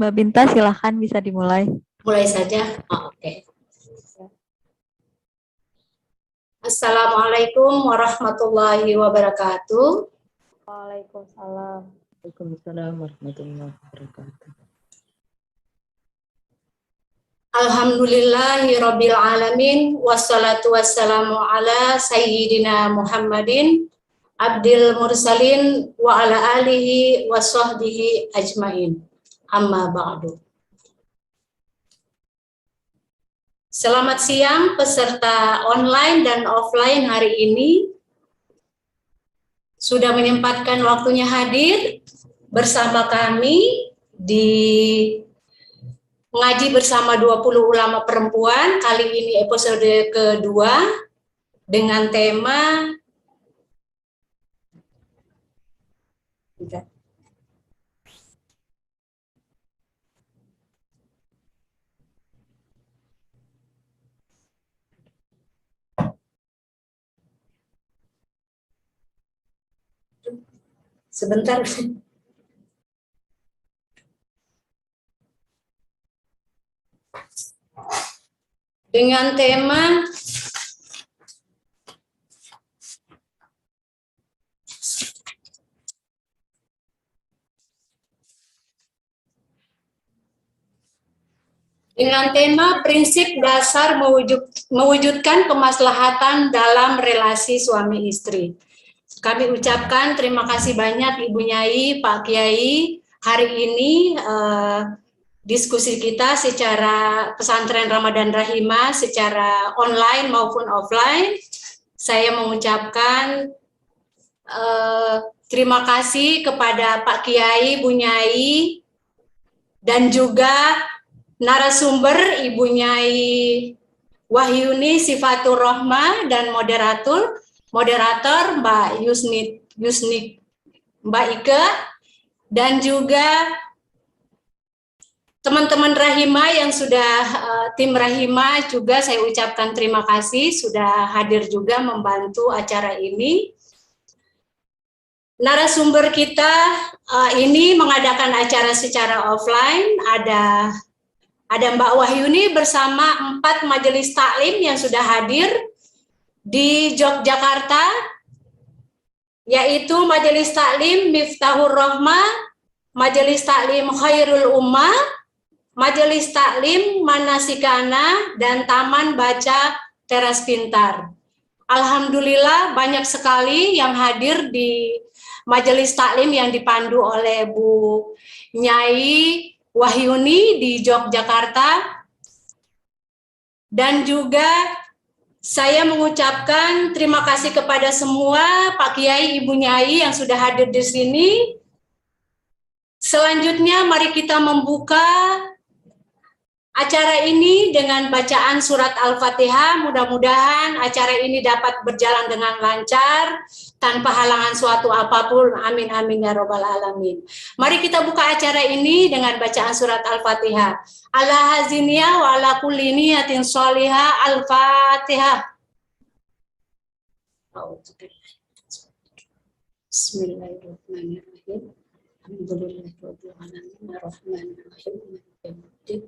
Mbak Binta, silahkan bisa dimulai. Mulai saja. Oke. Assalamualaikum warahmatullahi wabarakatuh. Waalaikumsalam. Waalaikumsalam warahmatullahi wabarakatuh. Alhamdulillahi rabbil alamin, wassalatu wassalamu ala sayyidina Muhammadin abdil mursalin wa ala alihi wa sahbihi ajmain. Amma ba'du. Selamat siang peserta online dan offline hari ini. Sudah menyempatkan waktunya hadir bersama kami di Ngaji Bersama 20 Ulama Perempuan. Kali ini episode kedua dengan tema sebentar. Dengan tema prinsip dasar mewujudkan kemaslahatan dalam relasi suami istri. Kami ucapkan terima kasih banyak Ibu Nyai, Pak Kiai. Hari ini diskusi kita secara pesantren Ramadan Rahimah secara online maupun offline. Saya mengucapkan terima kasih kepada Pak Kiai, Bu Nyai, dan juga narasumber Ibu Nyai Wahyuni Sifatur Rohmah dan moderator Mbak Yusnik Mbak Ike, dan juga teman-teman Rahimah yang sudah tim Rahimah juga saya ucapkan terima kasih sudah hadir juga membantu acara ini. Narasumber kita ini mengadakan acara secara offline, ada Mbak Wahyuni bersama 4 majelis taklim yang sudah hadir di Yogyakarta, yaitu Majelis Taklim Miftahur Rohmah, Majelis Taklim Khairul Ummah, Majelis Taklim Manasikana, dan Taman Baca Teras Pintar. Alhamdulillah banyak sekali yang hadir di Majelis Taklim yang dipandu oleh Bu Nyai Wahyuni di Yogyakarta. Dan juga saya mengucapkan terima kasih kepada semua Pak Kiai, Ibu Nyai yang sudah hadir di sini. Selanjutnya mari kita membuka acara ini dengan bacaan surat Al-Fatihah. Mudah-mudahan acara ini dapat berjalan dengan lancar tanpa halangan suatu apapun. Amin amin ya robbal alamin. Mari kita buka acara ini dengan bacaan surat Al-Fatihah. Ala haziniyah wa ala kulli niyatin sholihah. Al-Fatihah. Bismillahirrahmanirrahim. Alhamdulillahirabbil alamin arrahmanir rahim maliki yaumiddin.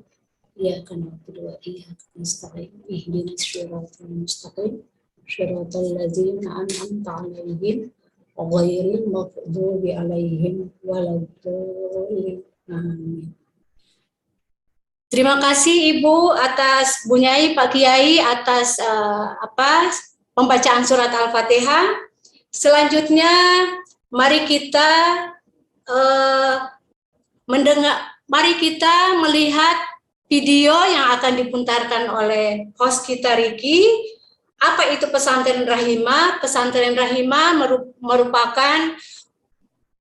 Iyyaka na'budu wa iyyaka nasta'in. Ihdinas siratal mustaqim. Shiratal ladzina an'amta 'alaihim ghairil maghdubi 'alaihim waladdallin. Amin. Terima kasih Ibu atas Bu Nyai, Pak Kiai atas pembacaan surat Al-Fatihah. Selanjutnya mari kita mari kita melihat video yang akan diputarkan oleh host kita Riki. Apa itu pesantren Rahimah? Pesantren Rahimah merupakan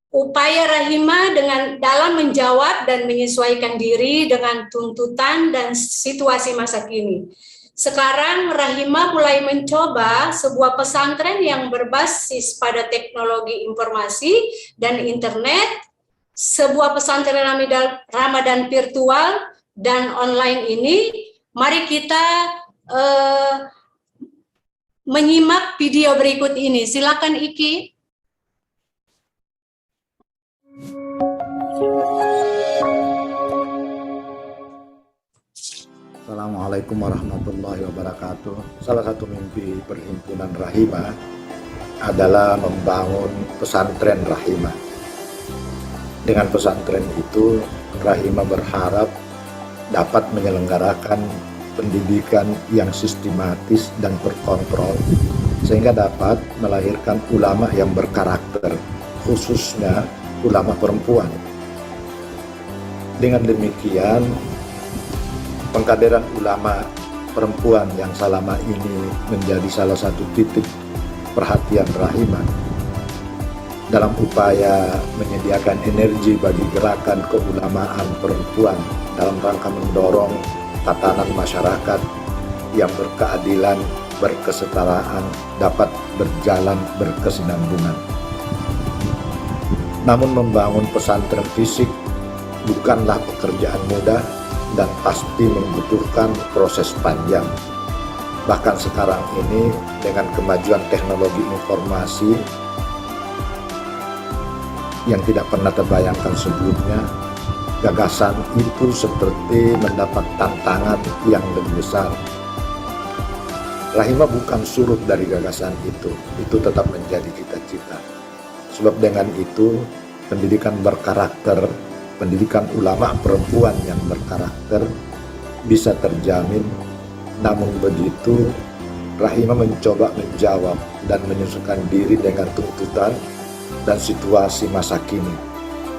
upaya Rahimah dalam menjawab dan menyesuaikan diri dengan tuntutan dan situasi masa kini. Sekarang Rahimah mulai mencoba sebuah pesantren yang berbasis pada teknologi informasi dan internet, sebuah pesantren Ramadan virtual dan online ini. Mari kita menyimak video berikut ini. Silakan Iki. Assalamualaikum warahmatullahi wabarakatuh. Salah satu mimpi Perhimpunan Rahimah adalah membangun pesantren Rahimah. Dengan pesantren itu, Rahimah berharap dapat menyelenggarakan pendidikan yang sistematis dan terkontrol, sehingga dapat melahirkan ulama yang berkarakter, khususnya ulama perempuan. Dengan demikian, pengkaderan ulama perempuan yang selama ini menjadi salah satu titik perhatian Rahimah dalam upaya menyediakan energi bagi gerakan keulamaan perempuan dalam rangka mendorong tatanan masyarakat yang berkeadilan, berkesetaraan, dapat berjalan berkesinambungan. Namun membangun pesantren fisik bukanlah pekerjaan mudah dan pasti membutuhkan proses panjang. Bahkan sekarang ini dengan kemajuan teknologi informasi yang tidak pernah terbayangkan sebelumnya, gagasan itu seperti mendapat tantangan yang lebih besar. Rahimah bukan surut dari gagasan itu tetap menjadi cita-cita. Sebab dengan itu, pendidikan berkarakter, pendidikan ulama perempuan yang berkarakter bisa terjamin. Namun begitu, Rahimah mencoba menjawab dan menyesuaikan diri dengan tuntutan dan situasi masa kini.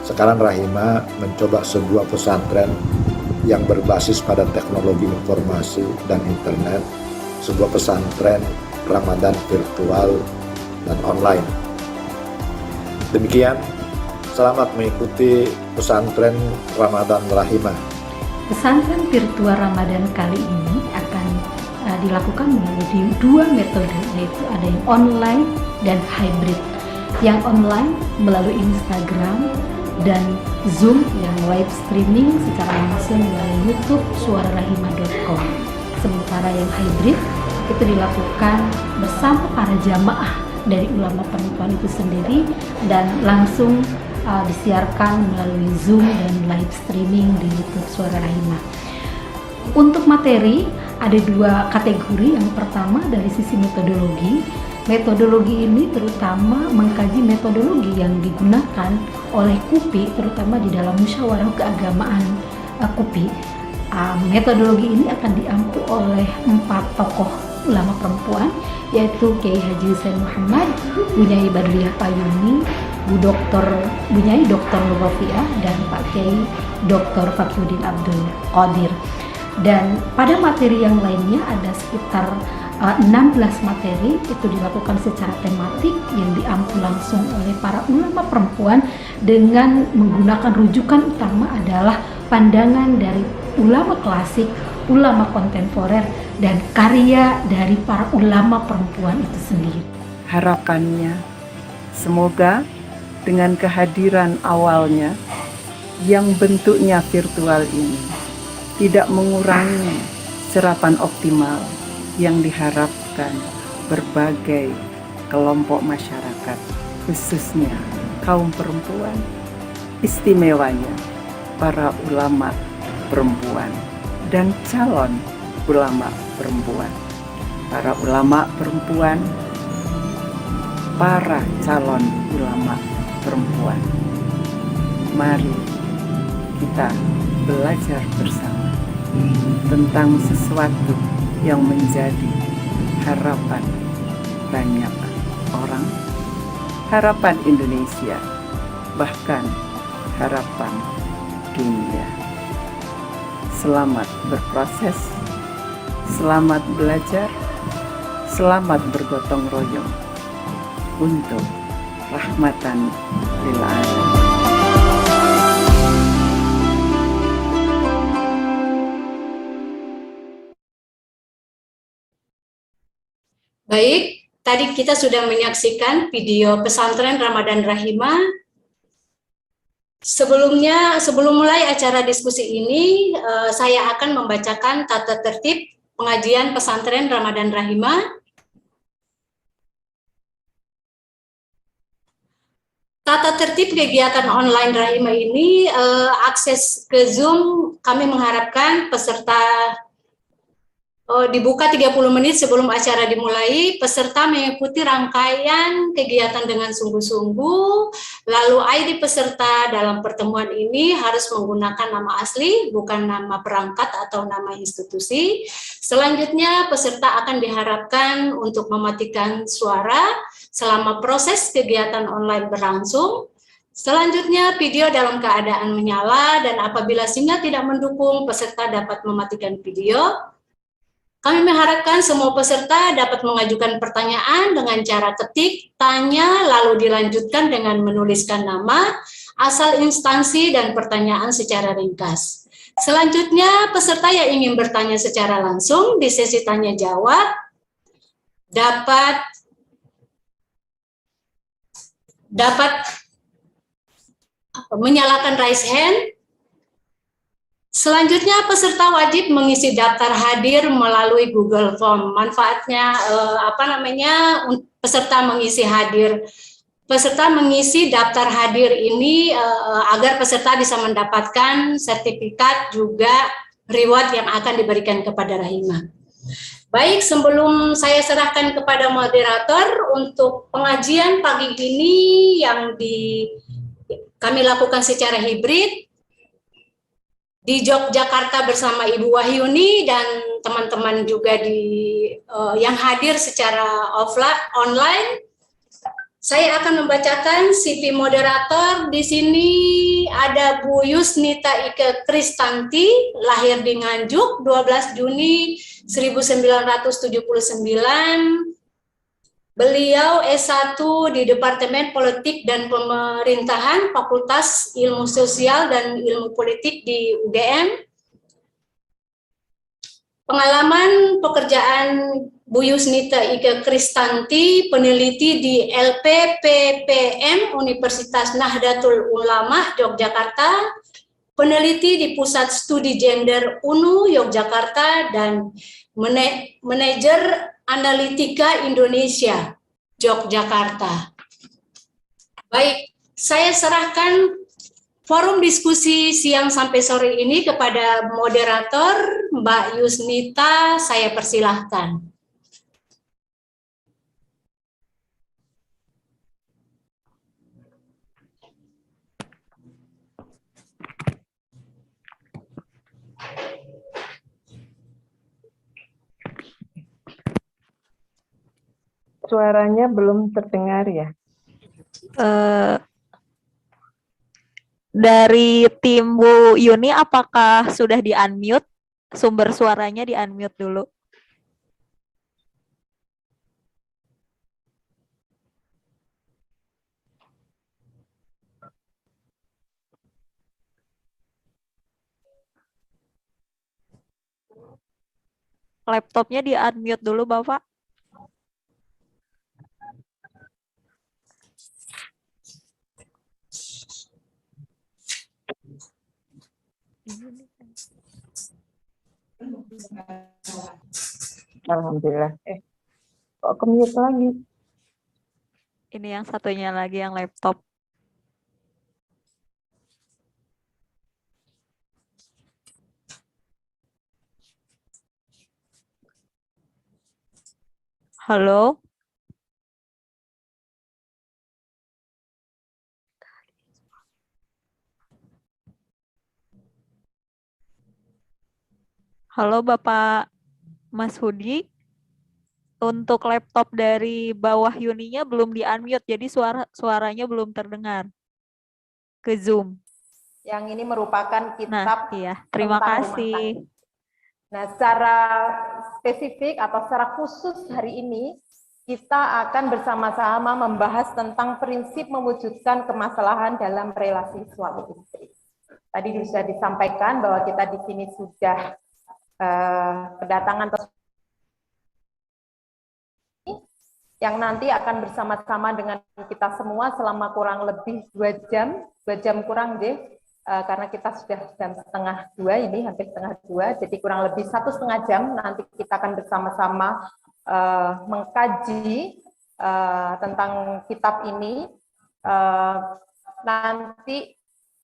Sekarang Rahimah mencoba sebuah pesantren yang berbasis pada teknologi informasi dan internet, sebuah pesantren Ramadan virtual dan online. Demikian, selamat mengikuti pesantren Ramadan Rahimah. Pesantren virtual Ramadan kali ini akan dilakukan melalui dua metode, yaitu ada yang online dan hybrid. Yang online melalui Instagram dan Zoom yang live streaming secara langsung melalui YouTube suararahimah.com. Sementara yang hybrid itu dilakukan bersama para jamaah dari ulama perempuan itu sendiri dan langsung disiarkan melalui Zoom dan live streaming di YouTube Suara Rahimah. Untuk materi ada dua kategori. Yang pertama dari sisi metodologi. Metodologi ini terutama mengkaji metodologi yang digunakan oleh KUPI, terutama di dalam musyawarah keagamaan KUPI. Metodologi ini akan diampu oleh 4 tokoh ulama perempuan, yaitu Kiai Haji Hussein Muhammad, Bu Nyai Badriah Payuni, Bu Nyai Dr. Nur Rafiah, dan Pak Kiai Dr. Fakhruddin Abdul Qadir. Dan pada materi yang lainnya ada sekitar 16 materi, itu dilakukan secara tematik yang diampu langsung oleh para ulama perempuan dengan menggunakan rujukan utama adalah pandangan dari ulama klasik, ulama kontemporer, dan karya dari para ulama perempuan itu sendiri. Harapannya, semoga dengan kehadiran awalnya yang bentuknya virtual ini tidak mengurangi serapan optimal yang diharapkan berbagai kelompok masyarakat, khususnya kaum perempuan, istimewanya para ulama perempuan dan calon ulama perempuan. Para ulama perempuan, para calon ulama perempuan. Mari kita belajar bersama tentang sesuatu yang menjadi harapan banyak orang, harapan Indonesia, bahkan harapan dunia. Selamat berproses, selamat belajar, selamat bergotong royong untuk rahmatan lil alamin. Baik, tadi kita sudah menyaksikan video pesantren Ramadan Rahimah. Sebelum mulai acara diskusi ini, saya akan membacakan tata tertib pengajian pesantren Ramadan Rahimah. Tata tertib kegiatan online Rahimah ini, akses ke Zoom, kami mengharapkan peserta dibuka 30 menit sebelum acara dimulai. Peserta mengikuti rangkaian kegiatan dengan sungguh-sungguh. Lalu ID peserta dalam pertemuan ini harus menggunakan nama asli, bukan nama perangkat atau nama institusi. Selanjutnya, peserta akan diharapkan untuk mematikan suara selama proses kegiatan online berlangsung. Selanjutnya, video dalam keadaan menyala, dan apabila sinyal tidak mendukung, peserta dapat mematikan video. Kami mengharapkan semua peserta dapat mengajukan pertanyaan dengan cara ketik, tanya, lalu dilanjutkan dengan menuliskan nama, asal instansi, dan pertanyaan secara ringkas. Selanjutnya, peserta yang ingin bertanya secara langsung di sesi tanya jawab dapat menyalakan raise hand. Selanjutnya, peserta wajib mengisi daftar hadir melalui Google Form. Manfaatnya peserta mengisi daftar hadir ini agar peserta bisa mendapatkan sertifikat juga reward yang akan diberikan kepada Rahimah. Baik, sebelum saya serahkan kepada moderator untuk pengajian pagi ini yang kami lakukan secara hibrid di Yogyakarta bersama Ibu Wahyuni dan teman-teman juga yang hadir secara online. Saya akan membacakan CV moderator. Di sini ada Bu Yusnita Ike Kristanti, lahir di Nganjuk 12 Juni 1979. Beliau S1 di Departemen Politik dan Pemerintahan, Fakultas Ilmu Sosial dan Ilmu Politik di UGM. Pengalaman pekerjaan Bu Yusnita Ike Kristanti, peneliti di LPPPM Universitas Nahdlatul Ulama Yogyakarta, peneliti di Pusat Studi Gender UNU Yogyakarta, dan manajer Analitika Indonesia Yogyakarta. Baik, saya serahkan forum diskusi siang sampai sore ini kepada moderator Mbak Yusnita. Saya persilahkan. Suaranya belum terdengar ya? Dari tim Bu Yuni, apakah sudah di-unmute? Sumber suaranya di-unmute dulu. Laptopnya di-unmute dulu, Bapak. Alhamdulillah. Kok ke-mute lagi? Ini yang satunya lagi yang laptop. Halo? Halo Bapak Mas Hudi, untuk laptop dari bawah Yuninya belum di-unmute, jadi suaranya belum terdengar ke Zoom. Yang ini merupakan kitab. Nah, iya, terima kasih. Nah, secara spesifik atau secara khusus hari ini, kita akan bersama-sama membahas tentang prinsip mewujudkan kemaslahan dalam relasi suami istri. Tadi sudah disampaikan bahwa kita di sini sudah kedatangan yang nanti akan bersama-sama dengan kita semua selama kurang lebih 2 jam kurang deh, karena kita sudah jam setengah 2 ini, hampir setengah 2, jadi kurang lebih 1,5 jam nanti kita akan bersama-sama mengkaji tentang kitab ini. Nanti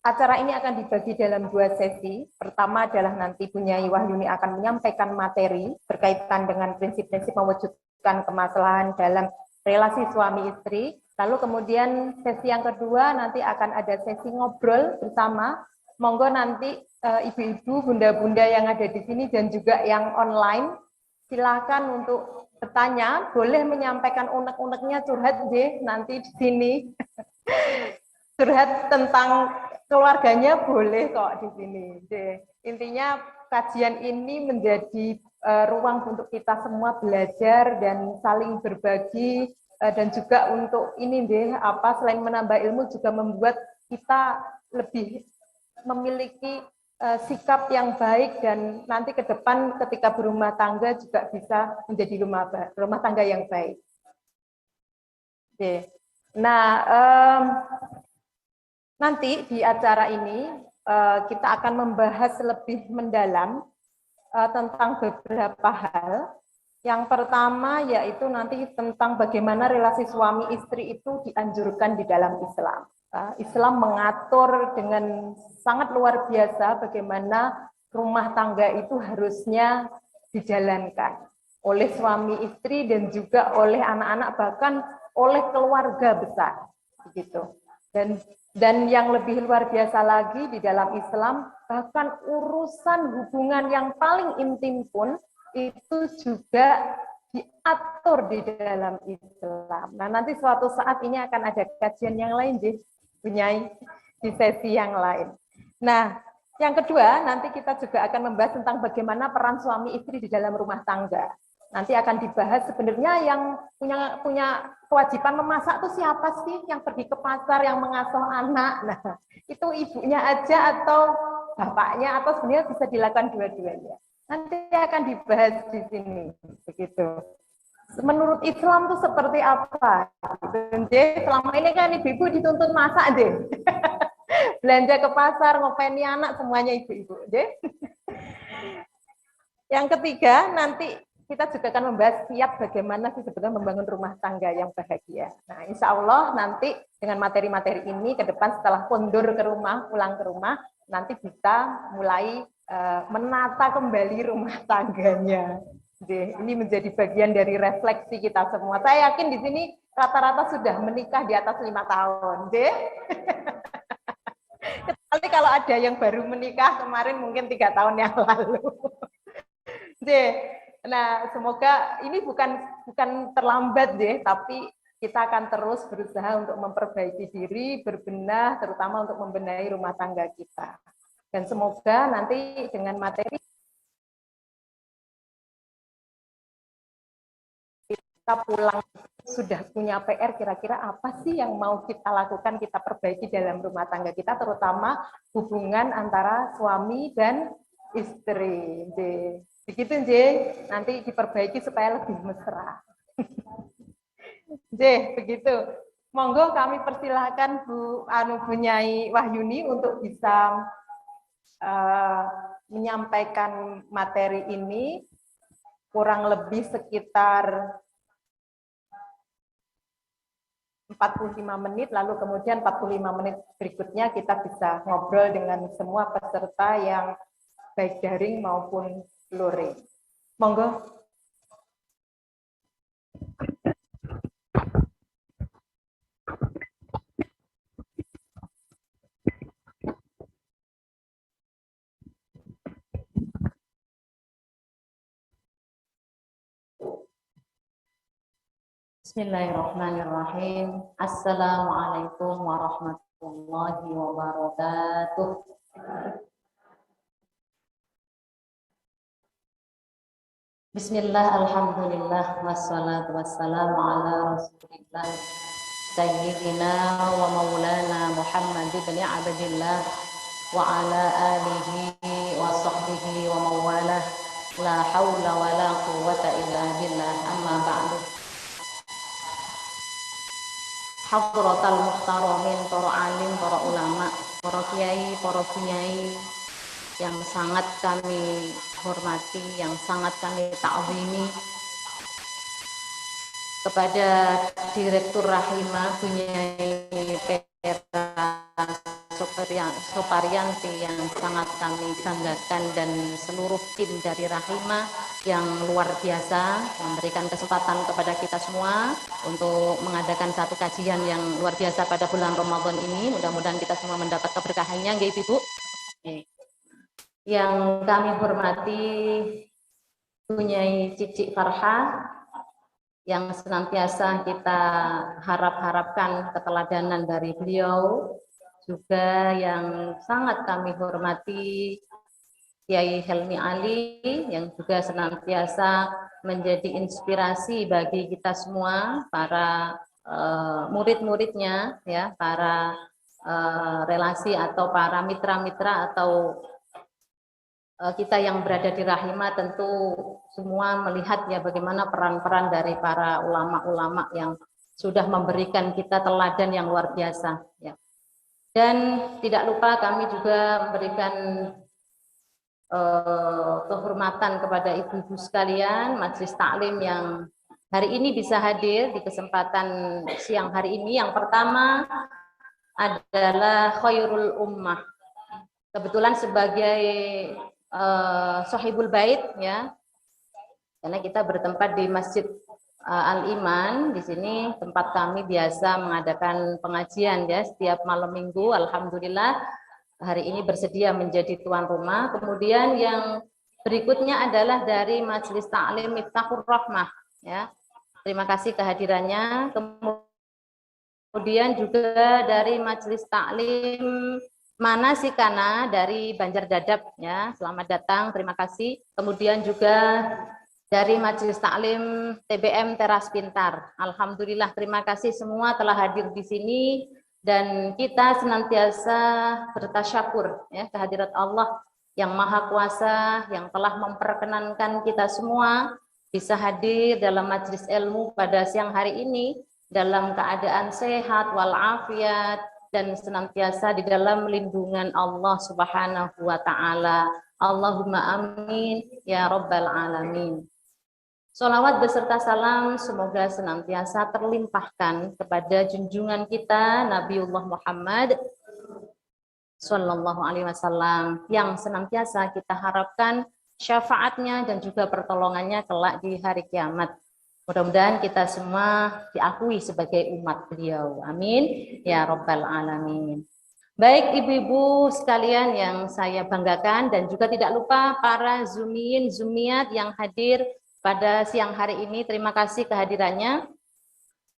acara ini akan dibagi dalam 2 sesi. Pertama adalah nanti Bu Nyai Wahyuni akan menyampaikan materi berkaitan dengan prinsip-prinsip mewujudkan kemaslahan dalam relasi suami istri. Lalu kemudian sesi yang kedua nanti akan ada sesi ngobrol bersama. Monggo nanti ibu-ibu, bunda-bunda yang ada di sini dan juga yang online, silakan untuk bertanya, boleh menyampaikan unek-uneknya, curhat deh nanti di sini. Curhat tentang keluarganya boleh kok di sini. Intinya kajian ini menjadi ruang untuk kita semua belajar dan saling berbagi, dan juga untuk ini selain menambah ilmu juga membuat kita lebih memiliki sikap yang baik, dan nanti ke depan ketika berumah tangga juga bisa menjadi rumah tangga yang baik. Nah, nanti di acara ini kita akan membahas lebih mendalam tentang beberapa hal. Yang pertama yaitu nanti tentang bagaimana relasi suami istri itu dianjurkan di dalam Islam. Islam mengatur dengan sangat luar biasa bagaimana rumah tangga itu harusnya dijalankan oleh suami istri dan juga oleh anak-anak, bahkan oleh keluarga besar, begitu. Dan yang lebih luar biasa lagi di dalam Islam, bahkan urusan hubungan yang paling intim pun itu juga diatur di dalam Islam. Nah, nanti suatu saat ini akan ada kajian yang lain di sesi yang lain. Nah, yang kedua nanti kita juga akan membahas tentang bagaimana peran suami istri di dalam rumah tangga. Nanti akan dibahas sebenarnya yang punya kewajiban memasak itu siapa sih, yang pergi ke pasar, yang mengasuh anak. Nah, itu ibunya aja atau bapaknya, atau sebenarnya bisa dilakukan dua-duanya. Nanti akan dibahas di sini, begitu. Menurut Islam itu seperti apa? Selama ini kan ibu-ibu dituntut masak deh. Belanja ke pasar, ngopeni anak, semuanya ibu-ibu. Yang ketiga, nanti kita juga akan membahas kiat bagaimana sih sebenarnya membangun rumah tangga yang bahagia. Nah, insya Allah nanti dengan materi-materi ini ke depan setelah kondur ke rumah, pulang ke rumah, nanti bisa mulai menata kembali rumah tangganya. Ini menjadi bagian dari refleksi kita semua. Saya yakin di sini rata-rata sudah menikah di atas 5 tahun. Kecuali kalau ada yang baru menikah kemarin mungkin 3 tahun yang lalu. Nah, semoga ini bukan terlambat tapi kita akan terus berusaha untuk memperbaiki diri, berbenah, terutama untuk membenahi rumah tangga kita. Dan semoga nanti dengan materi kita pulang sudah punya PR, kira-kira apa sih yang mau kita lakukan, kita perbaiki dalam rumah tangga kita, terutama hubungan antara suami dan istri. Begitu, nanti diperbaiki supaya lebih mesra. Begitu. Monggo kami persilahkan Bu Nyai Wahyuni untuk bisa menyampaikan materi ini, kurang lebih sekitar 45 menit, lalu kemudian 45 menit berikutnya kita bisa ngobrol dengan semua peserta yang baik daring maupun luring. Monggo. Bismillahirrahmanirrahim. Assalamualaikum warahmatullahi wabarakatuh. Bismillah, alhamdulillah, wassalatu wassalamu ala rasulillah Sayyidina wa maulana Muhammad ibn Abdillah wa ala alihi wa sahbihi wa mawalah, la hawla wa la quwwata illa billah, amma ba'du. Hadratal muhtaramin, para alim, para ulama, para kiai, para bunyai yang sangat kami hormati, yang sangat kami ta'zimi, kepada Direktur Rahimah Bunyai Pera Sobat Suparyanti yang sangat kami banggakan, dan seluruh tim dari Rahimah yang luar biasa memberikan kesempatan kepada kita semua untuk mengadakan satu kajian yang luar biasa pada bulan Ramadan ini. Mudah-mudahan kita semua mendapat keberkahannya, nggih Ibu. Yang kami hormati Bunyai Cici Farha, yang senantiasa kita harapkan keteladanan dari beliau. Juga yang sangat kami hormati Kiai Helmi Ali, yang juga senantiasa menjadi inspirasi bagi kita semua, para murid-muridnya, ya, para relasi atau para mitra-mitra atau kita yang berada di Rahimah. Tentu semua melihat ya bagaimana peran-peran dari para ulama-ulama yang sudah memberikan kita teladan yang luar biasa, ya. Dan tidak lupa kami juga memberikan kehormatan kepada ibu-ibu sekalian, majelis taklim yang hari ini bisa hadir di kesempatan siang hari ini. Yang pertama adalah Khairul Ummah. Kebetulan sebagai Sohibul Bait, ya, karena kita bertempat di Masjid Al-Iman. Di sini tempat kami biasa mengadakan pengajian, ya, setiap malam minggu. Alhamdulillah hari ini bersedia menjadi tuan rumah. Kemudian yang berikutnya adalah dari Majelis Taklim Miftahur Rahmah, ya. Terima kasih kehadirannya. Kemudian juga dari Majelis Taklim Manasikana dari Banjar Dadap, ya. Selamat datang, terima kasih. Kemudian juga dari Majelis Taklim TBM Teras Pintar. Alhamdulillah, terima kasih semua telah hadir di sini, dan kita senantiasa bertasyakur, ya, kehadirat Allah yang Maha Kuasa yang telah memperkenankan kita semua bisa hadir dalam majelis ilmu pada siang hari ini dalam keadaan sehat walafiat dan senantiasa di dalam lindungan Allah Subhanahu wa taala. Allahumma amin ya rabbal alamin. Sholawat beserta salam semoga senantiasa terlimpahkan kepada junjungan kita Nabiullah Muhammad Sallallahu Alaihi Wasallam, yang senantiasa kita harapkan syafaatnya dan juga pertolongannya kelak di hari kiamat. Mudah-mudahan kita semua diakui sebagai umat beliau. Amin ya rabbal alamin. Baik ibu-ibu sekalian yang saya banggakan, dan juga tidak lupa para zumiin zumiat yang hadir pada siang hari ini, terima kasih kehadirannya.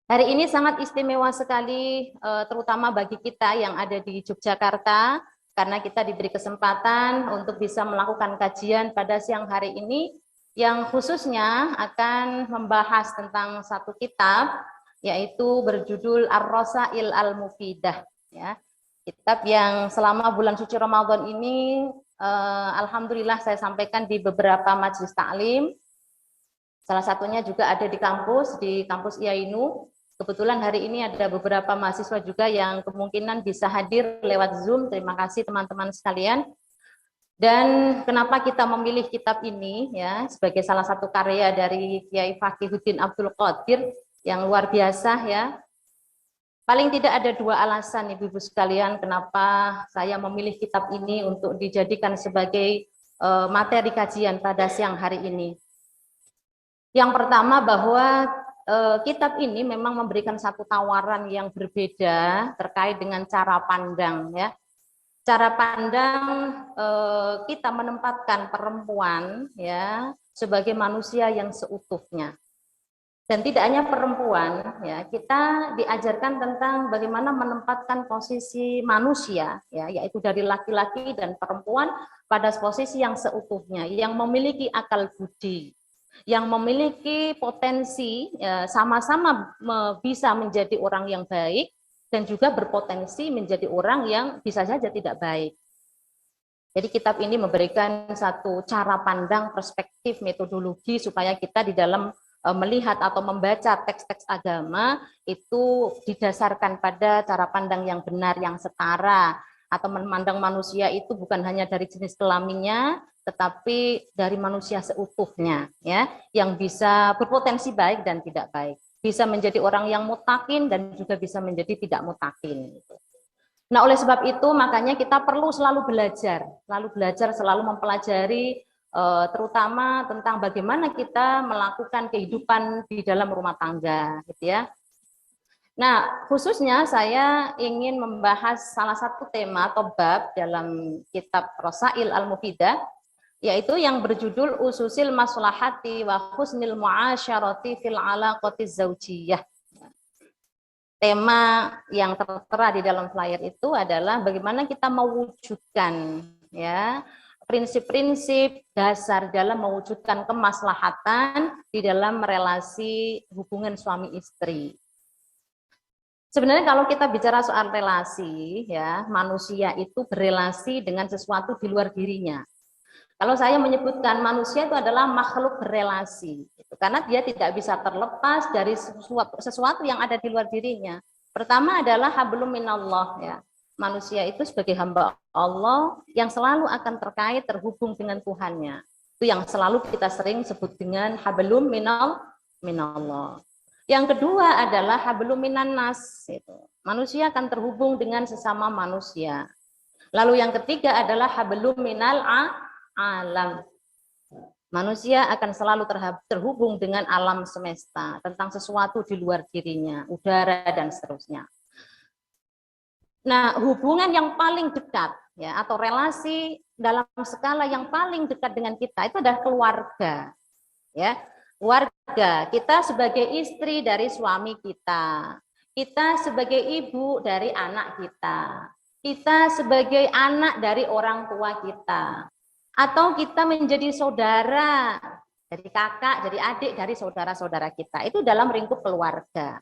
Hari ini sangat istimewa sekali, terutama bagi kita yang ada di Yogyakarta, karena kita diberi kesempatan untuk bisa melakukan kajian pada siang hari ini, yang khususnya akan membahas tentang satu kitab, yaitu berjudul Ar-Rasail Al-Mufidah, ya. Kitab yang selama bulan suci Ramadan ini, alhamdulillah saya sampaikan di beberapa majelis taklim. Salah satunya juga ada di kampus IAINU. Kebetulan hari ini ada beberapa mahasiswa juga yang kemungkinan bisa hadir lewat Zoom. Terima kasih teman-teman sekalian. Dan kenapa kita memilih kitab ini, ya, sebagai salah satu karya dari Kiai Fakihuddin Abdul Qadir yang luar biasa, ya. Paling tidak ada dua alasan ibu-ibu sekalian kenapa saya memilih kitab ini untuk dijadikan sebagai materi kajian pada siang hari ini. Yang pertama bahwa kitab ini memang memberikan satu tawaran yang berbeda terkait dengan cara pandang, ya. Cara pandang kita menempatkan perempuan, ya, sebagai manusia yang seutuhnya. Dan tidak hanya perempuan, ya, kita diajarkan tentang bagaimana menempatkan posisi manusia, ya, yaitu dari laki-laki dan perempuan pada posisi yang seutuhnya, yang memiliki akal budi, yang memiliki potensi sama-sama bisa menjadi orang yang baik dan juga berpotensi menjadi orang yang bisa saja tidak baik. Jadi kitab ini memberikan satu cara pandang, perspektif, metodologi supaya kita di dalam melihat atau membaca teks-teks agama itu didasarkan pada cara pandang yang benar, yang setara, atau memandang manusia itu bukan hanya dari jenis kelaminnya, tetapi dari manusia seutuhnya, ya, yang bisa berpotensi baik dan tidak baik, bisa menjadi orang yang mutakin dan juga bisa menjadi tidak mutakin. Nah, oleh sebab itu makanya kita perlu selalu belajar, selalu mempelajari terutama tentang bagaimana kita melakukan kehidupan di dalam rumah tangga, gitu ya. Nah, khususnya saya ingin membahas salah satu tema atau bab dalam kitab Rosail Al-Mufidah, yaitu yang berjudul Ususil Maslahati wa Husnil Muasyarati fil Alaqati Zaujiyah. Tema yang tertera di dalam flyer itu adalah bagaimana kita mewujudkan ya prinsip-prinsip dasar dalam mewujudkan kemaslahatan di dalam relasi hubungan suami istri. Sebenarnya kalau kita bicara soal relasi, ya manusia itu berelasi dengan sesuatu di luar dirinya. Kalau saya menyebutkan manusia itu adalah makhluk berelasi, karena dia tidak bisa terlepas dari sesuatu yang ada di luar dirinya. Pertama adalah hablum minallah, ya. Manusia itu sebagai hamba Allah yang selalu akan terhubung dengan Tuhannya. Itu yang selalu kita sering sebut dengan hablum minallah. Yang kedua adalah hablum minan nas. Manusia akan terhubung dengan sesama manusia. Lalu yang ketiga adalah hablum minal alam. Manusia akan selalu terhubung dengan alam semesta, tentang sesuatu di luar dirinya, udara dan seterusnya. Nah, hubungan yang paling dekat ya atau relasi dalam skala yang paling dekat dengan kita itu adalah keluarga. Ya. Keluarga, kita sebagai istri dari suami kita. Kita sebagai ibu dari anak kita. Kita sebagai anak dari orang tua kita. Atau kita menjadi saudara dari kakak, dari adik, dari saudara-saudara kita. Itu dalam lingkup keluarga.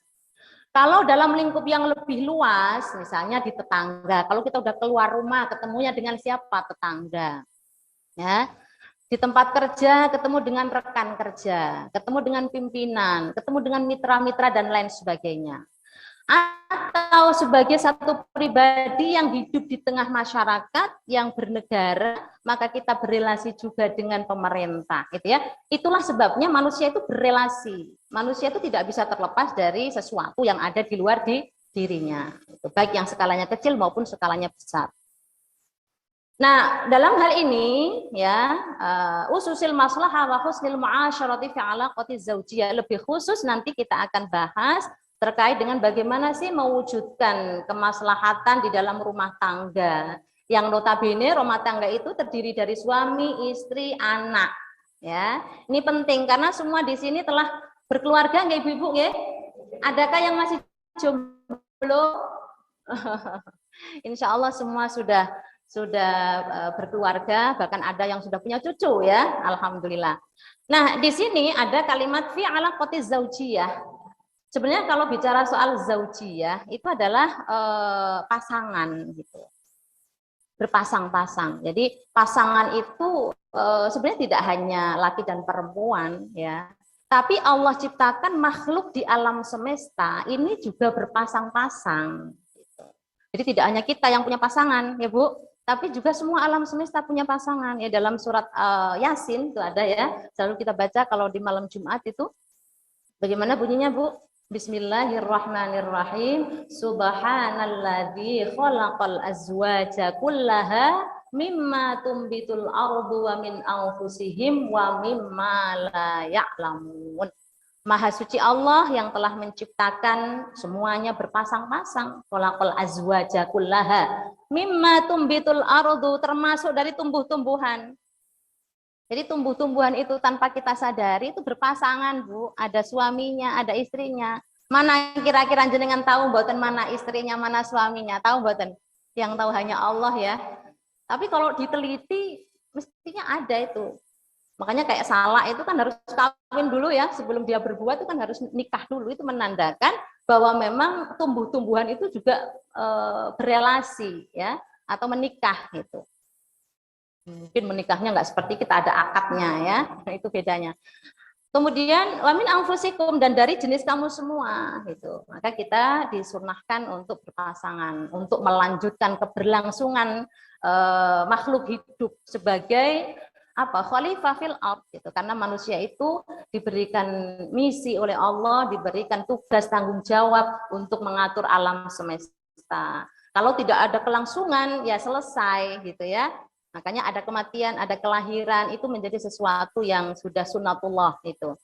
Kalau dalam lingkup yang lebih luas, misalnya di tetangga, kalau kita udah keluar rumah, ketemunya dengan siapa? Tetangga. Ya. Di tempat kerja, ketemu dengan rekan kerja, ketemu dengan pimpinan, ketemu dengan mitra-mitra, dan lain sebagainya. Atau sebagai satu pribadi yang hidup di tengah masyarakat yang bernegara, maka kita berelasi juga dengan pemerintah, gitu ya. Itulah sebabnya manusia itu berelasi. Manusia itu tidak bisa terlepas dari sesuatu yang ada di luar dirinya, baik yang skalanya kecil maupun skalanya besar. Nah, dalam hal ini ya ususil maslahah wa husnil muasyarati fi alaqati zaujiyah, lebih khusus nanti kita akan bahas terkait dengan bagaimana sih mewujudkan kemaslahatan di dalam rumah tangga. Yang notabene rumah tangga itu terdiri dari suami, istri, anak. Ya, ini penting karena semua di sini telah berkeluarga, nggak ibu-ibu ya? Adakah yang masih jomblo? Insya Allah semua sudah berkeluarga, bahkan ada yang sudah punya cucu ya, alhamdulillah. Nah, di sini ada kalimat fi alaqati zaujiyah. Sebenarnya kalau bicara soal zaujiyah itu adalah pasangan gitu. Berpasang-pasang. Jadi pasangan itu sebenarnya tidak hanya laki dan perempuan ya. Tapi Allah ciptakan makhluk di alam semesta ini juga berpasang-pasang gitu. Jadi tidak hanya kita yang punya pasangan ya, Bu. Tapi juga semua alam semesta punya pasangan ya. Dalam surat Yasin itu ada ya, selalu kita baca kalau di malam Jumat itu. Bagaimana bunyinya, Bu? Bismillahirrahmanirrahim. Subhanalladzi khalaqal azwaja kullaha mimma tumbitul ardu wa min anfusihim wa mimma la ya'lamun. Maha suci Allah yang telah menciptakan semuanya berpasang-pasang. Khalaqal azwaja kullaha mimma tumbitul ardu, termasuk dari tumbuh-tumbuhan. Jadi tumbuh-tumbuhan itu tanpa kita sadari itu berpasangan, Bu. Ada suaminya, ada istrinya. Mana kira-kira jenengan tahu mboten mana istrinya, mana suaminya? Tahu mboten? Yang tahu hanya Allah ya. Tapi kalau diteliti mestinya ada itu. Makanya kayak salak itu kan harus kawin dulu ya, sebelum dia berbuah itu kan harus nikah dulu. Itu menandakan bahwa memang tumbuh-tumbuhan itu juga berelasi ya, atau menikah gitu. Mungkin menikahnya nggak seperti kita ada akadnya ya, itu bedanya. Kemudian wamin anfusikum, dan dari jenis kamu semua gitu. Maka kita disunahkan untuk berpasangan, untuk melanjutkan keberlangsungan makhluk hidup sebagai apa? Khalifah fil ard gitu. Karena manusia itu diberikan misi oleh Allah, diberikan tugas tanggung jawab untuk mengatur alam semesta. Kalau tidak ada kelangsungan, ya selesai gitu ya. Makanya ada kematian, ada kelahiran, itu menjadi sesuatu yang sudah sunnatullah itu.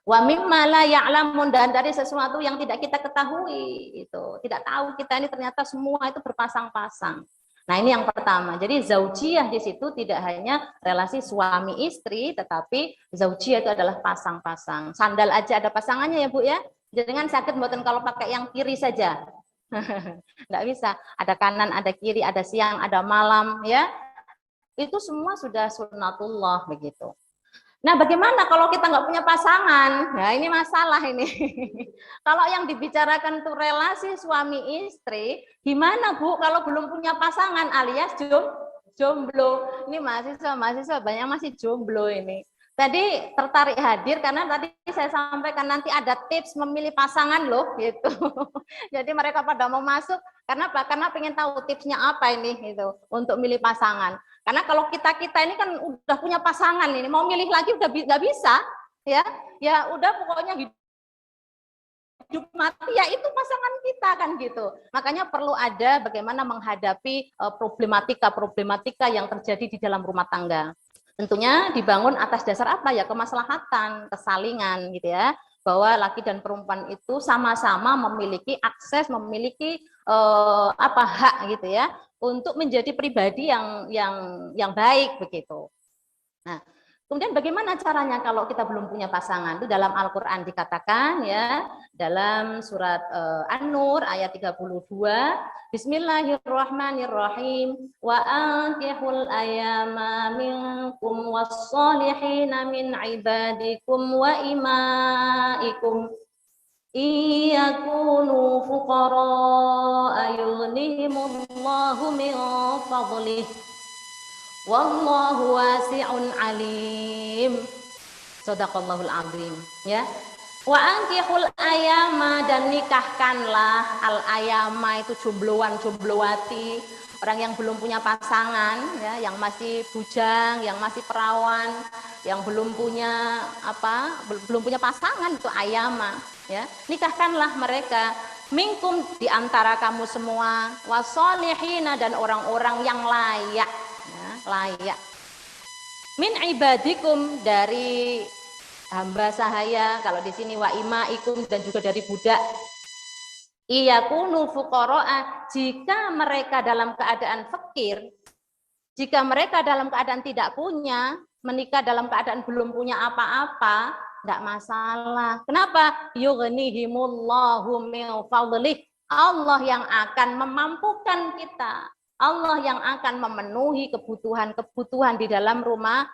Wa mimma la ya'lamun, dan dari sesuatu yang tidak kita ketahui itu. Tidak tahu kita ini ternyata semua itu berpasang-pasang. Nah, ini yang pertama. Jadi zaujiyah di situ tidak hanya relasi suami istri, tetapi zaujiyah itu adalah pasang-pasang. Sandal aja ada pasangannya ya, Bu ya. Jangan sakit mboten kalau pakai yang kiri saja. Enggak bisa. Ada kanan, ada kiri, ada siang, ada malam ya. Itu semua sudah sunnatullah begitu. Nah, bagaimana kalau kita nggak punya pasangan? Nah, ini masalah ini. Kalau yang dibicarakan itu relasi suami istri, gimana Bu kalau belum punya pasangan alias jomblo? Ini mahasiswa banyak masih jomblo ini. Tadi tertarik hadir karena tadi saya sampaikan nanti ada tips memilih pasangan loh gitu. Jadi mereka pada mau masuk karena pengen tahu tipsnya apa ini gitu untuk milih pasangan. Karena kalau kita ini kan udah punya pasangan ini, mau milih lagi udah nggak bisa, ya udah pokoknya hidup mati ya itu pasangan kita kan gitu. Makanya perlu ada bagaimana menghadapi problematika yang terjadi di dalam rumah tangga. Tentunya dibangun atas dasar apa ya, kemaslahatan, kesalingan gitu ya. Bahwa laki dan perempuan itu sama-sama memiliki akses, memiliki hak gitu ya, untuk menjadi pribadi yang baik begitu. Nah, kemudian bagaimana caranya kalau kita belum punya pasangan? Itu dalam Al-Qur'an dikatakan ya, dalam surat An-Nur ayat 32, Bismillahirrahmanirrahim, wa ankihul ayama minkum was-solihina min ibadikum wa imaikum iyakunu fuqara yughnihimullahu min fadlih wallahu wasi'un alim. Shadaqallahul azim ya. Wa ankihul ayama, dan nikahkanlah al ayama itu jombloan-jomblowati, orang yang belum punya pasangan ya, yang masih bujang, yang masih perawan, yang belum punya pasangan itu ayama ya. Nikahkanlah mereka minkum, di antara kamu semua, wasolihina, dan orang-orang yang layak ya, layak. Min ibadikum, dari hamba sahaya, kalau di sini wa imaikum, dan juga dari budak. Iyakunu fuqara'a, jika mereka dalam keadaan fakir, jika mereka dalam keadaan tidak punya, menikah dalam keadaan belum punya apa-apa, enggak masalah. Kenapa? Yughnihimullahu min fadlih, Allah yang akan memampukan kita, Allah yang akan memenuhi kebutuhan di dalam rumah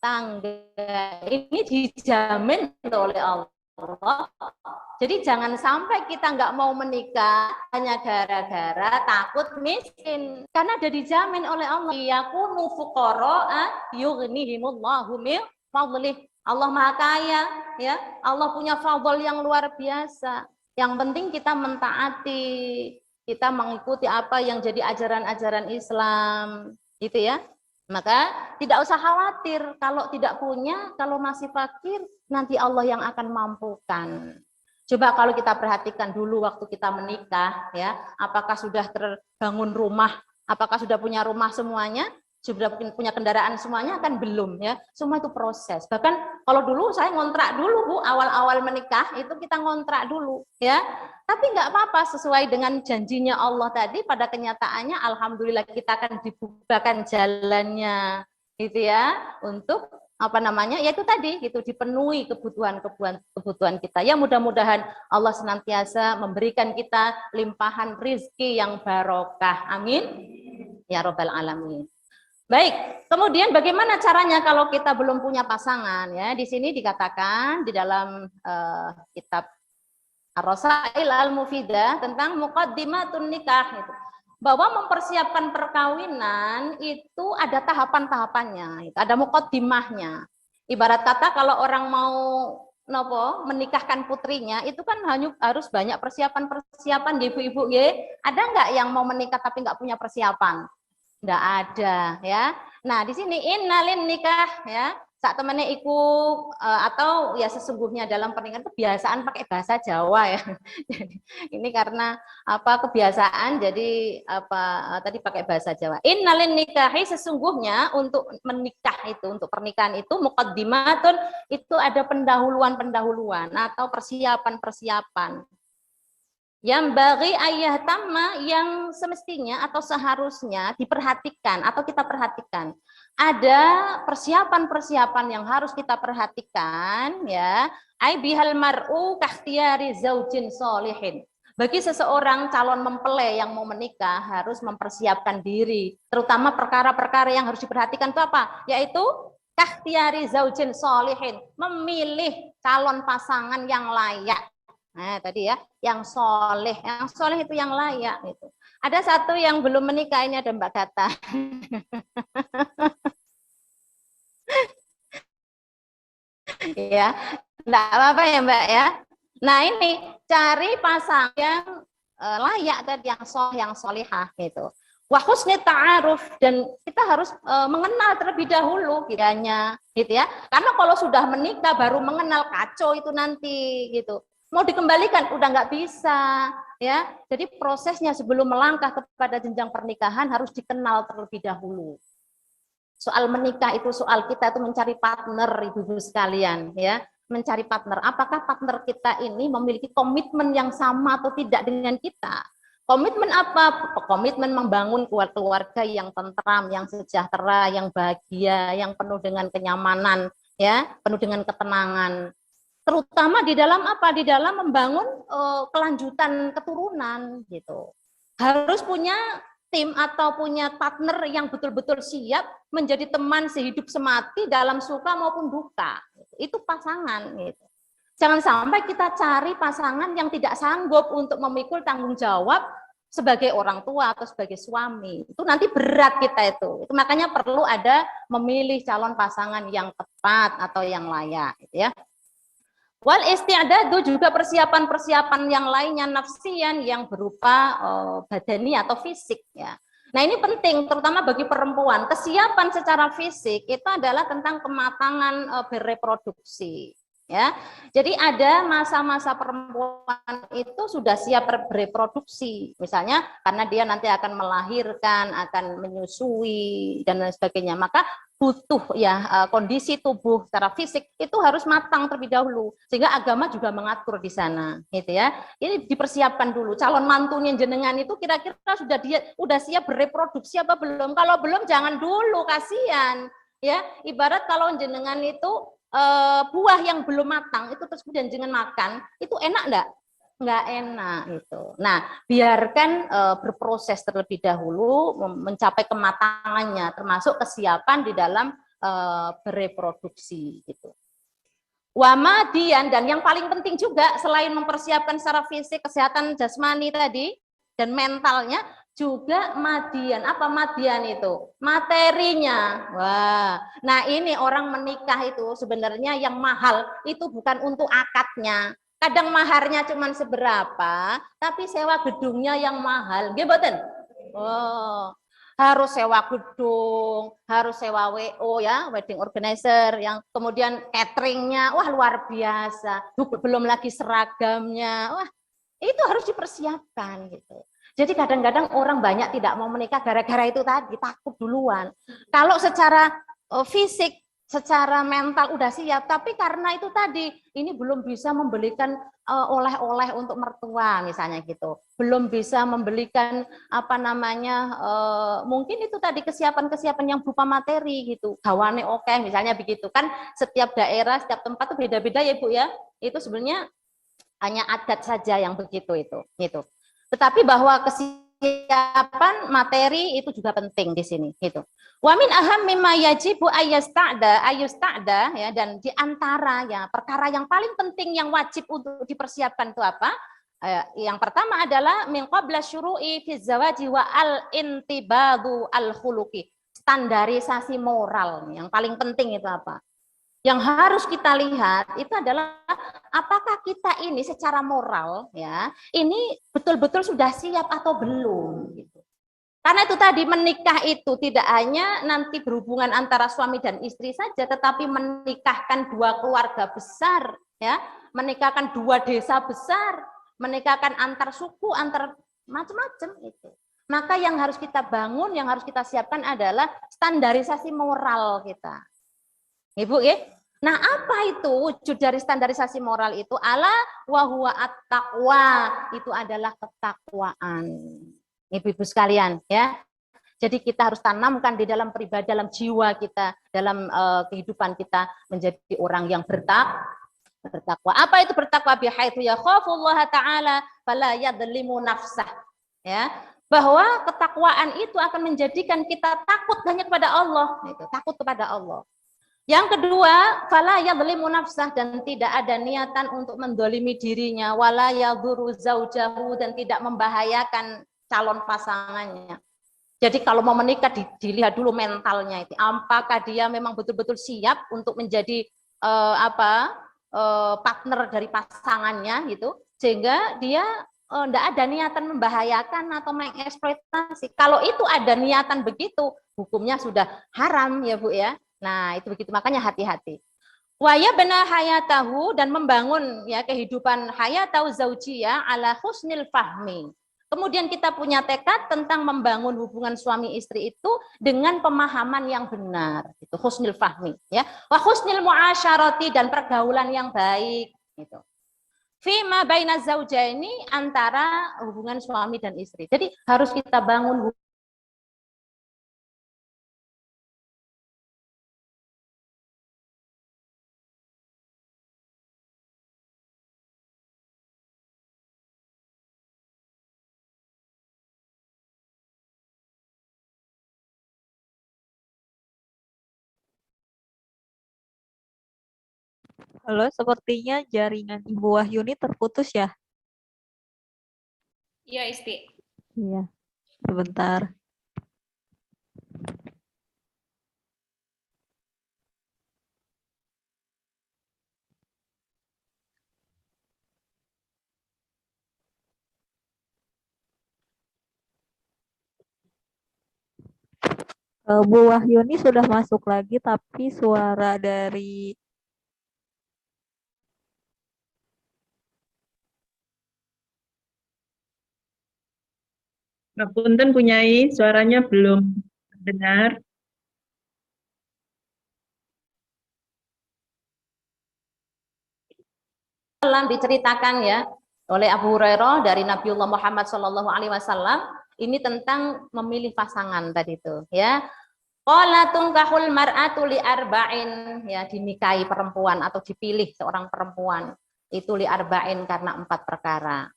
tangga. Ini dijamin oleh Allah. Jadi jangan sampai kita nggak mau menikah hanya gara-gara takut miskin, karena ada dijamin oleh Allah. Yakunu fuqara'a yughnihimullahu min fadlih. Allah Maha Kaya ya, Allah punya fadl yang luar biasa. Yang penting kita mentaati, kita mengikuti apa yang jadi ajaran-ajaran Islam, gitu ya. Maka tidak usah khawatir kalau tidak punya, kalau masih fakir, nanti Allah yang akan mampukan. Coba kalau kita perhatikan dulu waktu kita menikah, ya, apakah sudah terbangun rumah, apakah sudah punya rumah semuanya, sudah punya kendaraan semuanya, kan belum ya. Semua itu proses. Bahkan kalau dulu saya ngontrak dulu Bu, awal-awal menikah itu kita ngontrak dulu, ya. Tapi nggak apa-apa, sesuai dengan janjinya Allah tadi, pada kenyataannya alhamdulillah kita akan dibukakan jalannya gitu ya, untuk yaitu tadi gitu, dipenuhi kebutuhan kita. Ya mudah-mudahan Allah senantiasa memberikan kita limpahan rizki yang barokah. Amin ya robbal alamin. Baik, kemudian bagaimana caranya kalau kita belum punya pasangan ya? Di sini dikatakan di dalam kitab Ar-Rasail Al-Mufidah tentang muqaddimatun nikah itu, bahwa mempersiapkan perkawinan itu ada tahapan-tahapannya, itu ada muqaddimahnya. Ibarat kata kalau orang mau menikahkan putrinya itu kan harus banyak persiapan ibu-ibu ya. Ada nggak yang mau menikah tapi nggak punya persiapan? Nggak ada ya. Nah di sini innalin nikah ya, saat temannya iku atau ya sesungguhnya dalam pernikahan kebiasaan pakai bahasa Jawa ya. Jadi ini karena apa kebiasaan jadi apa tadi pakai bahasa Jawa. Innalin nikahi sesungguhnya untuk menikah itu untuk pernikahan itu muqaddimatun itu ada pendahuluan-pendahuluan atau persiapan-persiapan. Yang bagi ayah tama yang semestinya atau seharusnya diperhatikan atau kita perhatikan. Ada persiapan-persiapan yang harus kita perhatikan ya. Ai bihal mar'u kakhtiyari zaujin solihin. Bagi seseorang calon mempelai yang mau menikah harus mempersiapkan diri, terutama perkara-perkara yang harus diperhatikan itu apa? Yaitu kakhtiyari zaujin solihin, memilih calon pasangan yang layak. Nah, tadi ya, yang soleh itu yang layak itu. Ada satu yang belum menikah, ini ada Mbak Gata. Ya, enggak apa-apa ya Mbak ya. Nah ini cari pasangan yang layak tadi, yang solihah gitu. Wa husni ta'aruf, dan kita harus mengenal terlebih dahulu kiranya gitu ya. Karena kalau sudah menikah baru mengenal, kacau itu nanti gitu. Mau dikembalikan udah nggak bisa ya. Jadi prosesnya sebelum melangkah kepada jenjang pernikahan harus dikenal terlebih dahulu. Soal menikah itu soal kita itu mencari partner ibu-ibu sekalian ya, mencari partner. Apakah partner kita ini memiliki komitmen yang sama atau tidak dengan kita? Komitmen apa? Komitmen membangun keluarga yang tentram, yang sejahtera, yang bahagia, yang penuh dengan kenyamanan ya, penuh dengan ketenangan. Terutama di dalam apa? Di dalam membangun kelanjutan keturunan gitu. Harus punya tim atau punya partner yang betul-betul siap menjadi teman sehidup semati dalam suka maupun duka. Itu pasangan gitu. Jangan sampai kita cari pasangan yang tidak sanggup untuk memikul tanggung jawab sebagai orang tua atau sebagai suami. Itu nanti berat kita itu. Itu makanya perlu ada memilih calon pasangan yang tepat atau yang layak gitu ya. Wal isti'dadu juga persiapan-persiapan yang lainnya nafsian yang berupa badani atau fisik ya. Nah ini penting terutama bagi perempuan. Kesiapan secara fisik itu adalah tentang kematangan bereproduksi ya. Jadi ada masa-masa perempuan itu sudah siap bereproduksi. Misalnya karena dia nanti akan melahirkan, akan menyusui dan lain sebagainya. Maka butuh ya kondisi tubuh secara fisik itu harus matang terlebih dahulu sehingga agama juga mengatur di sana gitu ya. Ini dipersiapkan dulu calon mantunya jenengan itu kira-kira sudah siap bereproduksi apa belum? Kalau belum jangan dulu, kasihan ya. Ibarat kalau jenengan itu buah yang belum matang itu terus kemudian jenengan makan itu enak enggak? Nggak enak gitu. Nah, biarkan berproses terlebih dahulu mencapai kematangannya, termasuk kesiapan di dalam bereproduksi gitu. Wamadian, dan yang paling penting juga selain mempersiapkan secara fisik, kesehatan jasmani tadi dan mentalnya, juga madian. Apa madian itu? Materinya. Wah, nah ini orang menikah itu sebenarnya yang mahal itu bukan untuk akadnya. Kadang maharnya cuma seberapa, tapi sewa gedungnya yang mahal. Nggih mboten? Oh, harus sewa gedung, harus sewa WO ya, wedding organizer, yang kemudian cateringnya, wah luar biasa. Belum lagi seragamnya, wah itu harus dipersiapkan gitu. Jadi kadang-kadang orang banyak tidak mau menikah gara-gara itu tadi, takut duluan. Kalau secara fisik, secara mental udah siap, tapi karena itu tadi ini belum bisa membelikan oleh-oleh untuk mertua misalnya gitu, belum bisa membelikan apa namanya mungkin itu tadi kesiapan-kesiapan yang berupa materi gitu, gawane oke misalnya begitu kan. Setiap daerah, setiap tempat itu beda-beda ya Bu ya, itu sebenarnya hanya adat saja yang begitu itu gitu. Tetapi bahwa kesiapan materi itu juga penting di sini gitu. Wa min aham mimma yajibu ayustada ya, dan di antara ya perkara yang paling penting yang wajib untuk dipersiapkan itu apa? Yang pertama adalah min qabla syuru'i fi zawaji wa al-intibadu al-khuluqi. Standarisasi moral. Yang paling penting itu apa? Yang harus kita lihat itu adalah apakah kita ini secara moral ya, ini betul-betul sudah siap atau belum gitu. Karena itu tadi, menikah itu tidak hanya nanti berhubungan antara suami dan istri saja, tetapi menikahkan dua keluarga besar, ya, menikahkan dua desa besar, menikahkan antar suku, antar macam-macam itu. Maka yang harus kita bangun, yang harus kita siapkan adalah standarisasi moral kita. Ibu, ya. Nah, apa itu wujud dari standarisasi moral itu? Ala wa huwa at-taqwa, itu adalah ketakwaan. Ibu-ibu sekalian, ya. Jadi kita harus tanamkan di dalam pribadi, dalam jiwa kita, dalam kehidupan kita menjadi orang yang bertakwa. Apa itu bertakwa? Bihaitsu yakhafullaha ta'ala fala yadhlimu nafsah. Ya. Bahwa ketakwaan itu akan menjadikan kita takut hanya kepada Allah, itu, takut kepada Allah. Yang kedua, fala yadhlimu nafsah, dan tidak ada niatan untuk mendolimi dirinya, wala yadhuru zaujahu, dan tidak membahayakan calon pasangannya. Jadi kalau mau menikah dilihat dulu mentalnya itu, apakah dia memang betul-betul siap untuk menjadi partner dari pasangannya gitu, sehingga dia tidak ada niatan membahayakan atau mengeksploitasi. Kalau itu ada niatan begitu, hukumnya sudah haram ya Bu ya. Nah itu begitu, makanya hati-hati. Waya benar hayatahu, dan membangun ya kehidupan hayatahu zaujiyah ala husnil fahmi. Kemudian kita punya tekad tentang membangun hubungan suami istri itu dengan pemahaman yang benar, itu husnul fahmi, ya. Wa husnil muasyarati, dan pergaulan yang baik, gitu. Fima baina zaujaini, antara hubungan suami dan istri. Jadi harus kita bangun Halo, sepertinya jaringan Ibu Wahyuni terputus ya? Iya, Isti. Iya, sebentar. Bu Wahyuni sudah masuk lagi, tapi suara dari Ngapunten punyai, suaranya belum dengar. diceritakan ya oleh Abu Hurairah dari Nabiullah Muhammad SAW, ini tentang memilih pasangan tadi itu, ya. Qala tunkahul mar'atu li arba'in, ya, dinikahi perempuan atau dipilih seorang perempuan itu li arba'in karena 4 perkara.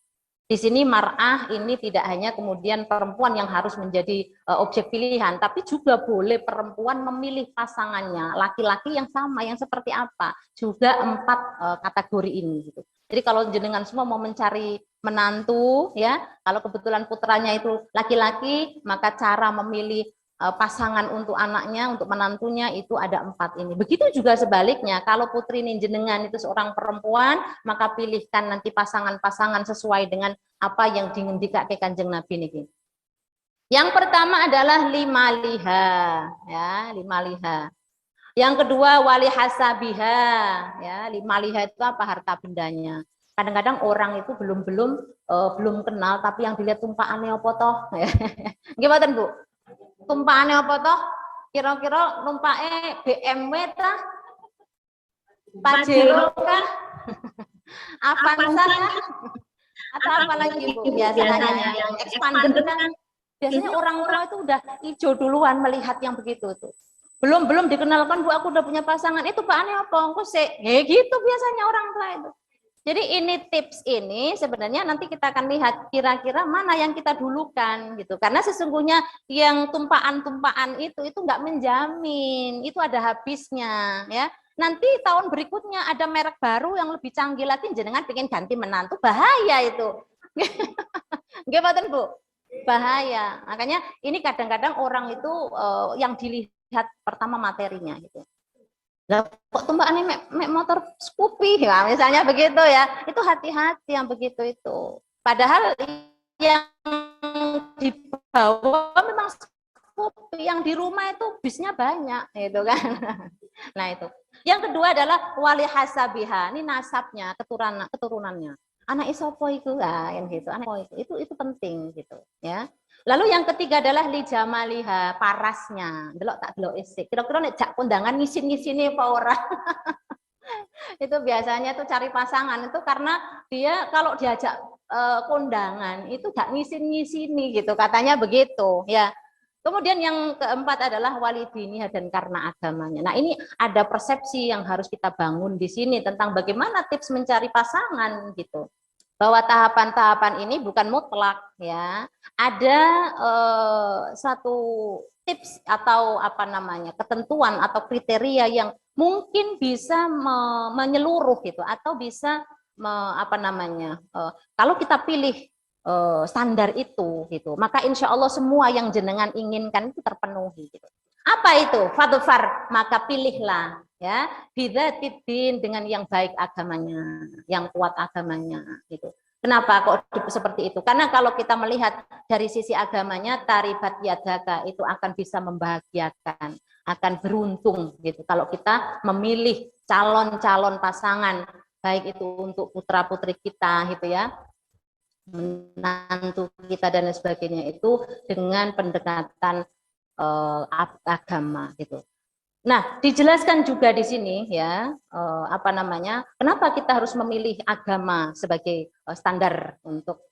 Di sini mar'ah ini tidak hanya kemudian perempuan yang harus menjadi objek pilihan, tapi juga boleh perempuan memilih pasangannya, laki-laki yang sama, yang seperti apa, juga 4 kategori ini gitu. Jadi kalau jenengan semua mau mencari menantu, ya, kalau kebetulan putranya itu laki-laki, maka cara memilih pasangan untuk anaknya, untuk menantunya itu ada 4 ini. Begitu juga sebaliknya, kalau putri jenengan itu seorang perempuan, maka pilihkan nanti pasangan-pasangan sesuai dengan apa yang dikake Kanjeng Nabi niki. Yang pertama adalah limaliha, ya, limaliha. Yang kedua wali hasabiha, ya, limaliha itu apa? Harta bendanya. Kadang-kadang orang itu belum kenal, tapi yang dilihat tumpaannya apa toh? Gimana Bu? Tumpaannya apa toh? Kira-kira numpake BMW tah? Pajero kah? Avanza kah? Atau apa lagi Bu? Biasanya yang expander kan. Biasanya orang tua itu udah hijau duluan melihat yang begitu tuh. Belum dikenalkan Bu, aku udah punya pasangan, itu bahannya apa? Engko sik. Gitu biasanya orang tua itu. Jadi ini tips ini sebenarnya nanti kita akan lihat kira-kira mana yang kita dulukan gitu. Karena sesungguhnya yang tumpaan-tumpaan itu nggak menjamin, itu ada habisnya ya. Nanti tahun berikutnya ada merek baru yang lebih canggih lagi, jenengan pengen ganti menantu, bahaya itu. Gimana Bu? Bahaya. Makanya ini kadang-kadang orang itu yang dilihat pertama materinya gitu. Lah kok tumpakannya mek motor Scoopy ya, misalnya begitu ya. Itu hati-hati yang begitu itu. Padahal yang bahwa memang yang di rumah itu bisnya banyak, itu kan. Nah itu. Yang kedua adalah wali hasabiha, ini nasabnya, keturunannya. Anak isopo itu, yang gitu. Anak itu penting gitu, ya. Lalu yang ketiga adalah li jamaliha, parasnya. Delok tak delok isik. Kira-kira nek jak kondangan ngisin-ngisini apa ora? Itu biasanya tuh cari pasangan itu karena dia kalau diajak kondangan itu gak ngisin-ngisini gitu, katanya begitu, ya. Kemudian yang keempat adalah walidiniha, dan karena agamanya. Nah, ini ada persepsi yang harus kita bangun di sini tentang bagaimana tips mencari pasangan gitu. Bahwa tahapan-tahapan ini bukan mutlak, ya. Ada satu tips atau apa namanya, ketentuan atau kriteria yang mungkin bisa menyeluruh gitu, atau bisa apa namanya, kalau kita pilih standar itu gitu, maka insya Allah semua yang jenengan inginkan itu terpenuhi gitu. Apa itu? Fadfar, maka pilihlah, ya, bidzatid dengan yang baik agamanya, yang kuat agamanya gitu. Kenapa kok seperti itu? Karena kalau kita melihat dari sisi agamanya, taribat yadaka itu akan bisa membahagiakan, akan beruntung gitu. Kalau kita memilih calon-calon pasangan, baik itu untuk putra putri kita gitu ya, menantu kita dan lain sebagainya, itu dengan pendekatan agama gitu. Nah, dijelaskan juga di sini ya, apa namanya, kenapa kita harus memilih agama sebagai standar untuk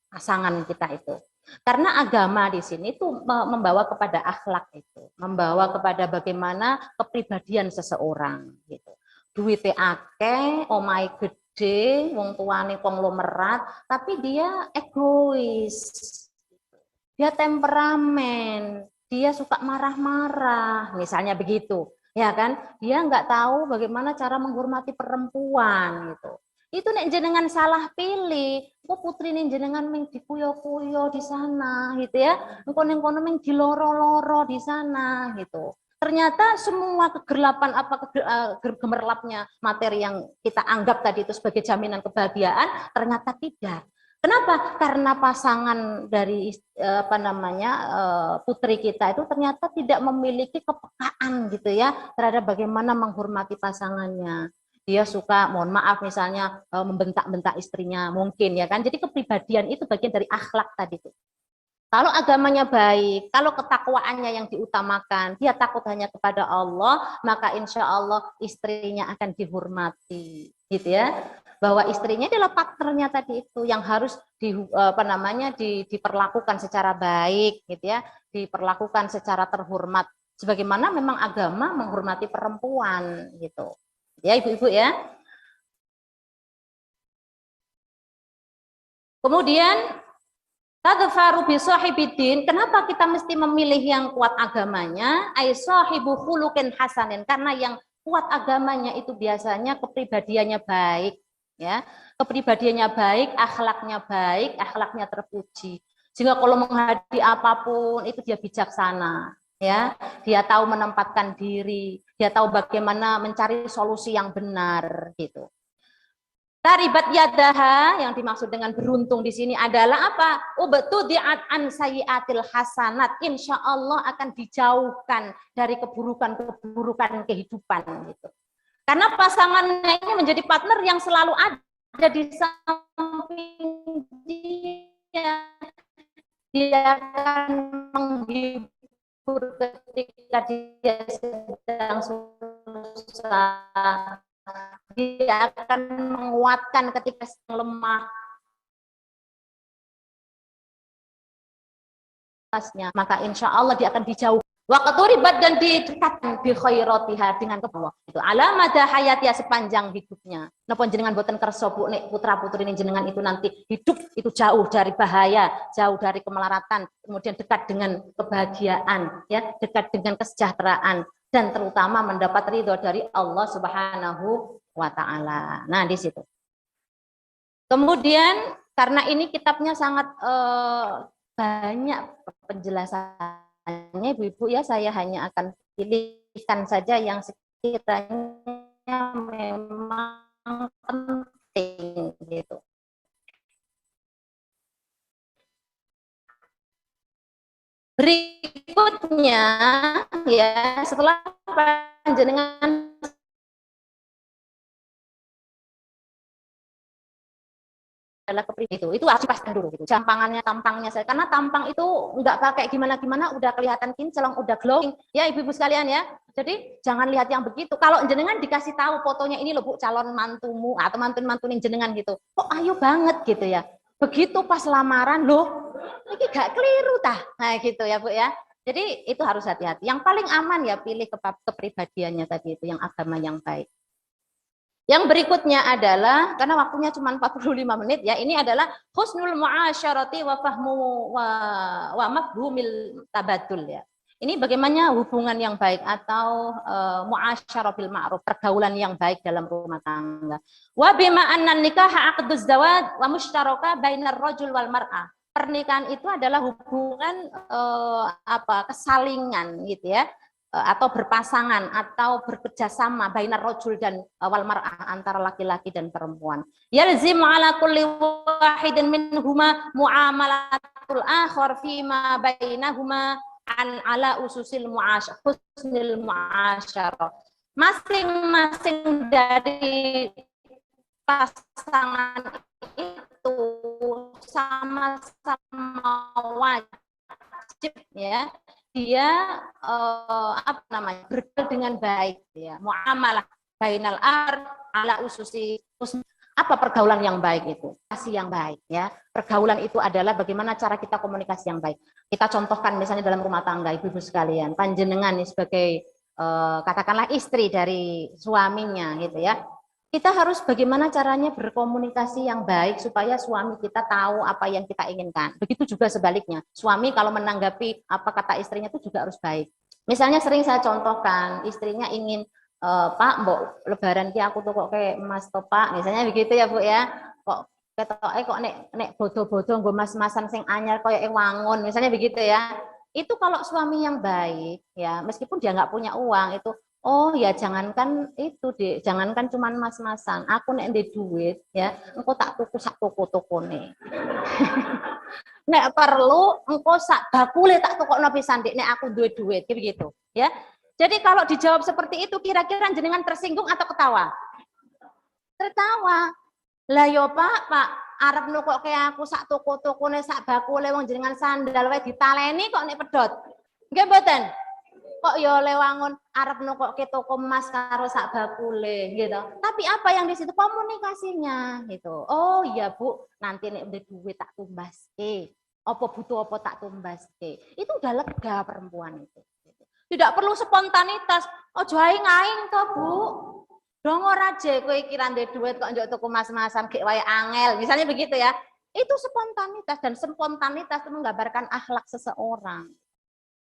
pasangan kita itu. Karena agama di sini itu membawa kepada akhlak itu, membawa kepada bagaimana kepribadian seseorang gitu. Duitnya akeh, omahe gede, wong tuane konglomerat, tapi dia egois, dia temperamen, dia suka marah-marah, misalnya begitu, ya kan? Dia nggak tahu bagaimana cara menghormati perempuan gitu. Itu nek jenengan salah pilih, kok putri nek jenengan meng dikuyo-kuyo di sana gitu ya, engko ning kono meng diloro-loro di sana gitu. Ternyata semua kegelapan apa gemerlapnya materi yang kita anggap tadi itu sebagai jaminan kebahagiaan, ternyata tidak. Kenapa? Karena pasangan dari apa namanya putri kita itu ternyata tidak memiliki kepekaan gitu ya terhadap bagaimana menghormati pasangannya. Dia suka, mohon maaf misalnya membentak-bentak istrinya mungkin ya kan. Jadi kepribadian itu bagian dari akhlak tadi tuh. Kalau agamanya baik, kalau ketakwaannya yang diutamakan, dia takut hanya kepada Allah, maka insya Allah istrinya akan dihormati, gitu ya. Bahwa istrinya adalah partnernya tadi itu yang harus diperlakukan secara baik, gitu ya, diperlakukan secara terhormat. Sebagaimana memang agama menghormati perempuan, gitu. Ya ibu-ibu ya. Kemudian tadfaru bi sahibidin, kenapa kita mesti memilih yang kuat agamanya? Ai sahibu khuluqin hasanin, karena yang kuat agamanya itu biasanya kepribadiannya baik, ya. Kepribadiannya baik, akhlaknya terpuji. Sehingga kalau menghadapi apapun itu dia bijaksana, ya. Dia tahu menempatkan diri, dia tahu bagaimana mencari solusi yang benar gitu. Taribat yadaha, yang dimaksud dengan beruntung di sini adalah apa? Ubtudiat an sayyiatil hasanat, insya Allah akan dijauhkan dari keburukan-keburukan kehidupan gitu. Karena pasangannya ini menjadi partner yang selalu ada di samping dia. Dia akan menghibur ketika dia sedang susah. Dia akan menguatkan ketika lemah, maka insya Allah dia akan dijauh. Waqturibat, dan didekatkan bi khairatiha, dengan kebawah itu alamada hayatnya sepanjang hidupnya. Napa jenengan boten kersa Bu nek putra-putri jenengan itu nanti hidup itu jauh dari bahaya, jauh dari kemelaratan, kemudian dekat dengan kebahagiaan, ya, dekat dengan kesejahteraan, dan terutama mendapat ridho dari Allah Subhanahu wa ta'ala. Nah, di situ. Kemudian karena ini kitabnya sangat banyak penjelasannya Ibu-ibu ya, saya hanya akan pilihkan saja yang sekiranya memang penting gitu. ya setelah panjenengan adalah itu harus dipaskan dulu gitu. Tampangnya saya, karena tampang itu nggak pakai gimana-gimana udah kelihatan kinclong, udah glowing ya ibu-ibu sekalian ya. Jadi jangan lihat yang begitu. Kalau jenengan dikasih tahu fotonya ini loh Bu, calon mantumu atau mantun-mantunin jenengan gitu, kok ayo banget gitu ya. Begitu pas lamaran loh, ini gak keliru tah. Nah gitu ya Bu ya. Jadi itu harus hati-hati. Yang paling aman ya pilih kepribadiannya tadi itu, yang agama yang baik. Yang berikutnya adalah, karena waktunya cuma 45 menit ya, ini adalah husnul muasyarati wa fahmu wa mafhumil tabadul ya. Ini bagaimana hubungan yang baik atau muasyarah bil ma'ruf, pergaulan yang baik dalam rumah tangga. Wa bima anna nikaha aqduz zawaj wa musytaraka bainar rajul wal mar'ah. Pernikahan itu adalah hubungan kesalingan gitu ya, atau berpasangan atau bekerjasama bainar rajul dan wal mar'ah, antara laki-laki dan perempuan. Yalzimu ala kulli wahidin minhuma muamalatul akhar fima bainahuma an ala ususil husnil muasyarah. Masing-masing dari pasangan itu sama-sama wajib ya dia bergaul dengan baik ya, muamalah bainal ala ususi apa pergaulan yang baik itu, komunikasi yang baik ya. Pergaulan itu adalah bagaimana cara kita komunikasi yang baik. Kita contohkan misalnya dalam rumah tangga, ibu-ibu sekalian, panjenengan sebagai katakanlah istri dari suaminya gitu ya. Kita harus bagaimana caranya berkomunikasi yang baik supaya suami kita tahu apa yang kita inginkan. Begitu juga sebaliknya. Suami kalau menanggapi apa kata istrinya itu juga harus baik. Misalnya sering saya contohkan, istrinya ingin, Pak, mbok lebaran ki aku tuh kok kayak emas to Pak. Misalnya begitu ya Bu ya. Kok ketoke kok nek bodo-bodo nggo mas-masan sing anyar koyo wangun. Misalnya begitu ya. Itu kalau suami yang baik ya, meskipun dia nggak punya uang itu, oh ya jangankan itu deh, jangankan cuman mas-masan, aku nek ndek duit ya, engko tak tuku sak toko-tokone. Nek perlu engko sak bakule tak tukokno pisan dik nek aku duwe duit, begitu ya. Jadi kalau dijawab seperti itu, kira-kira jenengan tersinggung atau ketawa? Tertawa. Lah yo Pak, arep nukokke aku sak toko-tokone sak bakule wong jenengan sandal wae ditaleni kok nek pedhot. Nggih mboten? Kok ya lewangun arep nukokke toko emas karo sak bakule gitu. Tapi apa yang di situ komunikasinya gitu. Oh iya Bu, nanti nek ndek duit tak tumbaske. Apa butuh apa tak tumbaske. Itu udah lega perempuan itu. Tidak perlu spontanitas. Ojo aing-aing to Bu. Dong ora je kowe kira ndek duit kok njok tuku mas-masan gek wae angel. Misalnya begitu ya. Itu spontanitas, dan spontanitas itu menggambarkan akhlak seseorang.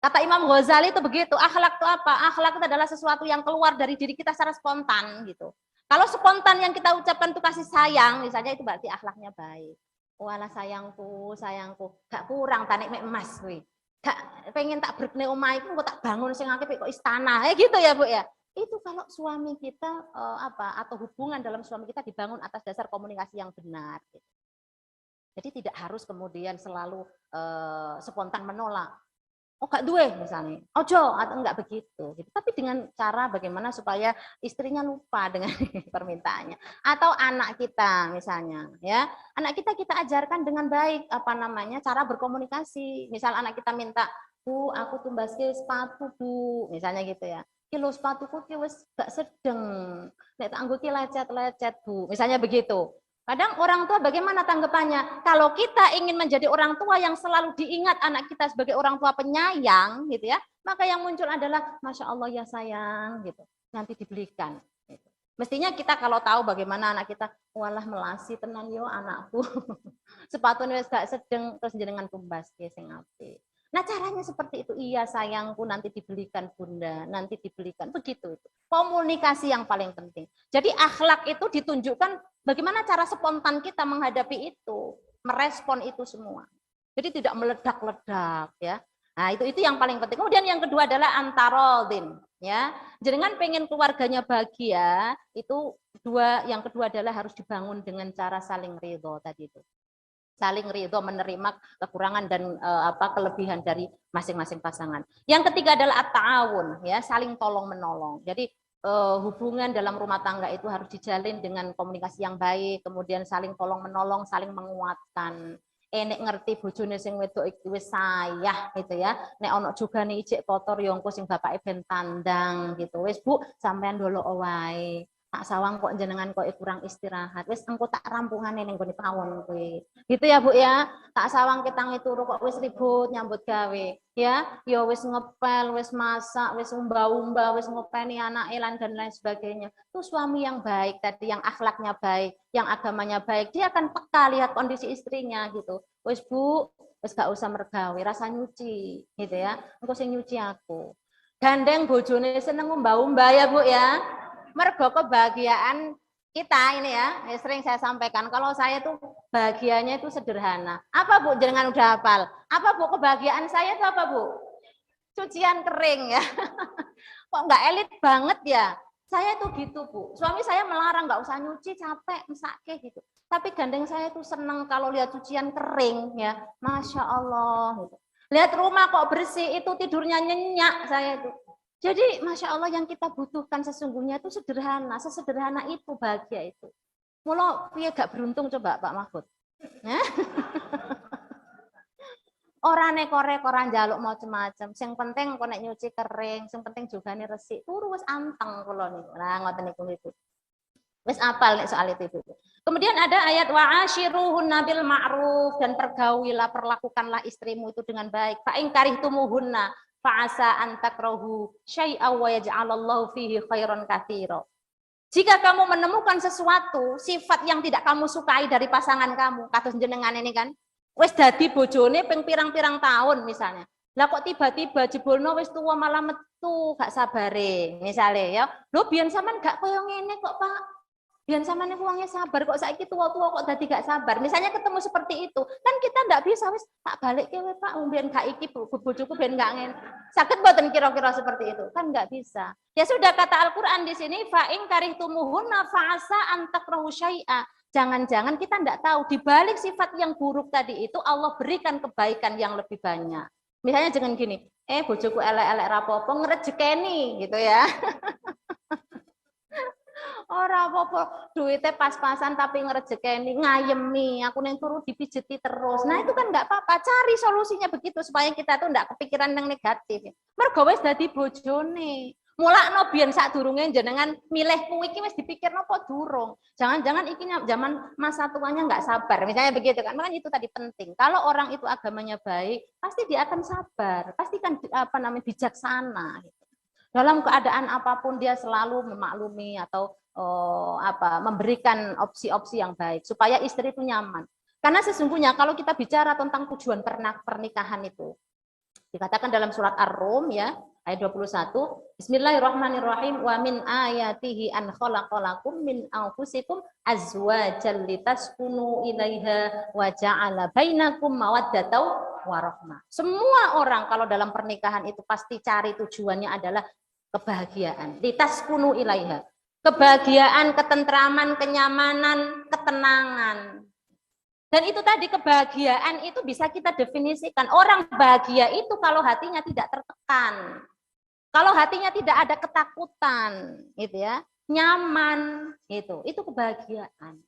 Kata Imam Ghazali itu begitu, akhlak itu apa? Akhlak itu adalah sesuatu yang keluar dari diri kita secara spontan gitu. Kalau spontan yang kita ucapkan itu kasih sayang, misalnya itu berarti akhlaknya baik. Walah sayangku, sayangku, gak kurang tanik mek emas kuwi. Gak pengen tak berkene omah iku kok tak bangun sing akeh kok istana. Gitu ya, Bu ya. Itu kalau suami kita atau hubungan dalam suami kita dibangun atas dasar komunikasi yang benar gitu. Jadi tidak harus kemudian selalu spontan menolak. Oh gak duwe misalnya, ojo atau enggak begitu gitu. Tapi dengan cara bagaimana supaya istrinya lupa dengan permintaannya, atau anak kita misalnya ya, anak kita ajarkan dengan baik cara berkomunikasi. Misal anak kita minta, Bu aku tumbaske sepatu Bu, misalnya gitu ya. Kilo sepatuku ki wis gak sedeng, nek tak nggo ki lecet-lecet Bu, misalnya begitu. Kadang orang tua bagaimana tanggapannya? Kalau kita ingin menjadi orang tua yang selalu diingat anak kita sebagai orang tua penyayang, gitu ya, maka yang muncul adalah Masya Allah ya sayang, gitu. Nanti dibelikan. Gitu. Mestinya kita kalau tahu bagaimana anak kita, walah melasi tenan yo anakku, sepatunya gak sedeng terus jenengan tumbas ke sing apik. Nah caranya seperti itu, iya sayangku nanti dibelikan bunda, nanti dibelikan, begitu itu. Komunikasi yang paling penting. Jadi akhlak itu ditunjukkan bagaimana cara spontan kita menghadapi itu, merespon itu semua. Jadi tidak meledak-ledak ya. Nah itu yang paling penting. Kemudian yang kedua adalah antarodin ya. Jangan pengen keluarganya bahagia, itu yang kedua adalah harus dibangun dengan cara saling ridho tadi itu. saling ridho menerima kekurangan dan kelebihan dari masing-masing pasangan. Yang ketiga adalah at-ta'awun, ya, saling tolong menolong. Jadi hubungan dalam rumah tangga itu harus dijalin dengan komunikasi yang baik, kemudian saling tolong menolong, saling menguatkan. Nek ngerti bojone sing wedok iki wis sayah gitu ya. Nek ono jugane ijek kotor yo engko sing bapake ben tandang gitu. Wis Bu, sampean dolok wae. Tak sawang kok jenengan kok kurang istirahat. Wis engko tak rampungane ning gone pawon kowe. Gitu ya Bu ya. Tak sawang ketangi turu kok wis ribut nyambut gawe. Ya, yo wis ngepel, wis masak, wis umba-umba, wis ngopeni anake lan dan lain sebagainya. Itu suami yang baik tadi, yang akhlaknya baik, yang agamanya baik, dia akan peka lihat kondisi istrinya gitu. Wis Bu, wis gak usah mergawe, rasa nyuci gitu ya. Engko sing nyuci aku. Gandeng bojone seneng umba-umba ya Bu ya. Mergo kebahagiaan kita ini ya, sering saya sampaikan, kalau saya tuh bahagianya itu sederhana. Apa Bu, jenengan udah hafal? Apa Bu, kebahagiaan saya itu apa Bu? Cucian kering ya. Kok nggak elit banget ya? Saya tuh gitu Bu. Suami saya melarang nggak usah nyuci, capek, mesake gitu. Tapi gandeng saya tuh seneng kalau lihat cucian kering ya. Masya Allah gitu. Lihat rumah kok bersih, itu tidurnya nyenyak saya itu. Jadi Masya Allah yang kita butuhkan sesungguhnya itu sederhana, sesederhana itu bahagia itu. Mula piye gak beruntung coba Pak Mahfud. Orang korek orang jaluk macam-macam. Yang penting kok nek nyuci kering, yang penting juga nih resik. Turu wis anteng kula niku. Nah ngoten niku itu. Wis apal nek soal itu. Kemudian ada ayat wa'ashiruhunna bil ma'ruf, dan pergaulilah, perlakukanlah istrimu itu dengan baik. Fa in karihtumuhunna fa'asa an takrahu syai'a wa yaj'alallahu fihi khairan katsira. Jika kamu menemukan sesuatu sifat yang tidak kamu sukai dari pasangan kamu, kados jenengan ini kan, wis dadi bojone ping pirang-pirang tahun misalnya. Lah kok tiba-tiba jebolno wis tuwa malah metu, gak sabare. Misale ya, lho biyen sampean gak koyo ngene kok, Pak. Biyen sampean niku wonge sabar kok saiki tuwa-tuwa kok dadi gak sabar. Misalnya ketemu seperti itu, kan kita ndak bisa wis tak balikke wae Pak, mbiyen gak iki bojoku ben gak ngene. Saged mboten kira-kira seperti itu? Kan nggak bisa. Ya sudah, kata Al-Qur'an di sini fa in karihtumuhunna fa'asa an takrahu syai'a. Jangan-jangan kita ndak tahu di balik sifat yang buruk tadi itu Allah berikan kebaikan yang lebih banyak. Misalnya jangan gini, bojoku elek-elek rapopo ngerejekeni gitu ya. Ora apa-apa, duitnya pas-pasan tapi ngerejekeni, ngayemi, aku neng turu dipijeti terus. Nah itu kan nggak apa-apa, cari solusinya begitu supaya kita tuh nggak kepikiran yang negatif. Mergo wis dadi bojone. Mulakno biyen sadurunge jenengan milih kuwi iki wis dipikirno apa durung. Jangan-jangan iki zaman masa tuanya nggak sabar. Misalnya begitu kan. Makanya itu tadi penting. Kalau orang itu agamanya baik, pasti dia akan sabar, pasti kan bijaksana gitu. Dalam keadaan apapun dia selalu memaklumi atau memberikan opsi-opsi yang baik supaya istri itu nyaman. Karena sesungguhnya kalau kita bicara tentang tujuan pernikahan itu dikatakan dalam surat Ar-Rum ya ayat 21, Bismillahirrahmanirrahim, wa min ayatihi an khalaqalakum min anfusikum azwajan litaskunu ilaiha wa ja'ala bainakum mawaddatan wa rahmah. Semua orang kalau dalam pernikahan itu pasti cari tujuannya adalah kebahagiaan. Litaskunu ilaiha. Kebahagiaan, ketentraman, kenyamanan, ketenangan. Dan itu tadi kebahagiaan itu bisa kita definisikan. Orang bahagia itu kalau hatinya tidak tertekan. Kalau hatinya tidak ada ketakutan, gitu ya. Nyaman, itu kebahagiaan.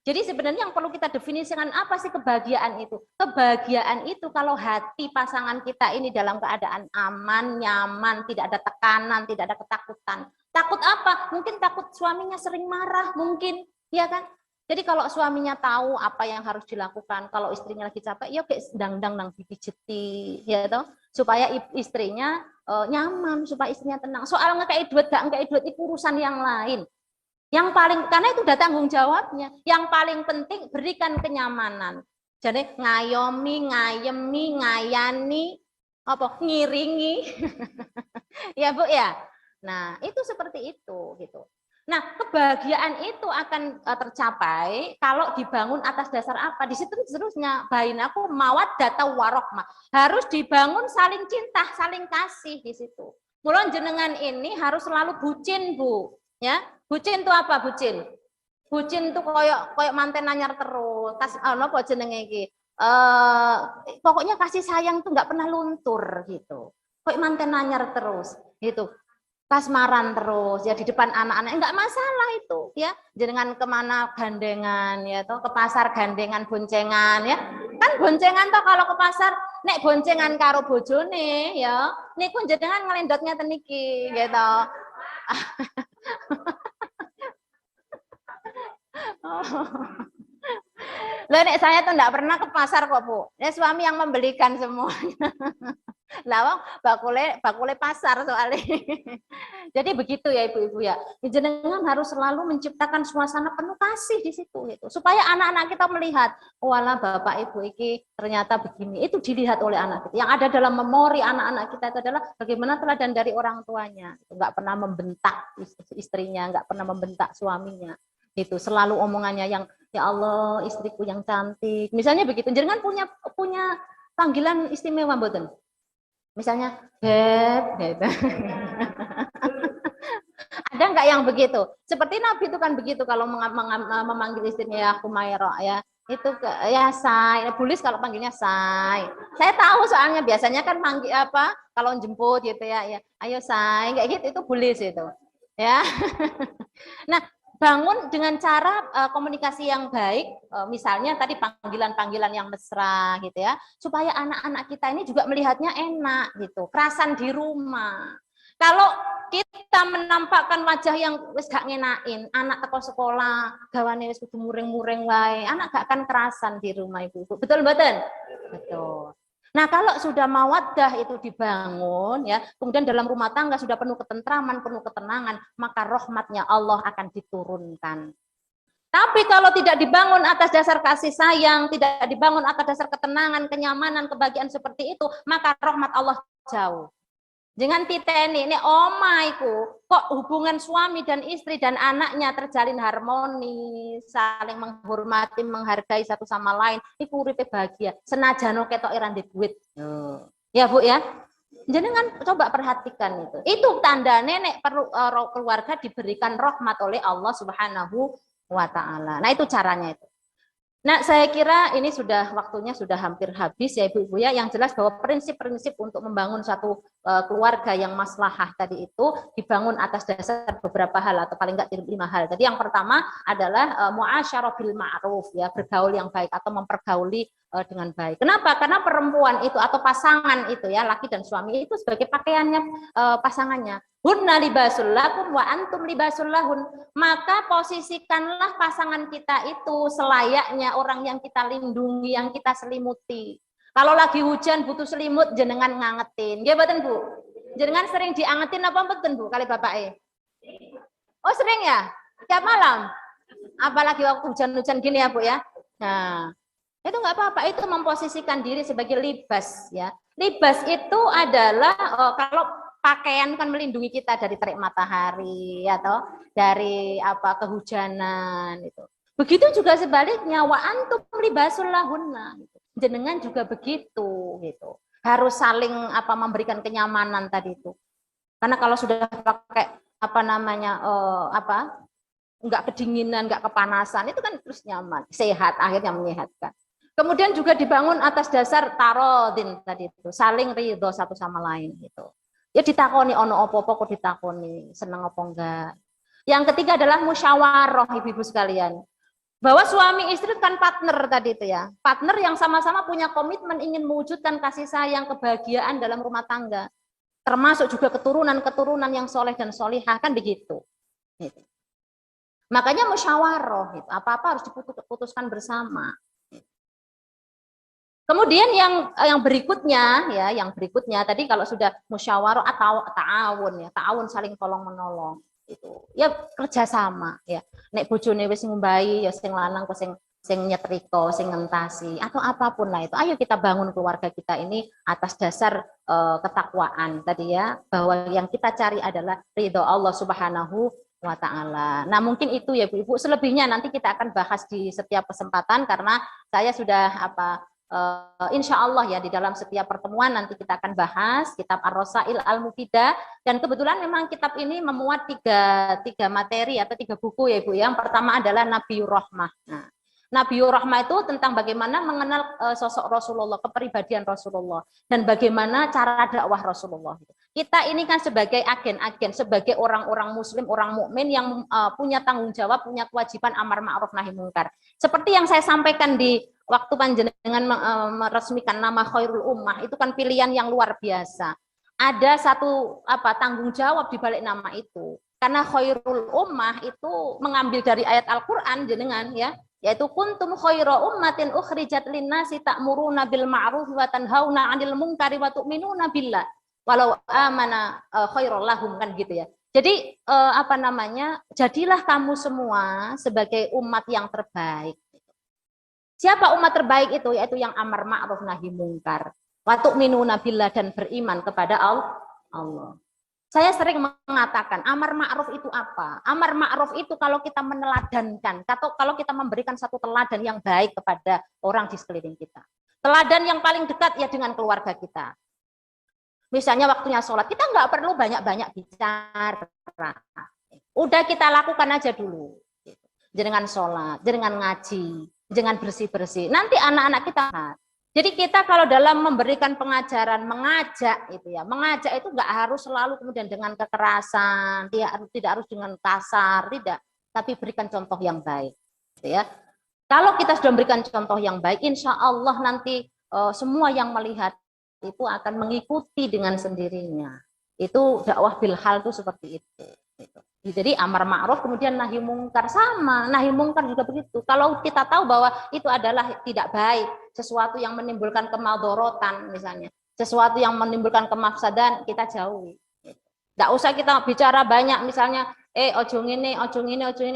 Jadi sebenarnya yang perlu kita definisikan apa sih kebahagiaan itu? Kebahagiaan itu kalau hati pasangan kita ini dalam keadaan aman, nyaman, tidak ada tekanan, tidak ada ketakutan. Takut apa? Mungkin takut suaminya sering marah, mungkin, ya kan? Jadi kalau suaminya tahu apa yang harus dilakukan, kalau istrinya lagi capek, ya kayak sedang-dang nang dipijeti, ya toh, supaya istrinya nyaman, supaya istrinya tenang. Soal ngekei duit gak ngekei duit itu urusan yang lain. Yang paling, karena itu udah tanggung jawabnya. Yang paling penting berikan kenyamanan. Jadi ngayomi, ngayemi, ngayani, ngiringi, ya Bu ya. Nah itu seperti itu gitu. Nah kebahagiaan itu akan tercapai kalau dibangun atas dasar apa? Di situ seterusnya bainakum mawaddatan warahmah. Harus dibangun saling cinta, saling kasih di situ. Mulai jenengan ini harus selalu bucin Bu, ya. Bucin itu apa bucin? Bucin tuh koyok manten anyar terus. Napa jenenge iki? Pokoknya kasih sayang tuh nggak pernah luntur gitu. Koyok manten anyar terus gitu. Kasmaran terus ya di depan anak-anak nggak masalah itu ya. Jangan kemana gandengan ya toh, ke pasar gandengan boncengan ya. Kan boncengan toh kalau ke pasar nek boncengan karo bojone ya niku jenengan ngelendot ngeten iki gitu. Loh, nek saya tuh enggak pernah ke pasar kok, Bu. Nek suami yang membelikan semuanya. Lah, bakule pasar soalnya. Jadi begitu ya Ibu-ibu ya. Jenengan harus selalu menciptakan suasana penuh kasih di situ gitu. Supaya anak-anak kita melihat, walah Bapak Ibu iki ternyata begini. Itu dilihat oleh anak kita. Yang ada dalam memori anak-anak kita itu adalah bagaimana teladan dari orang tuanya. Enggak pernah membentak istrinya, enggak pernah membentak suaminya. Itu selalu omongannya yang ya Allah istriku yang cantik. Misalnya begitu. Jenengan punya panggilan istimewa mboten? Misalnya, Beb, gitu. Ada nggak yang begitu? Seperti Nabi itu kan begitu kalau memanggil istrinya ya Humairah ya. Itu ya Say, Bulis kalau panggilnya Say. Saya tahu soalnya biasanya kan manggil apa kalau jemput gitu ya, ayo Say, kayak gitu itu Bulis itu. Ya. Nah, bangun dengan cara komunikasi yang baik, misalnya tadi panggilan-panggilan yang mesra gitu ya, supaya anak-anak kita ini juga melihatnya enak gitu, kerasan di rumah. Kalau kita menampakkan wajah yang wis gak ngenain, anak teko sekolah, gawane wis kudu muring-muring wae, anak gak akan kerasan di rumah Ibu. Betul mboten? Betul. Nah, kalau sudah mawaddah itu dibangun ya, kemudian dalam rumah tangga sudah penuh ketentraman, penuh ketenangan, maka rahmatnya Allah akan diturunkan. Tapi kalau tidak dibangun atas dasar kasih sayang, tidak dibangun atas dasar ketenangan, kenyamanan, kebahagiaan seperti itu, maka rahmat Allah jauh. Jangan titeni, ini omaiku, kok hubungan suami dan istri dan anaknya terjalin harmonis, saling menghormati, menghargai satu sama lain, iku uripe bahagia, senajan ketok iran di duit. Ya Bu ya, jenengan coba perhatikan itu. Itu tanda nenek perlu keluarga diberikan rahmat oleh Allah Subhanahu wa Ta'ala. Nah itu caranya itu. Nah, saya kira ini sudah waktunya sudah hampir habis ya Ibu-ibu ya. Yang jelas bahwa prinsip-prinsip untuk membangun satu keluarga yang maslahah tadi itu dibangun atas dasar beberapa hal atau paling enggak 5 hal. Jadi yang pertama adalah muasyarah bil ma'ruf ya, bergaul yang baik atau mempergauli dengan baik. Kenapa? Karena perempuan itu atau pasangan itu ya, laki dan suami itu sebagai pakaiannya pasangannya. Hunna libasul lakum wa antum libasul lahun. Maka posisikanlah pasangan kita itu selayaknya orang yang kita lindungi, yang kita selimuti. Kalau lagi hujan butuh selimut, jenengan ngangetin. Nggih mboten Bu? Jenengan sering diangetin apa mboten Bu kali Bapak Oh sering ya? Tiap malam? Apalagi waktu hujan-hujan gini ya Bu ya? Nah, itu nggak apa-apa, itu memposisikan diri sebagai libas ya. Libas itu adalah kalau pakaian kan melindungi kita dari terik matahari atau dari kehujanan itu. Begitu juga sebaliknya wa antum libasul lahunna. Jenengan juga begitu gitu. Harus saling memberikan kenyamanan tadi itu. Karena kalau sudah pakai enggak kedinginan, enggak kepanasan, itu kan terus nyaman, sehat, akhirnya menyehatkan. Kemudian juga dibangun atas dasar tarodin tadi itu, saling ridho satu sama lain gitu. Ya ditakoni ono opo-opo kok ditakoni, seneng apa enggak. Yang ketiga adalah musyawarah Ibu-ibu sekalian. Bahwa suami istri kan partner tadi itu ya. Partner yang sama-sama punya komitmen ingin mewujudkan kasih sayang, kebahagiaan dalam rumah tangga. Termasuk juga keturunan-keturunan yang soleh dan solihah, kan begitu. Gitu. Makanya musyawarah, gitu. Apa-apa harus diputuskan bersama. Kemudian yang berikutnya ya, tadi kalau sudah musyawarah atau ta'awun saling tolong menolong itu. Ya kerjasama ya. Nek bojone wis ngumbahi ya sing lanang kok sing nyetrika, sing ngentasi atau apapun lah itu. Ayo kita bangun keluarga kita ini atas dasar ketakwaan tadi ya, bahwa yang kita cari adalah ridho Allah Subhanahu wa Ta'ala. Nah mungkin itu ya Bu Ibu, selebihnya nanti kita akan bahas di setiap kesempatan karena saya sudah Insya Allah ya di dalam setiap pertemuan nanti kita akan bahas kitab Ar-Rasail Al-Mufidah, dan kebetulan memang kitab ini memuat tiga materi atau 3 buku ya Ibu. Yang pertama adalah Nabiur Rahmah. Nah, Nabiur Rahmah itu tentang bagaimana mengenal sosok Rasulullah, kepribadian Rasulullah, dan bagaimana cara dakwah Rasulullah. Kita ini kan sebagai agen-agen, sebagai orang-orang muslim, orang mukmin yang punya tanggung jawab, punya kewajiban amar ma'ruf nahi munkar. Seperti yang saya sampaikan di waktu panjenengan meresmikan nama Khairul Ummah, itu kan pilihan yang luar biasa. Ada satu tanggung jawab di balik nama itu. Karena Khairul Ummah itu mengambil dari ayat Al-Qur'an jenengan ya, yaitu kuntum khaira ummatin ukhrijat linnasi ta'muruna bil ma'ruf wa tanhauna 'anil munkari wa tu'minuna billah walau amana khairul lahum, kan gitu ya. Jadi jadilah kamu semua sebagai umat yang terbaik. Siapa umat terbaik itu? Yaitu yang amar ma'ruf nahi munkar. Wa tu'minuna billah, dan beriman kepada Allah. Saya sering mengatakan amar ma'ruf itu apa? Amar ma'ruf itu kalau kita meneladankan, atau kalau kita memberikan satu teladan yang baik kepada orang di sekeliling kita. Teladan yang paling dekat ya dengan keluarga kita. Misalnya waktunya sholat, kita nggak perlu banyak-banyak bicara. Udah kita lakukan aja dulu. Dengan sholat, dengan ngaji, dengan bersih-bersih. Nanti anak-anak kita. Jadi kita kalau dalam memberikan pengajaran, mengajak itu ya, mengajak itu nggak harus selalu kemudian dengan kekerasan, tidak harus dengan kasar, tidak, tapi berikan contoh yang baik, gitu ya. Kalau kita sudah memberikan contoh yang baik, insya Allah nanti semua yang melihat itu akan mengikuti dengan sendirinya. Itu dakwah bil hal itu seperti itu. Jadi amar ma'ruf kemudian nahi mungkar, sama nahi mungkar juga begitu. Kalau kita tahu bahwa itu adalah tidak baik, sesuatu yang menimbulkan kemadorotan misalnya, sesuatu yang menimbulkan kemafsadan, kita jauhi. Nggak usah kita bicara banyak misalnya ojo ngene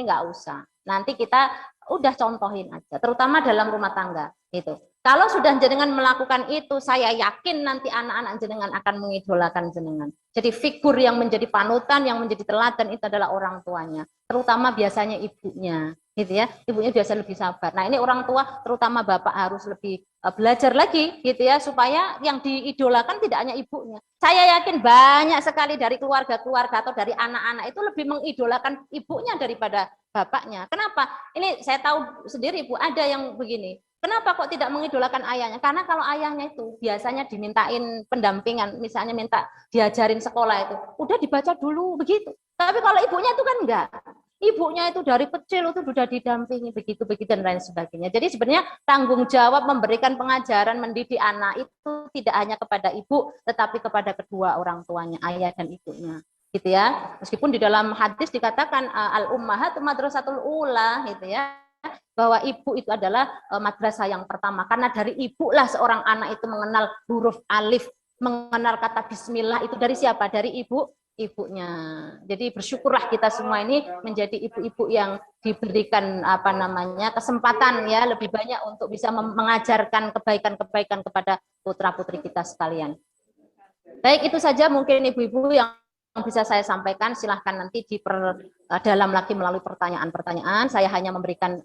nggak usah. Nanti kita udah contohin aja, terutama dalam rumah tangga itu. Kalau sudah jenengan melakukan itu, saya yakin nanti anak-anak jenengan akan mengidolakan jenengan. Jadi figur yang menjadi panutan, yang menjadi teladan itu adalah orang tuanya, terutama biasanya ibunya, gitu ya. Ibunya biasa lebih sabar. Nah, ini orang tua, terutama bapak harus lebih belajar lagi, gitu ya, supaya yang diidolakan tidak hanya ibunya. Saya yakin banyak sekali dari keluarga-keluarga atau dari anak-anak itu lebih mengidolakan ibunya daripada bapaknya. Kenapa? Ini saya tahu sendiri, Bu, ada yang begini. Kenapa kok tidak mengidolakan ayahnya? Karena kalau ayahnya itu biasanya dimintain pendampingan, misalnya minta diajarin sekolah itu, udah dibaca dulu begitu. Tapi kalau ibunya itu kan enggak. Ibunya itu dari kecil itu sudah didampingi begitu dan lain sebagainya. Jadi sebenarnya tanggung jawab memberikan pengajaran, mendidik anak itu tidak hanya kepada ibu, tetapi kepada kedua orang tuanya, ayah dan ibunya. Gitu ya. Meskipun di dalam hadis dikatakan al-ummahat madrasatul ula, gitu ya, bahwa ibu itu adalah madrasah yang pertama, karena dari ibu lah seorang anak itu mengenal huruf alif, mengenal kata bismillah, itu dari siapa? Dari ibunya. Jadi bersyukurlah kita semua ini menjadi ibu-ibu yang diberikan kesempatan ya lebih banyak untuk bisa mengajarkan kebaikan-kebaikan kepada putra-putri kita sekalian. Baik, itu saja mungkin ibu-ibu yang bisa saya sampaikan. Silahkan nanti dalam lagi melalui pertanyaan-pertanyaan. Saya hanya memberikan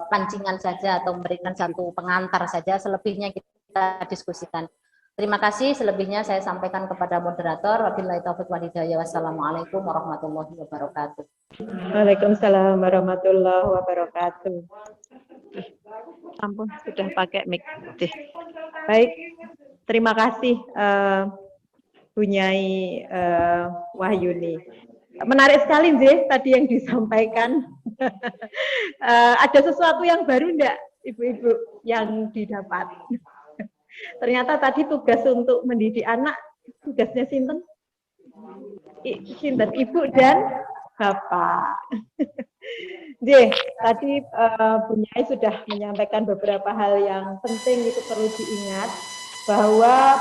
pancingan saja atau memberikan satu pengantar saja. Selebihnya kita diskusikan. Terima kasih. Selebihnya saya sampaikan kepada moderator. Wabillahi taufiq wal hidayah. Wassalamualaikum warahmatullahi wabarakatuh. Waalaikumsalam warahmatullahi wabarakatuh. Ampun, sudah pakai mic. Baik, terima kasih. Bunyai Wahyuni. Menarik sekali Zih tadi yang disampaikan. Ada sesuatu yang baru enggak ibu-ibu yang didapat? Ternyata tadi tugas untuk mendidik anak, tugasnya sinten? Sinten ibu dan bapak. Zih, tadi Bunyai sudah menyampaikan beberapa hal yang penting, itu perlu diingat bahwa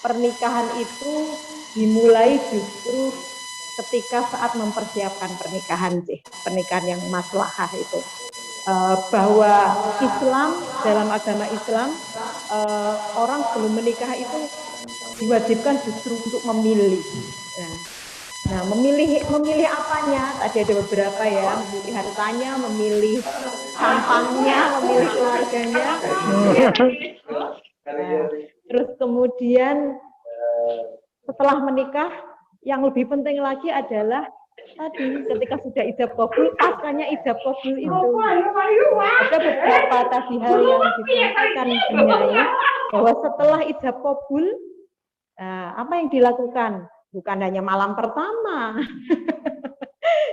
pernikahan itu dimulai justru ketika saat mempersiapkan pernikahan, pernikahan yang maslahah itu. Bahwa Islam, dalam agama Islam, orang sebelum menikah itu diwajibkan justru untuk memilih. Nah, Nah, memilih apanya? Tadi ada beberapa ya, memilih hartanya, memilih tampangnya, memilih keluarganya. Nah, terus kemudian setelah menikah, yang lebih penting lagi adalah tadi ketika sudah ijab kabul, pascanya ijab kabul itu ada beberapa tadi hal yang disampaikan Nyai bahwa setelah ijab kabul, apa yang dilakukan? Bukan hanya malam pertama,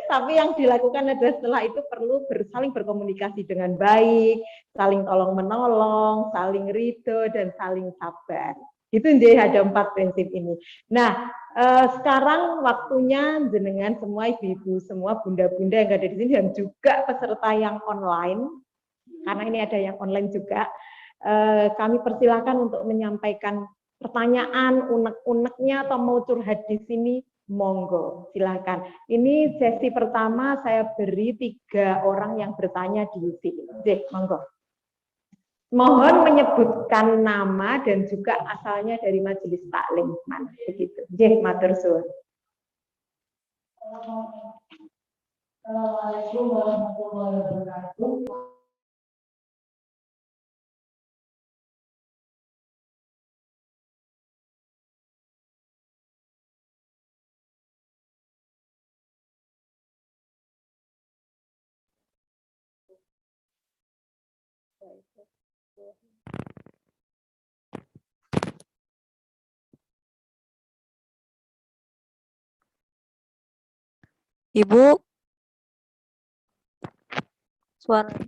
tapi yang dilakukan adalah setelah itu perlu saling berkomunikasi dengan baik, saling tolong menolong, saling ridho dan saling sabar. Itu jadi ada 4 prinsip ini. Nah, sekarang waktunya jenengan semua ibu-ibu, semua bunda-bunda yang ada di sini dan juga peserta yang online, karena ini ada yang online juga, kami persilakan untuk menyampaikan pertanyaan, unek-uneknya atau mau curhat di sini, monggo, silakan. Ini sesi pertama saya beri 3 orang yang bertanya di sini. Monggo. Mohon menyebutkan nama dan juga asalnya dari majelis taklim mana begitu. Matur suwun. Assalamualaikum warahmatullahi wabarakatuh. Ibu, suaranya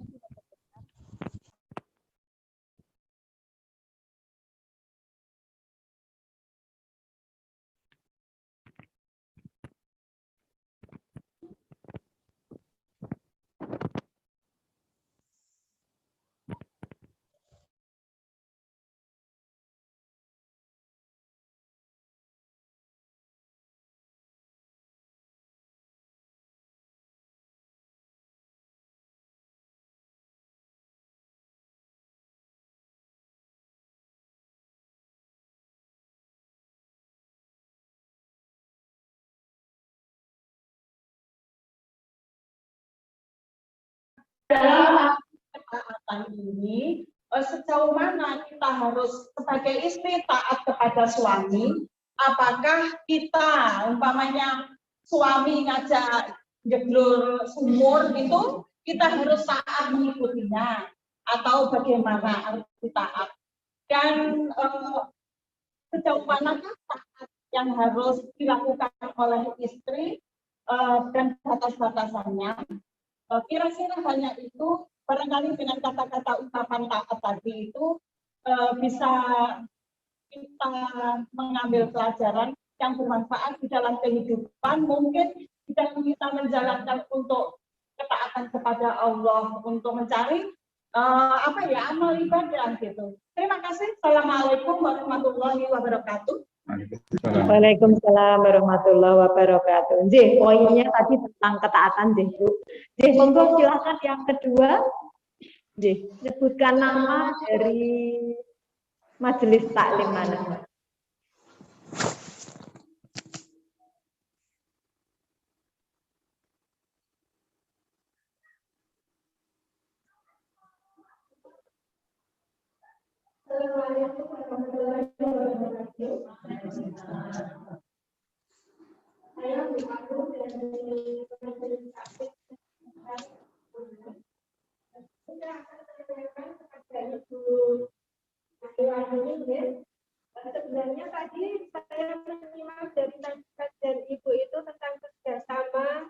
dalam ketaatan ini, sejauh mana kita harus sebagai istri taat kepada suami? Apakah kita umpamanya suami ngajak jeblur sumur itu kita harus taat mengikutinya atau bagaimana arti taat? Dan sejauh manakah taat yang harus dilakukan oleh istri dan batas-batasannya? Kira-kira hanya itu, barangkali dengan kata-kata ucapan taat tadi itu bisa kita mengambil pelajaran yang bermanfaat di dalam kehidupan, mungkin di dalam kita menjalankan untuk ketaatan kepada Allah, untuk mencari amal ibadah gitu. Terima kasih. Assalamualaikum warahmatullahi wabarakatuh. Waalaikumsalam warahmatullahi wabarakatuh. Poinnya tadi tentang ketaatan, Bu. Monggo silakan yang kedua. Sebutkan nama dari majelis taklim mana. Assalamualaikum warahmatullahi wabarakatuh. Saya Ibu dari majelis taklim. Saya akan menanyakan kepada Ibu Ayu. Sebenarnya tadi saya menyimak dari nasihat dari Ibu itu tentang kerjasama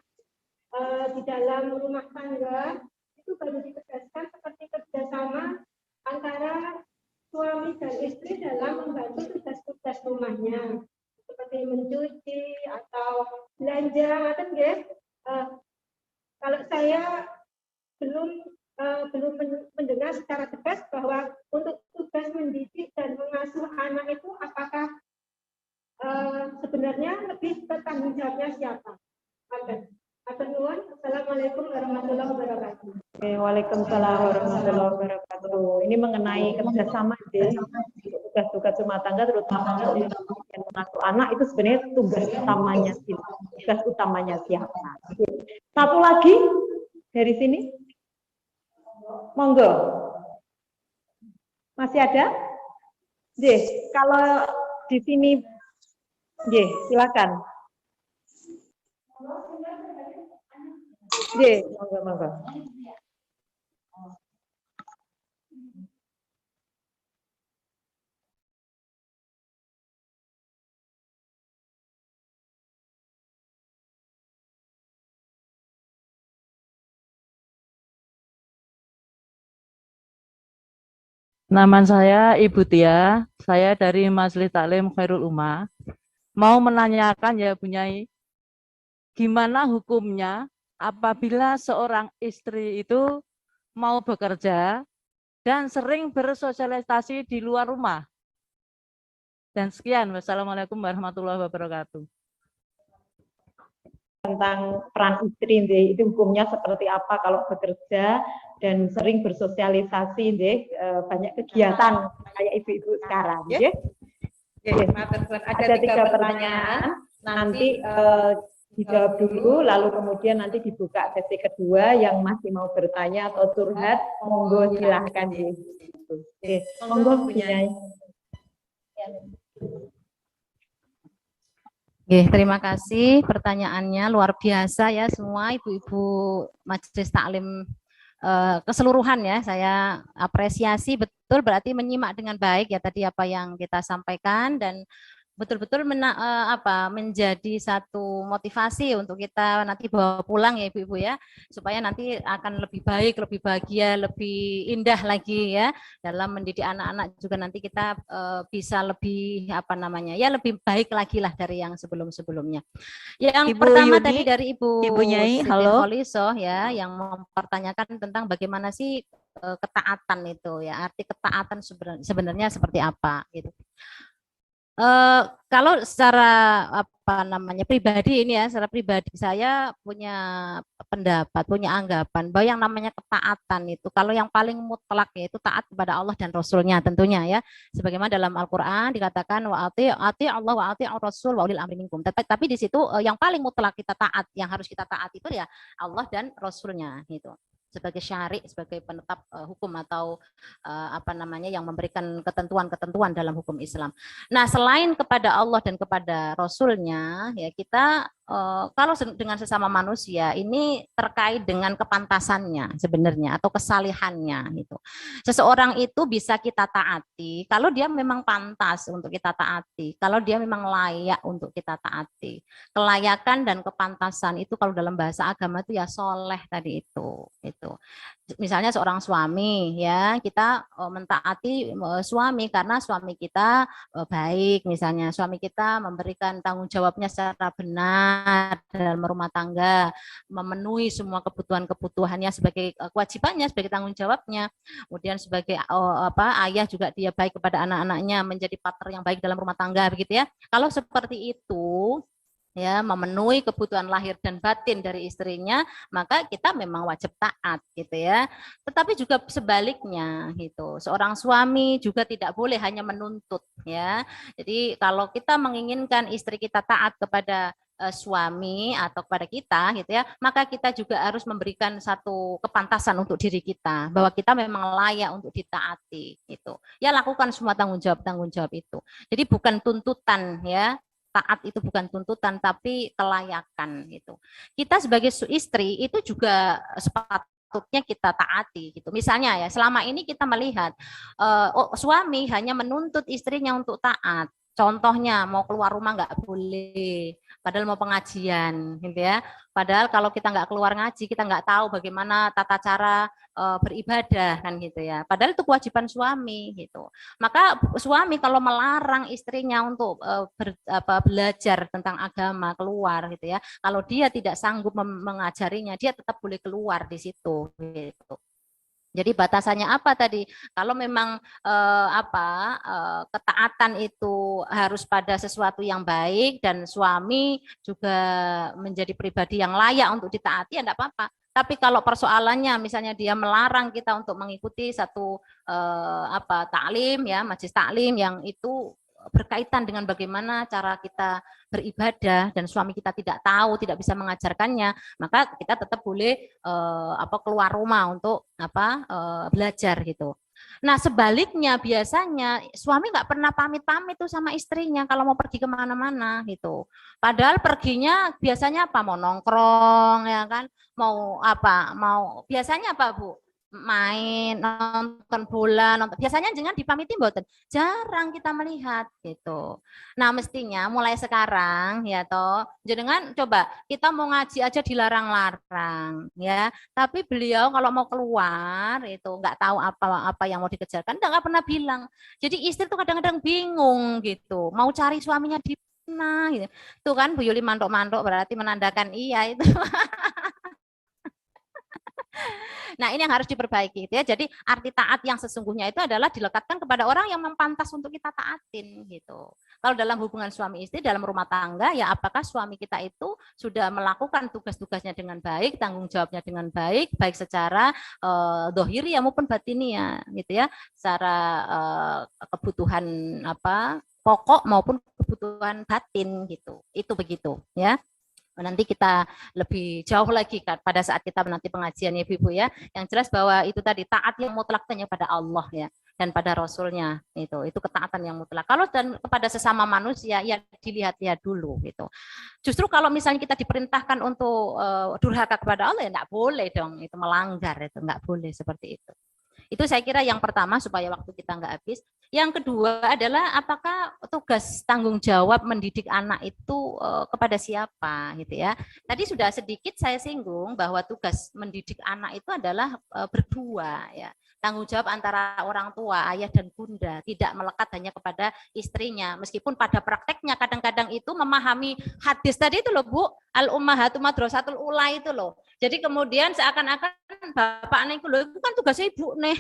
di dalam rumah tangga, itu baru ditegaskan seperti kerjasama antara suami dan istri dalam membantu tugas-tugas rumahnya, seperti mencuci atau belanja, kalau saya belum mendengar secara tegas bahwa untuk tugas mendidik dan mengasuh anak itu apakah sebenarnya lebih bertanggung jawabnya siapa? Assalamualaikum warahmatullahi wabarakatuh. Waalaikumsalam warahmatullahi wabarakatuh. Ini mengenai kerjasama tugas-tugas rumah tangga terutama mengasuh anak itu sebenarnya tugas utamanya siapa. Satu lagi dari sini, monggo. Masih ada? Kalau di sini, silakan. Monggo. Nama saya Ibu Tia, saya dari Majelis Taklim Khairul Ummah. Mau menanyakan ya Bu Nyai, gimana hukumnya apabila seorang istri itu mau bekerja dan sering bersosialisasi di luar rumah? Dan sekian, wassalamualaikum warahmatullahi wabarakatuh. Tentang peran istri, itu hukumnya seperti apa kalau bekerja dan sering bersosialisasi, banyak kegiatan kayak ibu-ibu sekarang. Ada 3 pertanyaan, nanti dijawab dulu, lalu kemudian nanti dibuka sesi kedua. Yang masih mau bertanya atau curhat, monggo silahkan. Monggo Bu Nyai. Terima kasih pertanyaannya, luar biasa ya semua ibu-ibu Majelis Taklim keseluruhan ya, saya apresiasi betul, berarti menyimak dengan baik ya tadi apa yang kita sampaikan, dan betul-betul menjadi satu motivasi untuk kita nanti bawa pulang ya ibu-ibu ya, supaya nanti akan lebih baik, lebih bahagia, lebih indah lagi ya dalam mendidik anak-anak juga, nanti kita bisa lebih lebih baik lagi lah dari yang sebelum-sebelumnya. Yang Ibu pertama Yuni, tadi dari Ibu Nyai, Siti halo. Kholisoh ya, yang mempertanyakan tentang bagaimana sih ketaatan itu ya, arti ketaatan sebenarnya seperti apa gitu. Kalau secara pribadi ini ya, secara pribadi saya punya pendapat, punya anggapan bahwa yang namanya ketaatan itu, kalau yang paling mutlak yaitu taat kepada Allah dan Rasulnya tentunya ya, sebagaimana dalam Al-Quran dikatakan wa ati Allah wa ati Rasul wa ulil amri minkum. Tapi di situ yang paling mutlak kita taat, yang harus kita taat itu ya Allah dan Rasulnya gitu, sebagai syari, sebagai penetap hukum atau yang memberikan ketentuan-ketentuan dalam hukum Islam. Nah, selain kepada Allah dan kepada Rasulnya, ya kita kalau dengan sesama manusia ini terkait dengan kepantasannya sebenarnya atau kesalihannya gitu. Seseorang itu bisa kita taati kalau dia memang pantas untuk kita taati, kalau dia memang layak untuk kita taati. Kelayakan dan kepantasan itu kalau dalam bahasa agama itu ya soleh tadi itu. Misalnya seorang suami ya, kita mentaati suami karena suami kita baik, misalnya suami kita memberikan tanggung jawabnya secara benar dalam rumah tangga, memenuhi semua kebutuhannya sebagai kewajibannya, sebagai tanggung jawabnya. Kemudian sebagai ayah juga dia baik kepada anak-anaknya, menjadi partner yang baik dalam rumah tangga begitu ya. Kalau seperti itu ya, memenuhi kebutuhan lahir dan batin dari istrinya, maka kita memang wajib taat gitu ya. Tetapi juga sebaliknya gitu, seorang suami juga tidak boleh hanya menuntut ya. Jadi kalau kita menginginkan istri kita taat kepada suami atau kepada kita gitu ya, maka kita juga harus memberikan satu kepantasan untuk diri kita bahwa kita memang layak untuk ditaati gitu. Ya, lakukan semua tanggung jawab itu. Jadi bukan tuntutan ya. Taat itu bukan tuntutan tapi kelayakan gitu. Kita sebagai istri itu juga sepatutnya kita taati gitu. Misalnya ya, selama ini kita melihat suami hanya menuntut istrinya untuk taat. Contohnya mau keluar rumah nggak boleh, padahal mau pengajian, gitu ya. Padahal kalau kita nggak keluar ngaji, kita nggak tahu bagaimana tata cara beribadah kan gitu ya. Padahal itu kewajiban suami gitu. Maka suami kalau melarang istrinya untuk belajar tentang agama keluar gitu ya, kalau dia tidak sanggup mengajarinya, dia tetap boleh keluar di situ gitu. Jadi batasannya apa tadi? Kalau memang ketaatan itu harus pada sesuatu yang baik dan suami juga menjadi pribadi yang layak untuk ditaati, ya enggak apa-apa. Tapi kalau persoalannya misalnya dia melarang kita untuk mengikuti satu taklim ya, majelis taklim yang itu berkaitan dengan bagaimana cara kita beribadah dan suami kita tidak tahu, tidak bisa mengajarkannya, maka kita tetap boleh keluar rumah untuk belajar gitu. Nah sebaliknya biasanya suami nggak pernah pamit-pamit tuh sama istrinya kalau mau pergi kemana-mana gitu. Padahal perginya biasanya apa, mau nongkrong ya kan, mau biasanya apa Bu? Main, nonton bola, biasanya jangan dipamiti mboten. Jarang kita melihat gitu. Nah, mestinya mulai sekarang ya toh, jenengan coba kita mau ngaji aja dilarang-larang ya. Tapi beliau kalau mau keluar itu nggak tahu apa yang mau dikejarkan, nggak pernah bilang. Jadi istri tuh kadang-kadang bingung gitu, mau cari suaminya di mana gitu. Tuh kan Bu Yuli mantok-mantok berarti menandakan iya itu. Nah, ini yang harus diperbaiki gitu ya. Jadi arti taat yang sesungguhnya itu adalah dilekatkan kepada orang yang mempantas untuk kita taatin gitu. Kalau dalam hubungan suami istri dalam rumah tangga ya apakah suami kita itu sudah melakukan tugas-tugasnya dengan baik, tanggung jawabnya dengan baik, baik secara dohiri ya maupun batini ya gitu ya. Secara kebutuhan pokok maupun kebutuhan batin gitu. Itu begitu ya. Nanti kita lebih jauh lagi kan pada saat kita nanti pengajian ya Ibu ya. Yang jelas bahwa itu tadi taat yang mutlak hanya pada Allah ya dan pada Rasulnya itu ketaatan yang mutlak. Kalau dan kepada sesama manusia ya dilihat-lihat dulu gitu. Justru kalau misalnya kita diperintahkan untuk durhaka kepada Allah ya enggak boleh dong, itu melanggar, itu enggak boleh seperti itu. Itu saya kira yang pertama supaya waktu kita nggak habis. Yang kedua adalah apakah tugas tanggung jawab mendidik anak itu kepada siapa gitu ya. Tadi sudah sedikit saya singgung bahwa tugas mendidik anak itu adalah berdua ya. Tanggung jawab antara orang tua, ayah dan bunda, tidak melekat hanya kepada istrinya. Meskipun pada prakteknya kadang-kadang itu memahami hadis tadi itu loh Bu, al-ummahatu madrasatul ula itu loh. Jadi kemudian seakan-akan bapaknya itu loh, itu kan tugasnya ibu nih.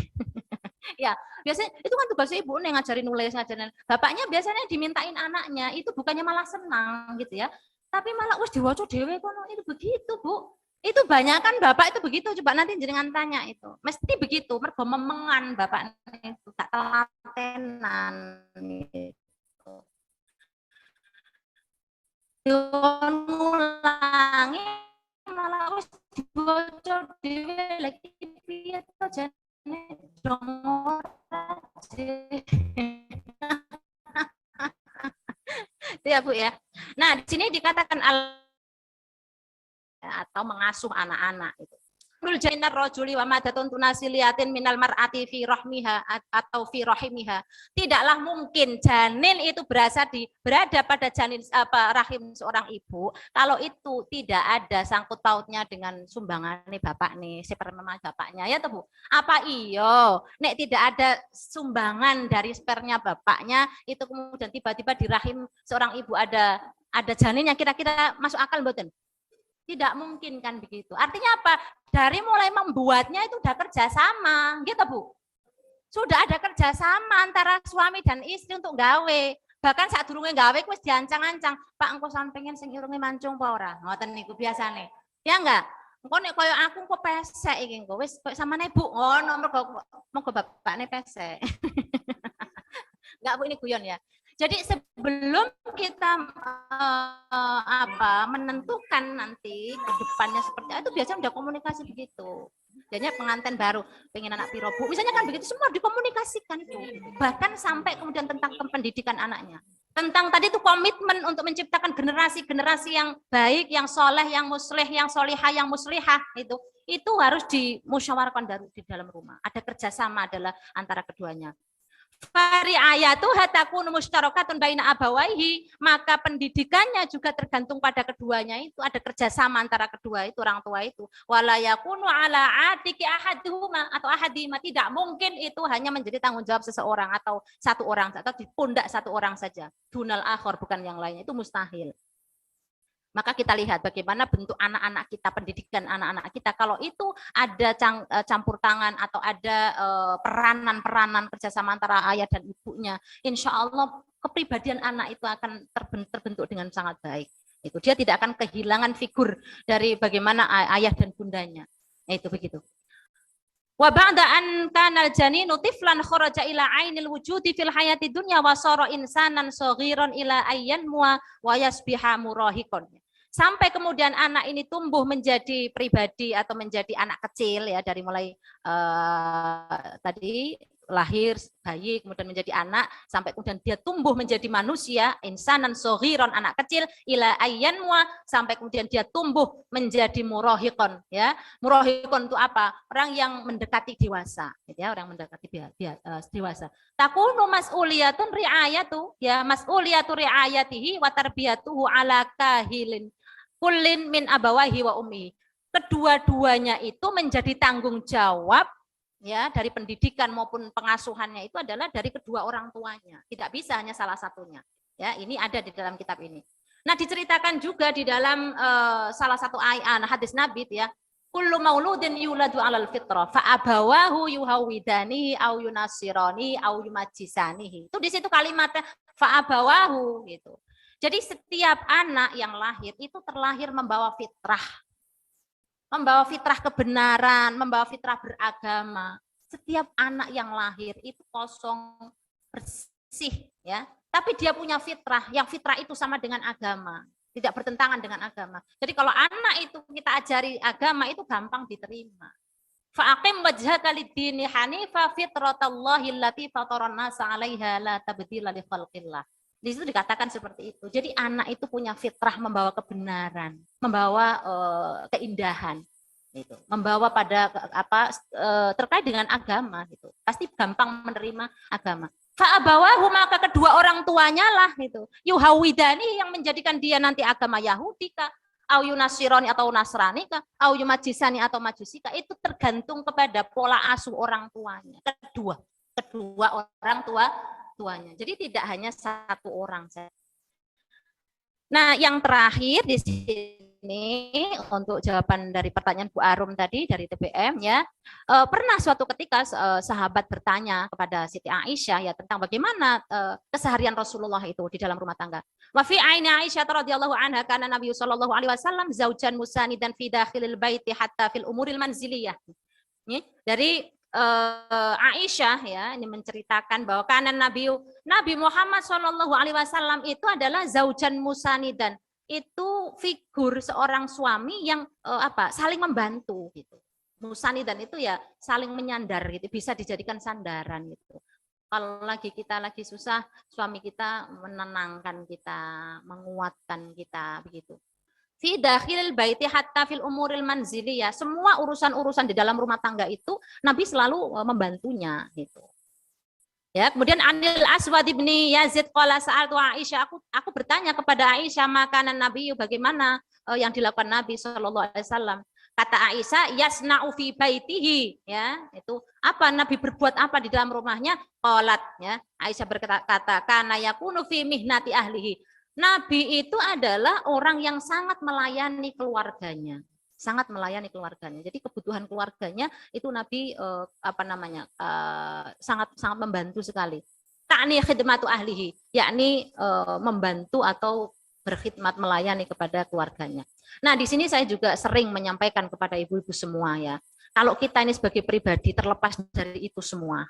Ya, biasanya itu kan tugasnya ibu nih ngajarin nulis, ngajarin. Bapaknya biasanya dimintain anaknya, itu bukannya malah senang gitu ya. Tapi malah wis diwaca dhewe kono, itu begitu, Bu. Itu banyak kan bapak itu begitu, coba nanti jenengan tanya itu. Mesti begitu, mergo memengan bapaknya itu gak telatenan gitu. Ngulangi malah wis diwaca dhewe lagi piye to jane dong. Itu ya Bu ya. Nah, di sini dikatakan atau mengasuh anak-anak itu. Nul jainar rajuli wa madatun tunasiliatin minal mar'ati fi rahmiha atau fi rahimiha. Tidaklah mungkin janin itu berada pada janin rahim seorang ibu kalau itu tidak ada sangkut pautnya dengan sumbangan bapak nih, sperma bapaknya ya Bu. Apa iyo nek tidak ada sumbangan dari spermanya bapaknya itu kemudian tiba-tiba di rahim seorang ibu ada janin yang kira-kira masuk akal mboten? Tidak mungkin kan begitu. Artinya apa? Dari mulai membuatnya itu udah kerjasama, gitu Bu. Sudah ada kerjasama antara suami dan istri untuk gawe. Bahkan saat durunge gawe wis diancang-ancang, Pak engko sampeyan pengen sing irunge mancung apa ora? Ngoten niku biasane. Ya enggak? Engko nek koyo aku engko pesek iki engko wis samane Bu ngono mergo bapakne pesek. Enggak Bu, ini guyon ya. Jadi sebelum kita menentukan nanti ke depannya seperti itu biasanya udah komunikasi begitu. Jadinya pengantin baru pengen anak piro Bu, misalnya kan begitu semua dikomunikasikan itu. Bahkan sampai kemudian tentang pendidikan anaknya. Tentang tadi itu komitmen untuk menciptakan generasi-generasi yang baik, yang soleh, yang muslih, yang solihah, yang muslihah itu harus dimusyawarahkan di dalam rumah. Ada kerjasama adalah antara keduanya. Fari ayatu hatakun mustarakatun baina abawaihi, maka pendidikannya juga tergantung pada keduanya itu, ada kerjasama antara kedua itu orang tua itu. Wala yakunu ala atiki ahaduhuma atau ahadihima, tidak mungkin itu hanya menjadi tanggung jawab seseorang atau satu orang atau di pundak satu orang saja. Dunal akhor, bukan yang lainnya, itu mustahil. Maka kita lihat bagaimana bentuk anak-anak kita, pendidikan anak-anak kita. Kalau itu ada campur tangan atau ada peranan-peranan kerjasama antara ayah dan ibunya, insya Allah kepribadian anak itu akan terbentuk dengan sangat baik. Itu dia tidak akan kehilangan figur dari bagaimana ayah dan bundanya. Itu begitu. Wa ba'da an kana al-janinu tiflan kharaja ila ainil wujudi fil hayati dunya wa sara insanan saghiran ila ayyan wa yasbiha murahiqan. Sampai kemudian anak ini tumbuh menjadi pribadi atau menjadi anak kecil ya, dari mulai tadi lahir bayi kemudian menjadi anak sampai kemudian dia tumbuh menjadi manusia, insanan saghiran, anak kecil, ila ayyanwa, sampai kemudian dia tumbuh menjadi murahiqon ya. Murahiqon itu apa? Orang yang mendekati dewasa gitu ya, orang mendekati dewasa. Takunu mas'uliyatun ri'ayatu ya, mas'uliyatu ri'ayatihi wa tarbiyatuhu ala kahilin kullin min abawahi wa ummi. Kedua-duanya itu menjadi tanggung jawab ya, dari pendidikan maupun pengasuhannya itu adalah dari kedua orang tuanya. Tidak bisa hanya salah satunya. Ya, ini ada di dalam kitab ini. Nah, diceritakan juga di dalam salah satu ayat hadis Nabi ya. Kullu mauludin yuladu 'alal fitrah fa abawahu yuhawidanihi au yunasirani au yumajjisanihi. Itu di situ kalimatnya fa abawahu gitu. Jadi setiap anak yang lahir itu terlahir membawa fitrah. Membawa fitrah kebenaran, membawa fitrah beragama. Setiap anak yang lahir itu kosong, bersih ya. Tapi dia punya fitrah, yang fitrah itu sama dengan agama, tidak bertentangan dengan agama. Jadi kalau anak itu kita ajari agama itu gampang diterima. Fa'aqim wajhaka lid-dini hanifa fitratallahi allati fataran nasa 'alaiha la tabdila li khalqillah. Di situ dikatakan seperti itu. Jadi anak itu punya fitrah membawa kebenaran, membawa keindahan, gitu. Membawa pada terkait dengan agama, gitu. Pasti gampang menerima agama. Fa'abawahu, maka kedua orang tuanya lah, gitu. Yuhawidani, yang menjadikan dia nanti agama Yahudi kah, au yunasirani atau Nasrani kah, au yumajisani atau Majusi kah, itu tergantung kepada pola asuh orang tuanya. Kedua orang tuanya. Jadi tidak hanya satu orang saja. Nah, yang terakhir di sini untuk jawaban dari pertanyaan Bu Arum tadi dari TBM ya. Pernah suatu ketika sahabat bertanya kepada Siti Aisyah ya tentang bagaimana keseharian Rasulullah itu di dalam rumah tangga. Wa fi aini Aisyah radhiyallahu anha kana Nabi sallallahu alaihi wasallam zaujan musanidan fi dakhilil baiti hatta fil umuril manziliyah. Dari Aisyah ya, ini menceritakan bahwa kanan Nabi Muhammad Shallallahu Alaihi Wasallam itu adalah zaujan musanidan, itu figur seorang suami yang saling membantu gitu. Musanidan itu ya saling menyandar gitu, bisa dijadikan sandaran gitu. Kalau kita lagi susah, suami kita menenangkan kita, menguatkan kita begitu. Fi dakhilil baiti hatta fil umuril manzili ya, semua urusan-urusan di dalam rumah tangga itu Nabi selalu membantunya gitu. Ya, kemudian Anil Aswad bin Yazid qala sa'altu Aisyah, aku bertanya kepada Aisyah makanan Nabi bagaimana yang dilakukan Nabi sallallahu alaihi wasallam. Kata Aisyah, yasna'u fi baitihi ya, itu apa Nabi berbuat apa di dalam rumahnya? Qalat ya, Aisyah berkata kana yakunu fi mihnati ahlihi. Nabi itu adalah orang yang sangat melayani keluarganya, sangat melayani keluarganya. Jadi kebutuhan keluarganya itu Nabi sangat membantu sekali. Ta'ni khidmatu ahlihi, yakni membantu atau berkhidmat melayani kepada keluarganya. Nah, di sini saya juga sering menyampaikan kepada ibu-ibu semua ya. Kalau kita ini sebagai pribadi terlepas dari itu semua,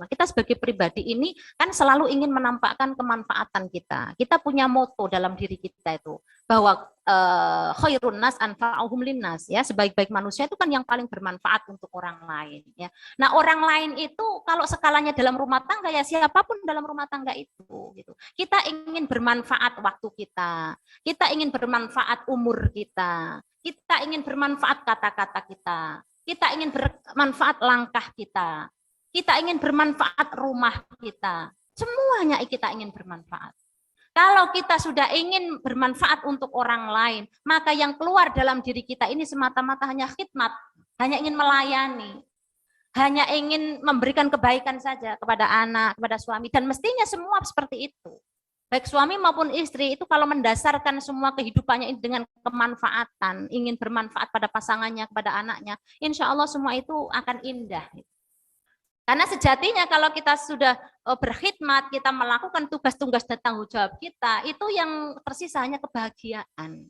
kita sebagai pribadi ini kan selalu ingin menampakkan kemanfaatan kita. Kita punya moto dalam diri kita itu bahwa khairun nas anfa'uhum linnas ya, sebaik-baik manusia itu kan yang paling bermanfaat untuk orang lain ya. Nah, orang lain itu kalau skalanya dalam rumah tangga ya siapapun dalam rumah tangga itu gitu. Kita ingin bermanfaat waktu kita ingin bermanfaat umur kita ingin bermanfaat kata-kata kita ingin bermanfaat langkah kita ingin bermanfaat rumah kita, semuanya kita ingin bermanfaat. Kalau kita sudah ingin bermanfaat untuk orang lain, maka yang keluar dalam diri kita ini semata-mata hanya khidmat, hanya ingin melayani, hanya ingin memberikan kebaikan saja kepada anak, kepada suami, dan mestinya semua seperti itu. Baik suami maupun istri itu kalau mendasarkan semua kehidupannya dengan kemanfaatan, ingin bermanfaat pada pasangannya, kepada anaknya, insya Allah semua itu akan indah. Karena sejatinya kalau kita sudah berkhidmat, kita melakukan tugas-tugas dan tanggung jawab kita, itu yang tersisa hanya kebahagiaan.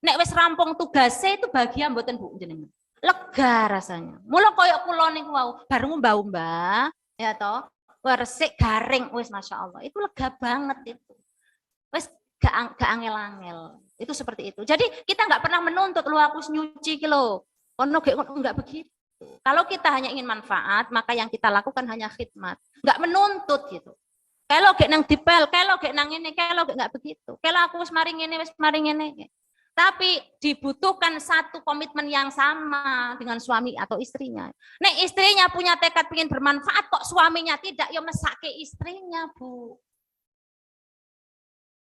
Nek wis rampung tugasnya itu bahagia mboten Bu jenengan. lega rasanya. Mula koyok kula niku wau bareng mbah-mbah ya toh, resik garing wis masyaallah. Itu lega banget itu. Wis gak angel-angel. Itu seperti itu. Jadi kita nggak pernah menuntut lu aku nyuci ki lho. Ono enggak begitu. Kalau kita hanya ingin manfaat, maka yang kita lakukan hanya khidmat. Enggak menuntut gitu. Kalau gek nang dipel, kalau gek nang ini, kalau gek enggak begitu. Kalau aku wis mari ngene, wis mari ngene. Tapi dibutuhkan satu komitmen yang sama dengan suami atau istrinya. Nek istrinya punya tekad ingin bermanfaat kok suaminya tidak, ya mesake istrinya, Bu.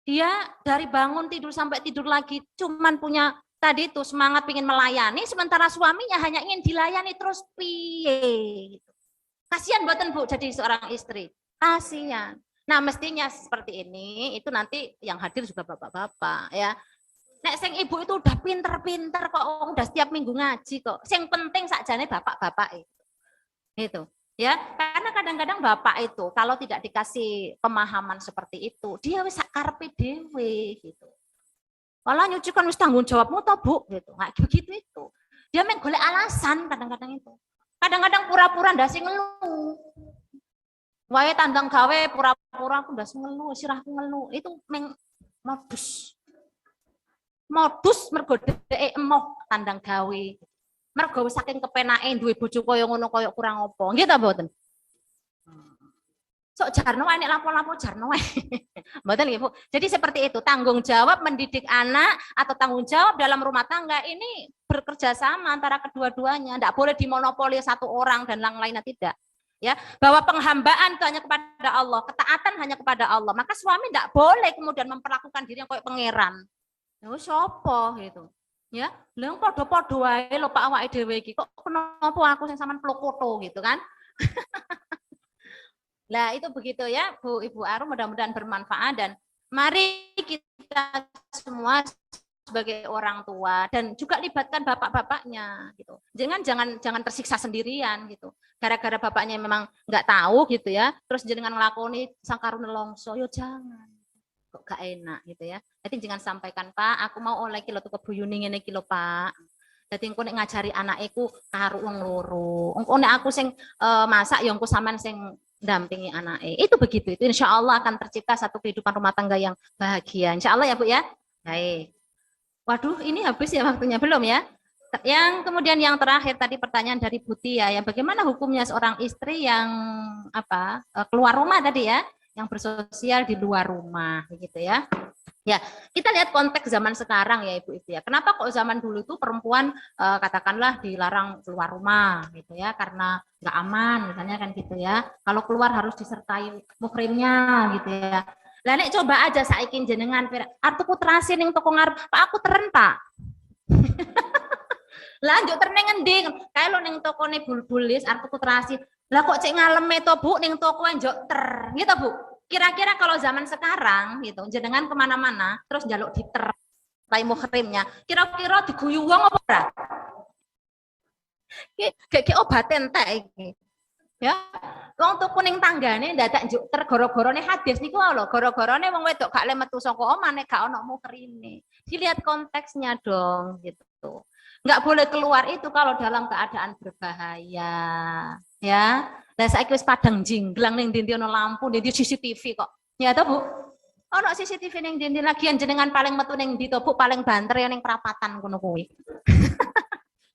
Dia dari bangun tidur sampai tidur lagi cuman punya tadi itu semangat ingin melayani, sementara suaminya hanya ingin dilayani terus piye gitu. Kasihan buatan Bu jadi seorang istri. Kasihan. Nah, mestinya seperti ini itu nanti yang hadir juga bapak-bapak ya. Nek sing ibu itu udah pinter-pinter kok, udah setiap minggu ngaji kok. Sing penting sakjane bapak-bapak itu. Itu. Ya, karena kadang-kadang bapak itu kalau tidak dikasih pemahaman seperti itu, dia wis sak karepe dhewe gitu. Malah nyuci kan wis tanggung jawabmu toh, Bu, gitu. Nggak begitu itu. Dia main golek alasan kadang-kadang itu. Kadang-kadang pura-pura ndasi ngeluh. Wae tandang gawe pura-pura aku ndas ngeluh, sirahku ngeluh. Itu meng modus. Modus mergo dhek emoh tandang gawe. Mergo wis saking kepenake duwe bojo kaya ngono kaya kurang apa. Nggih ta mboten? Sok jarno wae nek lapo-lapo jarno wae. Mboten nggih, Bu. Jadi seperti itu, tanggung jawab mendidik anak atau tanggung jawab dalam rumah tangga ini bekerja sama antara kedua-duanya. Enggak boleh dimonopoli satu orang dan yang lainnya tidak. Ya, bahwa penghambaan itu hanya kepada Allah, ketaatan hanya kepada Allah. Maka suami enggak boleh kemudian memperlakukan dirinya kayak pangeran. Ya wis apa gitu. Ya, lha padha-padha wae lho Pak awake dhewe iki. Kok kenapa aku sing sampean plokoto gitu kan? Nah, itu begitu ya, Bu Ibu Arum, mudah-mudahan bermanfaat dan mari kita semua sebagai orang tua dan juga libatkan bapak-bapaknya gitu. Jangan tersiksa sendirian gitu. Gara-gara bapaknya memang nggak tahu gitu ya, terus jenengan ngelakoni sangkarun nelongso, yo jangan. Kok gak enak gitu ya. Jadi jangan sampaikan, Pak, aku mau oleh kilo tuku buyuni ngene kilo, Pak. Dadi engko nek ngajari anakeku karo wong loro. Engko nek aku sing masak ya engko sampean sing dampingi anake. Itu begitu. Itu insya Allah akan tercipta satu kehidupan rumah tangga yang bahagia. Insya Allah ya Bu ya. Baik. Waduh, ini habis ya waktunya belum ya? Yang kemudian yang terakhir tadi pertanyaan dari Bu Tia ya, bagaimana hukumnya seorang istri yang keluar rumah tadi ya, yang bersosial di luar rumah begitu ya. Ya, kita lihat konteks zaman sekarang ya Ibu ya. Kenapa kok zaman dulu itu perempuan katakanlah dilarang keluar rumah gitu ya, karena nggak aman misalnya kan gitu ya. Kalau keluar harus disertai muhrimnya gitu ya. Lah nek coba aja saiki jenengan artuku terasi ning toko ngarep, Pak aku teren Pak. Lah njuk teren ngendi? Kae lho ning tokone bulbulis artuku terasi. Lah kok cek ngaleme to Bu ning toko njuk ter. Gitu Bu. Kira-kira kalau zaman sekarang gitu, jenengan kemana-mana terus njaluk diter tai muhrimnya, kira-kira diguyu wong apa ora? Kayak obat entek iki. Ya, wong tuku ning tanggane dadak njuk ter gara-garane hadis niku lho, gara-garane wong wedok gak le metu saka omah nek gak ono muhrime. Dilihat konteksnya dong gitu. Enggak boleh keluar itu kalau dalam keadaan berbahaya. Ya. Lah saiki wis padang jinglang ning ndi ono lampu, ndi CCTV kok. Ya to, Bu? Ono CCTV ning ndi lagian jenengan paling metu ning ndi to, Bu? Paling banter ya ning perapatan ngono kuwi.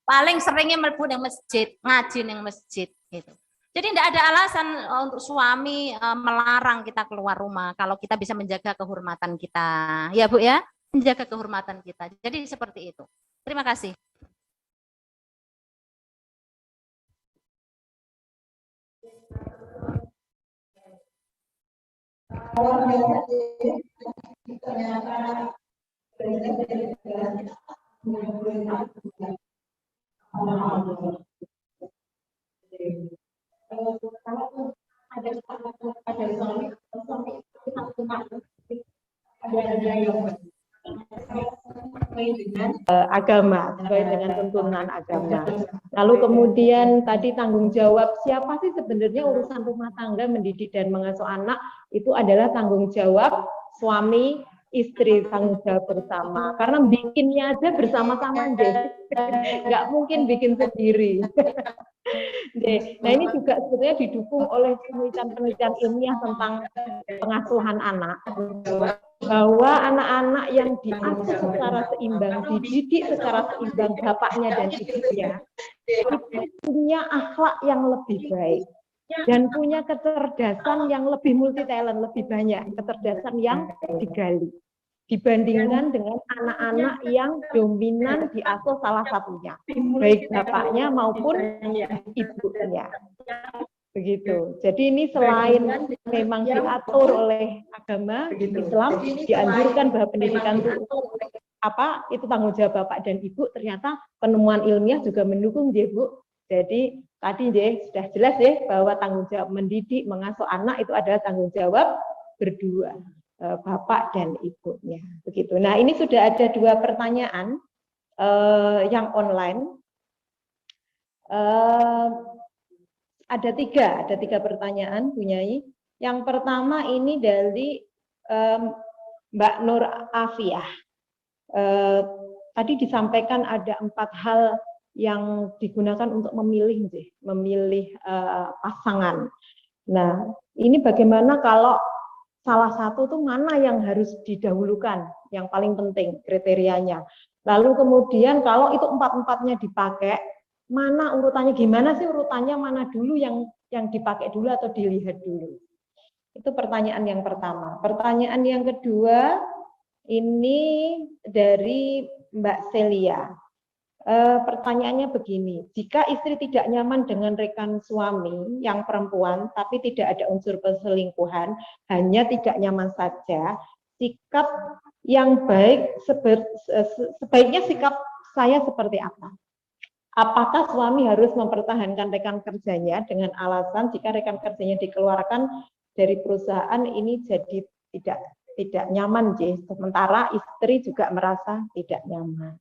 Paling seringnya mlebu ning masjid, ngaji ning masjid gitu. Jadi tidak ada alasan untuk suami melarang kita keluar rumah kalau kita bisa menjaga kehormatan kita. Ya Bu ya, menjaga kehormatan kita. Jadi seperti itu. Terima kasih. Agama, sesuai dengan tuntunan agama. Lalu kemudian tadi tanggung jawab siapa sih sebenarnya urusan rumah tangga mendidik dan mengasuh anak itu adalah tanggung jawab suami istri tanggung jawab bersama, karena bikinnya aja bersama-sama deh, nggak mungkin bikin sendiri. Nah ini juga sebenarnya didukung oleh penelitian-penelitian ilmiah tentang pengasuhan anak, bahwa anak-anak yang diasuh secara seimbang, dididik secara seimbang bapaknya dan ibunya, itu punya akhlak yang lebih baik dan punya kecerdasan yang lebih multi talent, lebih banyak kecerdasan yang digali dibandingkan dengan anak-anak yang dominan diasuh salah satunya, baik bapaknya maupun ibunya. Begitu. Jadi ini selain memang diatur oleh agama Islam, dianjurkan bahwa pendidikan itu itu tanggung jawab bapak dan ibu, ternyata penemuan ilmiah juga mendukung dia, Bu. Jadi tadi deh sudah jelas deh bahwa tanggung jawab mendidik, mengasuh anak itu adalah tanggung jawab berdua, bapak dan ibunya. Begitu. Nah, ini sudah ada 2 pertanyaan yang online. Ada tiga pertanyaan, Bu Nyai. Yang pertama ini dari Mbak Nur Afiah. Tadi disampaikan ada 4 hal yang digunakan untuk memilih pasangan. Nah, ini bagaimana kalau salah satu tuh mana yang harus didahulukan, yang paling penting kriterianya. Lalu kemudian kalau itu 4-4-nya dipakai, mana urutannya, gimana sih urutannya, mana dulu yang dipakai dulu atau dilihat dulu. Itu pertanyaan yang pertama. Pertanyaan yang kedua ini dari Mbak Celia. Pertanyaannya begini, jika istri tidak nyaman dengan rekan suami yang perempuan tapi tidak ada unsur perselingkuhan, hanya tidak nyaman saja, sikap yang baik sebaiknya sikap saya seperti apa? Apakah suami harus mempertahankan rekan kerjanya dengan alasan jika rekan kerjanya dikeluarkan dari perusahaan ini jadi tidak nyaman, sementara istri juga merasa tidak nyaman.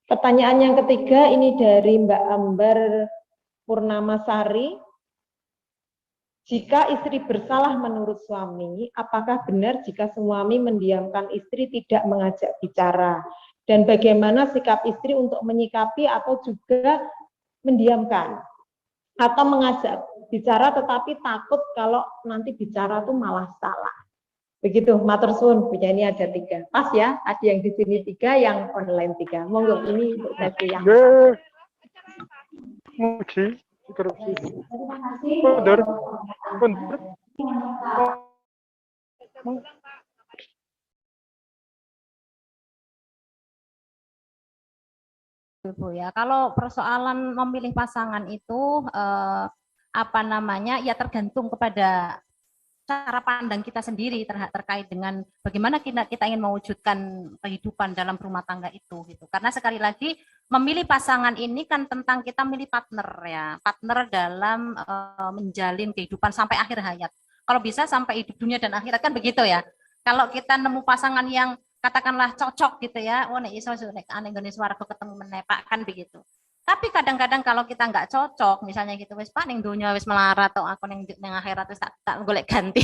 Pertanyaan yang ketiga ini dari Mbak Ambar Purnamasari. Jika istri bersalah menurut suami, apakah benar jika suami mendiamkan istri tidak mengajak bicara? Dan bagaimana sikap istri untuk menyikapi atau juga mendiamkan? Atau mengajak bicara tetapi takut kalau nanti bicara tuh malah salah. Begitu, matur suwun, punya ini ada 3. Pas ya, ada yang di sini 3, yang online 3. Monggo, ini untuk sesi yang Muji, interupsi. Terima kasih. Mundur. Bu ya, kalau persoalan memilih pasangan itu ya tergantung kepada cara pandang kita sendiri terkait dengan bagaimana kita ingin mewujudkan kehidupan dalam rumah tangga itu gitu. Karena sekali lagi memilih pasangan ini kan tentang kita milih partner ya, partner dalam menjalin kehidupan sampai akhir hayat. Kalau bisa sampai hidup dunia dan akhirat kan begitu ya. Kalau kita nemu pasangan yang katakanlah cocok gitu ya, nek iso nek ane nggone swarga ketemu menepak kan begitu. Tapi kadang-kadang kalau kita nggak cocok, misalnya gitu, wis pak ning dunia wis melarat atau aku ning akhirat wis tak golek ganti.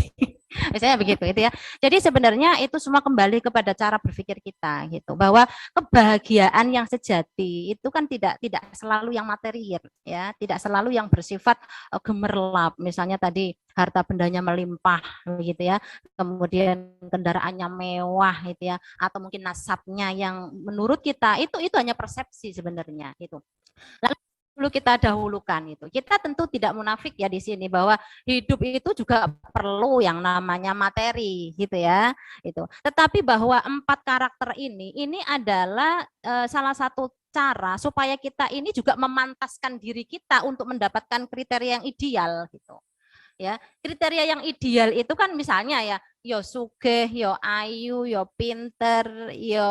Misalnya begitu itu ya. Jadi sebenarnya itu semua kembali kepada cara berpikir kita gitu, bahwa kebahagiaan yang sejati itu kan tidak selalu yang material ya, tidak selalu yang bersifat gemerlap. Misalnya tadi harta bendanya melimpah gitu ya, kemudian kendaraannya mewah gitu ya, atau mungkin nasabnya yang menurut kita itu hanya persepsi sebenarnya gitu. Lalu perlu kita dahulukan itu. Kita tentu tidak munafik ya di sini bahwa hidup itu juga perlu yang namanya materi gitu ya. Itu. Tetapi bahwa 4 karakter ini adalah salah satu cara supaya kita ini juga memantaskan diri kita untuk mendapatkan kriteria yang ideal gitu. Ya, kriteria yang ideal itu kan misalnya ya, yo sugih, yo ayu, yo pinter, yo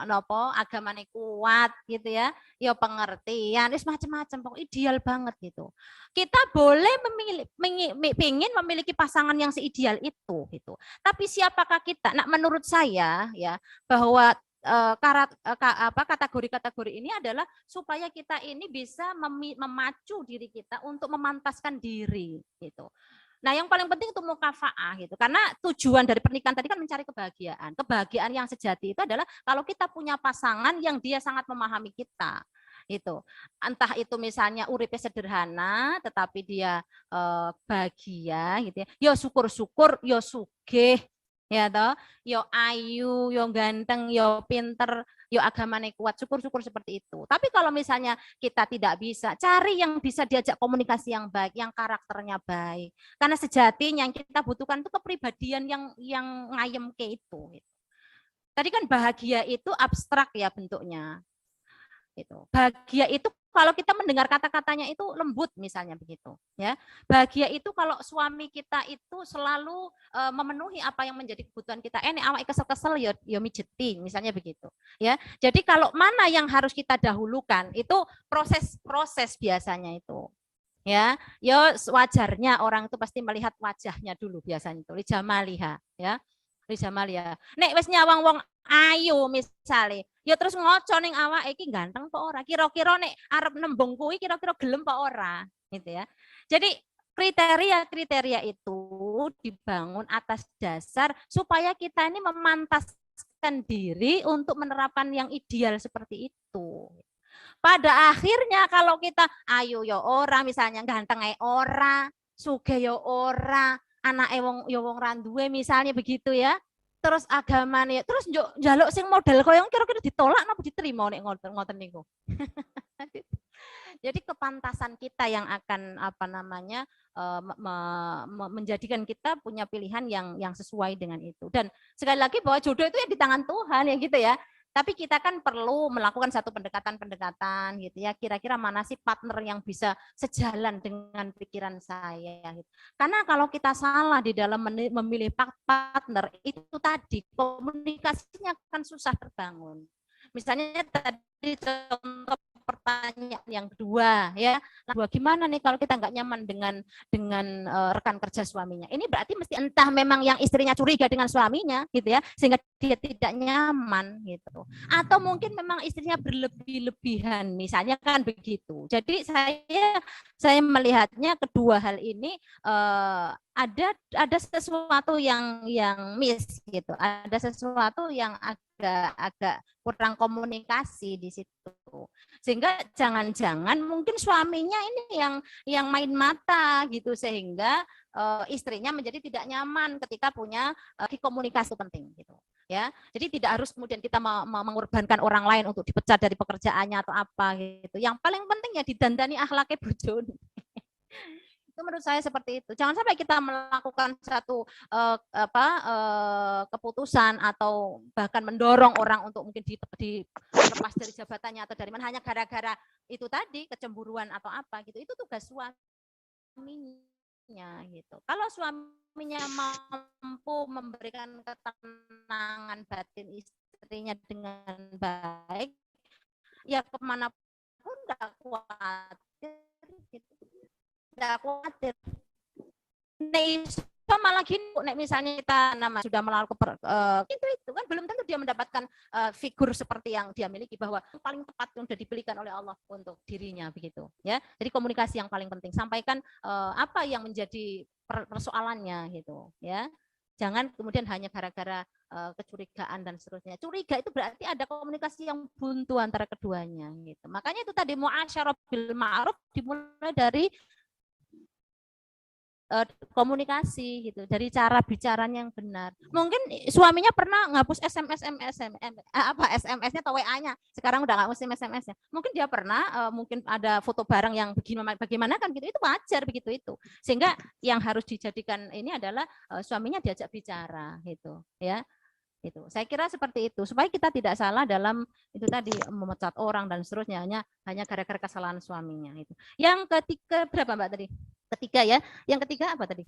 nopo agamane kuat gitu ya, yo pengertian, wis macam-macam, pokok ideal banget gitu. Kita boleh ingin memiliki pasangan yang seideal itu gitu. Tapi siapakah kita? Nah, menurut saya ya bahwa kategori-kategori ini adalah supaya kita ini bisa memacu diri kita untuk memantaskan diri gitu. Nah, yang paling penting itu mukafaah gitu. Karena tujuan dari pernikahan tadi kan mencari kebahagiaan. Kebahagiaan yang sejati itu adalah kalau kita punya pasangan yang dia sangat memahami kita. Itu. Entah itu misalnya uripnya sederhana tetapi dia bahagia gitu ya. Yo syukur-syukur, yo sugih, ya toh, yo ayu, yo ganteng, yo pinter, yo agamanya kuat, syukur-syukur seperti itu. Tapi kalau misalnya kita tidak bisa, cari yang bisa diajak komunikasi yang baik, yang karakternya baik. Karena sejatinya yang kita butuhkan itu kepribadian yang ngayem ke itu. Tadi kan bahagia itu abstrak ya bentuknya. Itu. Bahagia itu kalau kita mendengar kata-katanya itu lembut misalnya begitu, ya. Bahagia itu kalau suami kita itu selalu memenuhi apa yang menjadi kebutuhan kita. Ini awak kesel-kesel yo mijeti misalnya begitu, ya. Jadi kalau mana yang harus kita dahulukan itu proses biasanya itu. Ya, yo wajarnya orang itu pasti melihat wajahnya dulu biasanya itu, lijamaliha, ya. Lijamaliha. Nek wis nyawang wong ayu misalnya, ya terus ngoco ning awake iki ganteng apa ora? Kira-kira nek arep nembung kuwi kira-kira gelem apa ora? Gitu ya. Jadi kriteria-kriteria itu dibangun atas dasar supaya kita ini memantaskan diri untuk menerapkan yang ideal seperti itu. Pada akhirnya kalau kita ayu ya ora, misalnya ganteng ora, sugih ya ora, anake wong ra duwe misalnya begitu ya. Terus agamane terus njaluk sing model koyo kira-kira ditolak napa diterima nek ngoten niku. Jadi kepantasan kita yang akan apa namanya menjadikan kita punya pilihan yang sesuai dengan itu. Dan sekali lagi bahwa jodoh itu ya di tangan Tuhan ya gitu ya. Tapi kita kan perlu melakukan satu pendekatan-pendekatan gitu ya. Kira-kira mana sih partner yang bisa sejalan dengan pikiran saya gitu. Karena kalau kita salah di dalam memilih partner itu tadi komunikasinya akan susah terbangun. Misalnya tadi contoh pertanyaan yang kedua ya, gimana nih kalau kita nggak nyaman dengan rekan kerja suaminya? Ini berarti mesti entah memang yang istrinya curiga dengan suaminya gitu ya, sehingga dia tidak nyaman gitu, atau mungkin memang istrinya berlebih-lebihan misalnya kan begitu. Jadi saya melihatnya kedua hal ini ada sesuatu yang miss gitu, ada sesuatu yang agak kurang komunikasi di situ, sehingga jangan-jangan mungkin suaminya ini yang main mata gitu, sehingga istrinya menjadi tidak nyaman ketika punya komunikasi penting gitu ya. Jadi tidak harus kemudian kita mengorbankan orang lain untuk dipecat dari pekerjaannya atau apa gitu. Yang paling penting ya didandani akhlaknya bojone. Itu menurut saya seperti itu. Jangan sampai kita melakukan satu keputusan atau bahkan mendorong orang untuk mungkin dilepas dari jabatannya atau dari mana hanya gara-gara itu tadi kecemburuan atau apa gitu. Itu tugas suaminya gitu. Kalau suaminya mampu memberikan ketenangan batin istrinya dengan baik, ya kemanapun nggak khawatir gitu. Nggak khawatir. Nek malah gini, nek misalnya kita sudah melalui itu kan belum tentu dia mendapatkan figur seperti yang dia miliki, bahwa yang paling tepat yang sudah dipilihkan oleh Allah untuk dirinya begitu ya. Jadi komunikasi yang paling penting, sampaikan apa yang menjadi persoalannya gitu ya. Jangan kemudian hanya gara-gara kecurigaan dan seterusnya. Curiga itu berarti ada komunikasi yang buntu antara keduanya gitu. Makanya itu tadi muasyarah bil ma'ruf dimulai dari komunikasi gitu, dari cara bicaranya yang benar. Mungkin suaminya pernah ngapus SMS-nya atau WA-nya. Sekarang udah nggak musim SMS-nya. Mungkin dia pernah mungkin ada foto bareng yang bagaimana kan gitu. Itu wajar begitu itu. Sehingga yang harus dijadikan ini adalah suaminya diajak bicara gitu, ya. Itu. Saya kira seperti itu supaya kita tidak salah dalam itu tadi memecat orang dan seterusnya hanya gara-gara kesalahan suaminya itu. Yang ketiga berapa Mbak tadi? Ketiga ya. Yang ketiga apa tadi?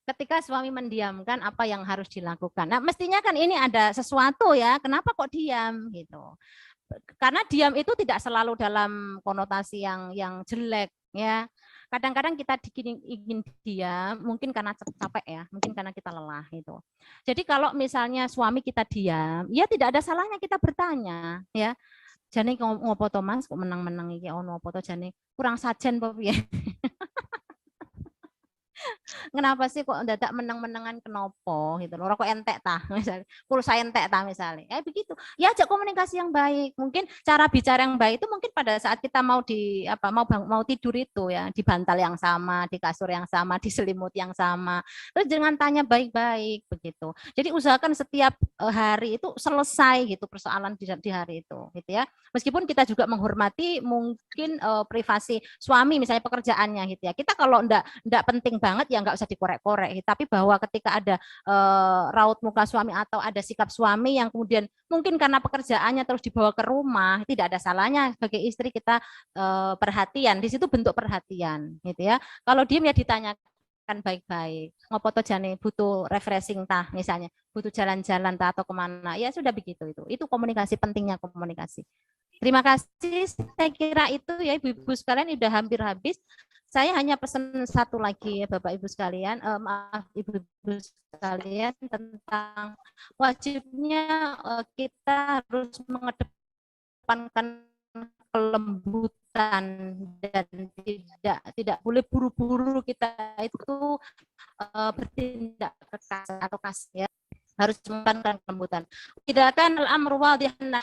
Ketika suami mendiamkan apa yang harus dilakukan. Nah, mestinya kan ini ada sesuatu ya. Kenapa kok diam gitu? Karena diam itu tidak selalu dalam konotasi yang jelek ya. Kadang-kadang kita ingin diam, mungkin karena capek ya, mungkin karena kita lelah itu. Jadi kalau misalnya suami kita diam, ya tidak ada salahnya kita bertanya ya. Jane ngopo to Mas kok menang-menang iki ono apa to jane kurang sajen apa piye? Kenapa sih kok dadak menang-menangan kenopo gitu loh. Rokok entek tah misalnya, pulsa entek tah misalnya. Begitu. Ya ajak komunikasi yang baik. Mungkin cara bicara yang baik itu mungkin pada saat kita mau mau tidur itu ya, di bantal yang sama, di kasur yang sama, di selimut yang sama. Terus jangan tanya baik-baik begitu. Jadi usahakan setiap hari itu selesai gitu persoalan di hari itu gitu ya. Meskipun kita juga menghormati mungkin privasi suami misalnya pekerjaannya gitu ya. Kita kalau enggak penting banget ya nggak usah dikorek-korek. Tapi bahwa ketika ada raut muka suami atau ada sikap suami yang kemudian mungkin karena pekerjaannya terus dibawa ke rumah, tidak ada salahnya sebagai istri kita perhatian. Di situ bentuk perhatian gitu ya. Kalau diem ya ditanyakan baik-baik. Ngopo to jane butuh refreshing tah misalnya, butuh jalan-jalan tah atau kemana. Ya sudah begitu itu. Itu komunikasi, pentingnya komunikasi. Terima kasih. Saya kira itu ya Ibu-ibu sekalian sudah hampir habis. Saya hanya pesan satu lagi ya Bapak Ibu sekalian, maaf Ibu-ibu sekalian tentang wajibnya kita harus mengedepankan kelembutan dan tidak boleh buru-buru kita itu bertindak keras atau kasar ya. Harus mengedepankan kelembutan. Tidak akan al-amru wadihan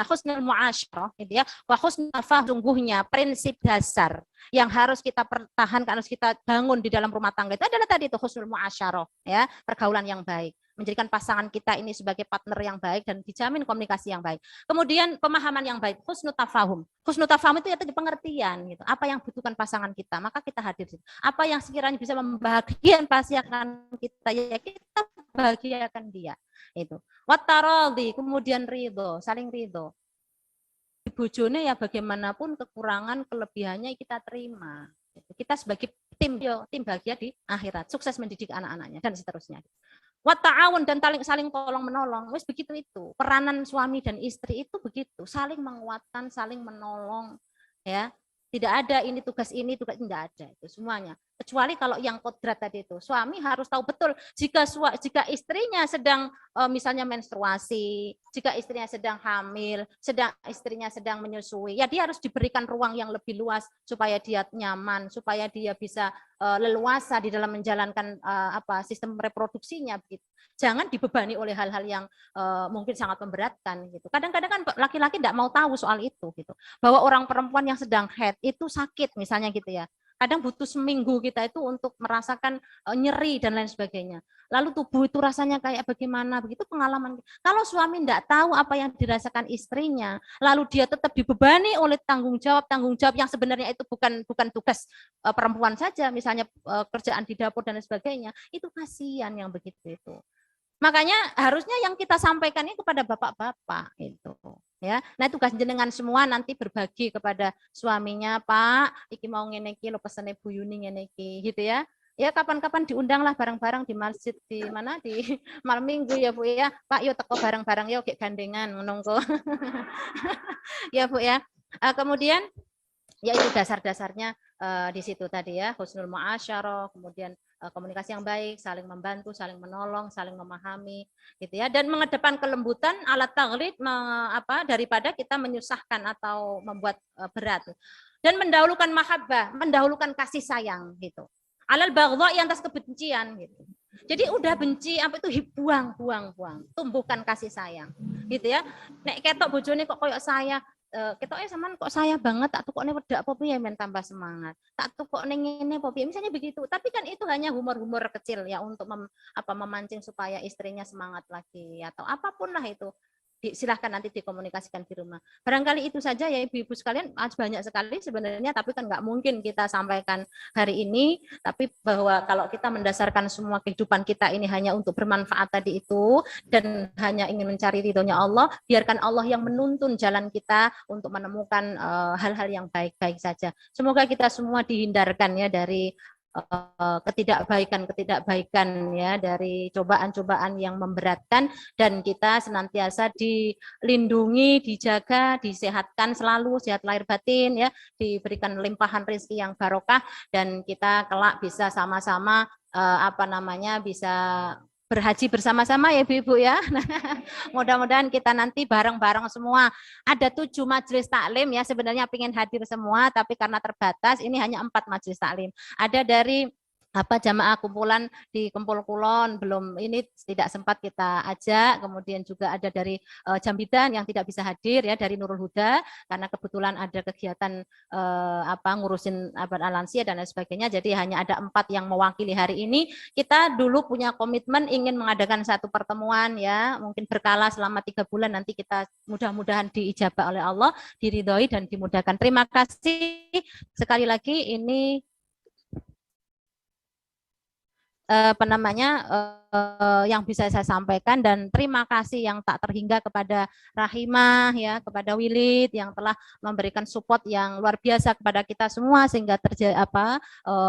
husnul muasyarah gitu ya. Wa husnul sungguhnya prinsip dasar yang harus kita pertahankan, harus kita bangun di dalam rumah tangga itu adalah tadi itu husnul muasyarah ya, pergaulan yang baik. Menjadikan pasangan kita ini sebagai partner yang baik dan dijamin komunikasi yang baik. Kemudian pemahaman yang baik, husnul tafahum. Husnul tafahum itu ya tadi pengertian gitu. Apa yang butuhkan pasangan kita, maka kita hadir. Apa yang sekiranya bisa membahagiakan pasangan kita, ya kita bahagiakan dia itu. Wataraldi, kemudian ridho, saling ridho. Bojone ya bagaimanapun kekurangan kelebihannya kita terima. Kita sebagai tim bahagia di akhirat, sukses mendidik anak-anaknya dan seterusnya. Wata'awun dan saling tolong menolong. Wes begitu itu. Peranan suami dan istri itu begitu, saling menguatkan, saling menolong ya. Tidak ada ini tugas tidak ada itu semuanya. Kecuali kalau yang kodrat tadi itu, suami harus tahu betul jika istrinya sedang misalnya menstruasi, jika istrinya sedang hamil, istrinya sedang menyusui, ya dia harus diberikan ruang yang lebih luas supaya dia nyaman, supaya dia bisa leluasa di dalam menjalankan sistem reproduksinya begitu. Jangan dibebani oleh hal-hal yang mungkin sangat memberatkan gitu. Kadang-kadang kan laki-laki tidak mau tahu soal itu gitu. Bahwa orang perempuan yang sedang haid itu sakit misalnya gitu ya. Kadang butuh seminggu kita itu untuk merasakan nyeri dan lain sebagainya. Lalu tubuh itu rasanya kayak bagaimana, begitu pengalaman. Kalau suami tidak tahu apa yang dirasakan istrinya, lalu dia tetap dibebani oleh tanggung jawab yang sebenarnya itu bukan tugas perempuan saja, misalnya kerjaan di dapur dan lain sebagainya, itu kasihan yang begitu itu. Makanya harusnya yang kita sampaikan ini kepada bapak-bapak itu ya. Nah tugas jenengan semua nanti berbagi kepada suaminya, Pak, iki mau ngene iki lo pesene Bu Yuni ngene iki gitu ya. Ya kapan-kapan diundanglah bareng-bareng di masjid di mana di malam Minggu ya Bu ya. Pak yo teko bareng-bareng yo kayak gandengan menunggu. Ya Bu ya. Kemudian ya itu dasar-dasarnya di situ tadi ya, husnul muasyarah, kemudian komunikasi yang baik, saling membantu, saling menolong, saling memahami gitu ya, dan mengedepan kelembutan alat taghlid daripada kita menyusahkan atau membuat berat. Dan mendahulukan mahabbah, mendahulukan kasih sayang gitu. Alal baghdha yang atas kebencian gitu. Jadi udah benci apa itu buang. Tumbuhkan kasih sayang gitu ya. Nek ketok bojone kok koyok saya ketoknya sampean kok saya banget, tak tukokne wedak apa piye men tambah semangat. Tak tukokne ngene apa piye, misalnya begitu. Tapi kan itu hanya humor-humor kecil ya untuk memancing supaya istrinya semangat lagi atau apapun lah itu. Silahkan nanti dikomunikasikan di rumah. Barangkali itu saja ya ibu-ibu sekalian, banyak sekali sebenarnya, tapi kan nggak mungkin kita sampaikan hari ini. Tapi bahwa kalau kita mendasarkan semua kehidupan kita ini hanya untuk bermanfaat tadi itu, dan hanya ingin mencari ridhonya Allah, biarkan Allah yang menuntun jalan kita untuk menemukan hal-hal yang baik-baik saja. Semoga kita semua dihindarkan ya dari ketidakbaikan ya, dari cobaan-cobaan yang memberatkan, dan kita senantiasa dilindungi, dijaga, disehatkan selalu, sehat lahir batin ya, diberikan limpahan rezeki yang barokah, dan kita kelak bisa sama-sama bisa berhaji bersama-sama ya Ibu-ibu ya. Mudah-mudahan kita nanti bareng-bareng semua. Ada 7 majelis taklim ya, sebenarnya pengen hadir semua, tapi karena terbatas ini hanya 4 majelis taklim. Ada dari jamaah kumpulan di Kempul Kulon belum ini tidak sempat kita ajak, kemudian juga ada dari Jambidan yang tidak bisa hadir ya, dari Nurul Huda karena kebetulan ada kegiatan ngurusin lansia dan lain sebagainya, jadi hanya ada 4 yang mewakili hari ini. Kita dulu punya komitmen ingin mengadakan satu pertemuan ya, mungkin berkala selama 3 bulan, nanti kita mudah-mudahan diijabah oleh Allah, diridhoi dan dimudahkan. Terima kasih sekali lagi. Ini yang bisa saya sampaikan, dan terima kasih yang tak terhingga kepada Rahimah ya, kepada Wilid yang telah memberikan support yang luar biasa kepada kita semua sehingga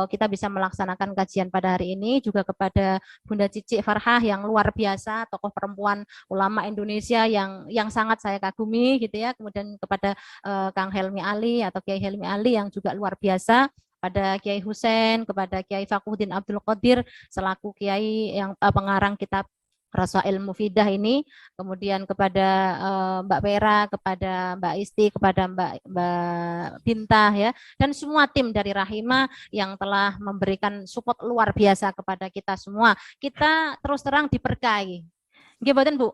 kita bisa melaksanakan kajian pada hari ini, juga kepada Bunda Cici Farhah yang luar biasa, tokoh perempuan ulama Indonesia yang sangat saya kagumi gitu ya, kemudian kepada Kang Helmi Ali atau Kiai Helmi Ali yang juga luar biasa, pada Kiai Husein, kepada Kiai Fakhruddin Abdul Qadir selaku Kiai yang pengarang kitab Rasail Mufidah ini, kemudian kepada Mbak Vera, kepada Mbak Isti, kepada Mbak Bintah ya, dan semua tim dari Rahimah yang telah memberikan support luar biasa kepada kita semua. Kita terus terang diberkahi. Gimana Bu?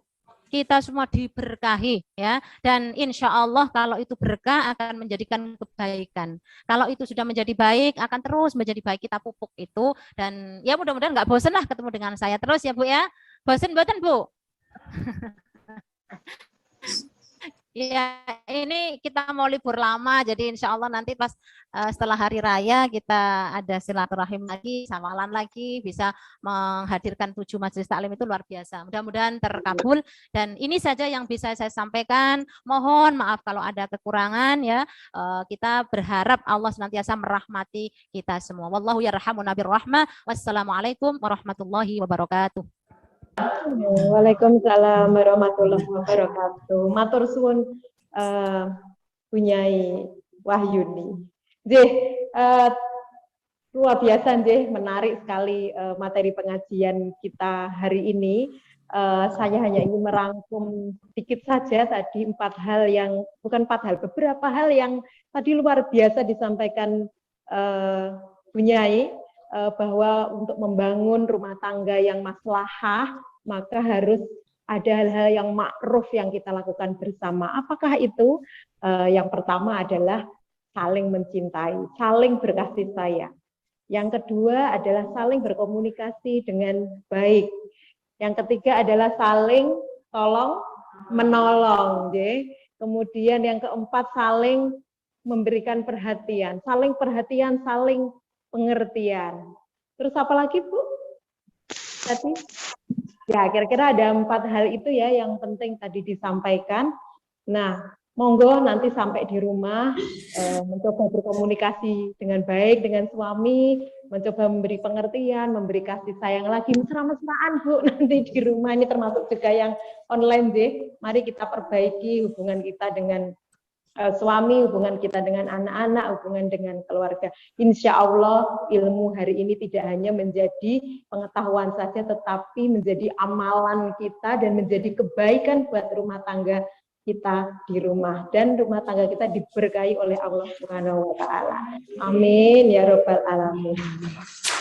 Kita semua diberkahi ya, dan insya Allah kalau itu berkah akan menjadikan kebaikan. Kalau itu sudah menjadi baik akan terus menjadi baik, kita pupuk itu, dan ya mudah-mudahan nggak bosan lah ketemu dengan saya terus ya Bu ya. Bosan buatan Bu? Ya, ini kita mau libur lama, jadi insya Allah nanti pas setelah hari raya kita ada silaturahim lagi, samalan lagi, bisa menghadirkan 7 majelis taklim itu luar biasa. Mudah-mudahan terkabul, dan ini saja yang bisa saya sampaikan. Mohon maaf kalau ada kekurangan ya. Kita berharap Allah senantiasa merahmati kita semua. Wallahu yarhamuna birrahmah. Wassalamualaikum warahmatullahi wabarakatuh. Waalaikumsalam warahmatullahi wabarakatuh. Matur suwun Bunyai Wahyuni. Luar biasa menarik sekali materi pengajian kita hari ini. Saya hanya ingin merangkum sedikit saja tadi beberapa hal yang tadi luar biasa disampaikan Bunyai, bahwa untuk membangun rumah tangga yang maslahah maka harus ada hal-hal yang ma'ruf yang kita lakukan bersama. Apakah itu? Yang pertama adalah saling mencintai, saling berkasih sayang. Yang kedua adalah saling berkomunikasi dengan baik. Yang ketiga adalah saling tolong menolong. Kemudian yang keempat saling memberikan perhatian, saling pengertian. Terus apa lagi Bu? Tadi? Ya, kira-kira ada 4 hal itu ya yang penting tadi disampaikan. Nah, monggo nanti sampai di rumah mencoba berkomunikasi dengan baik dengan suami, mencoba memberi pengertian, memberi kasih sayang lagi, mesra-mesraan Bu nanti di rumah. Ini termasuk juga yang online Mari kita perbaiki hubungan kita dengan suami, hubungan kita dengan anak-anak, hubungan dengan keluarga. Insya Allah ilmu hari ini tidak hanya menjadi pengetahuan saja, tetapi menjadi amalan kita dan menjadi kebaikan buat rumah tangga kita di rumah, dan rumah tangga kita diberkahi oleh Allah Subhanahu wa Ta'ala. Amin ya Rabbal Alamin.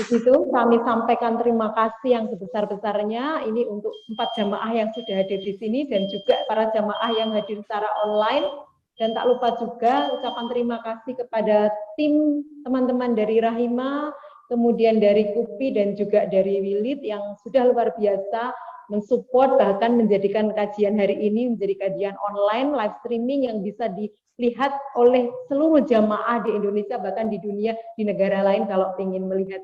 Di situ kami sampaikan terima kasih yang sebesar-besarnya ini untuk 4 jamaah yang sudah hadir di sini dan juga para jamaah yang hadir secara online. Dan tak lupa juga ucapan terima kasih kepada tim teman-teman dari Rahimah, kemudian dari KUPI dan juga dari Wilid yang sudah luar biasa mensupport, bahkan menjadikan kajian hari ini menjadi kajian online, live streaming yang bisa dilihat oleh seluruh jamaah di Indonesia, bahkan di dunia, di negara lain kalau ingin melihat.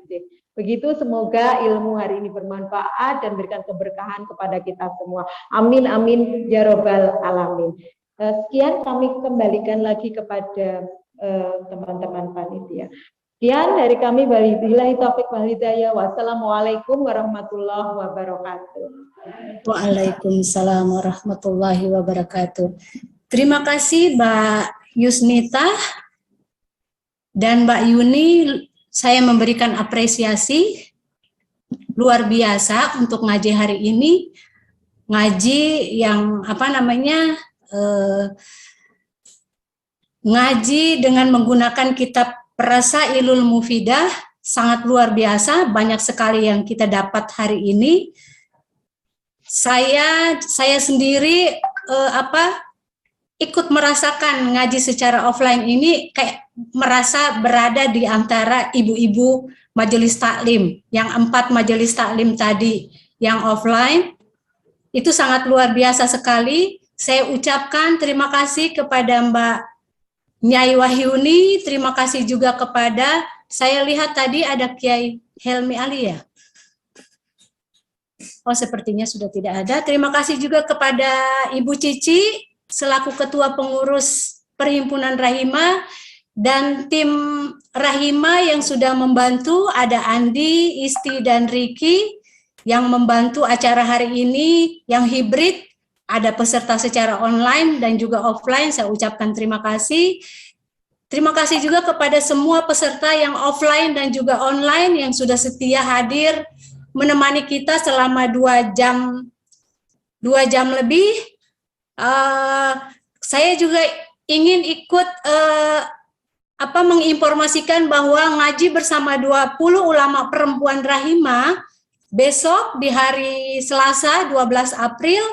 Begitu, semoga ilmu hari ini bermanfaat dan berikan keberkahan kepada kita semua. Amin, amin, ya Rabbal Alamin. Sekian kami kembalikan lagi kepada teman-teman panitia. Sekian dari kami, wabillahi taufiq wal hidayah. Wassalamualaikum warahmatullahi wabarakatuh. Waalaikumsalam warahmatullahi wabarakatuh. Terima kasih Mbak Yusnita dan Mbak Yuni. Saya memberikan apresiasi luar biasa untuk ngaji hari ini. Ngaji yang ngaji dengan menggunakan kitab Rasailul Mufidah sangat luar biasa, banyak sekali yang kita dapat hari ini. Saya sendiri ikut merasakan ngaji secara offline ini, kayak merasa berada di antara ibu-ibu majelis taklim, yang 4 majelis taklim tadi yang offline, itu sangat luar biasa sekali. Saya ucapkan terima kasih kepada Mbak Nyai Wahyuni, terima kasih juga kepada, saya lihat tadi ada Kiai Helmi Ali ya? Oh, sepertinya sudah tidak ada. Terima kasih juga kepada Ibu Cici, selaku Ketua Pengurus Perhimpunan Rahima, dan tim Rahima yang sudah membantu, ada Andi, Isti, dan Riki, yang membantu acara hari ini, yang hibrid, ada peserta secara online dan juga offline, saya ucapkan terima kasih. Terima kasih juga kepada semua peserta yang offline dan juga online yang sudah setia hadir menemani kita selama 2 jam lebih. Saya juga ingin ikut menginformasikan bahwa ngaji bersama 20 ulama perempuan Rahima besok di hari Selasa 12 April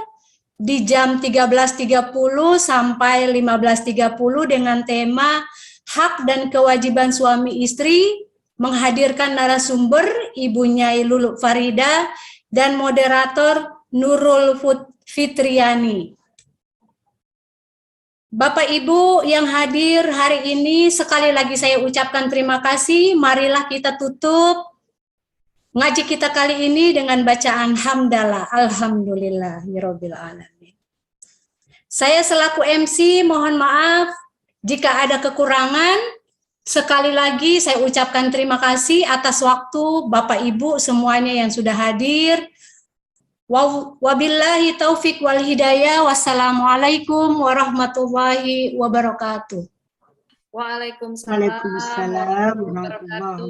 di jam 13.30 sampai 15.30 dengan tema hak dan kewajiban suami istri, menghadirkan narasumber Ibu Nyai Lulu Farida dan moderator Nurul Fitriani. Bapak Ibu yang hadir hari ini, sekali lagi saya ucapkan terima kasih. Marilah kita tutup ngaji kita kali ini dengan bacaan hamdalah, alhamdulillahirabbil alamin. Saya selaku MC mohon maaf jika ada kekurangan. Sekali lagi saya ucapkan terima kasih atas waktu Bapak Ibu semuanya yang sudah hadir. Wabillahi taufik wal hidayah. Wassalamualaikum warahmatullahi wabarakatuh. Waalaikumsalam warahmatullahi wabarakatuh.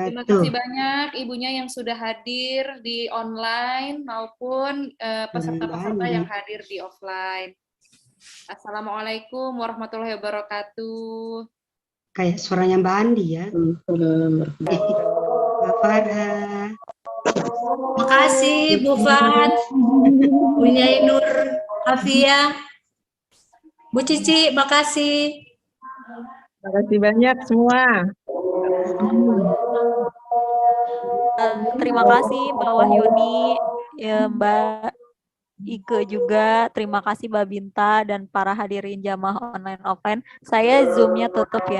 Terima kasih banyak ibunya yang sudah hadir di online maupun peserta-peserta yang hadir di offline. Assalamualaikum warahmatullahi wabarakatuh. Kayak suaranya Mbak Andi ya. Mbak Farha. Makasih Bu Fat, Bu Nyai Nur Afia, Bu Cici, makasih. Makasih banyak semua. Terima kasih Mbak Wahyuni, ya, Mbak Ike juga. Terima kasih Mbak Binta dan para hadirin jamaah online offline. Saya Zoom-nya tutup ya.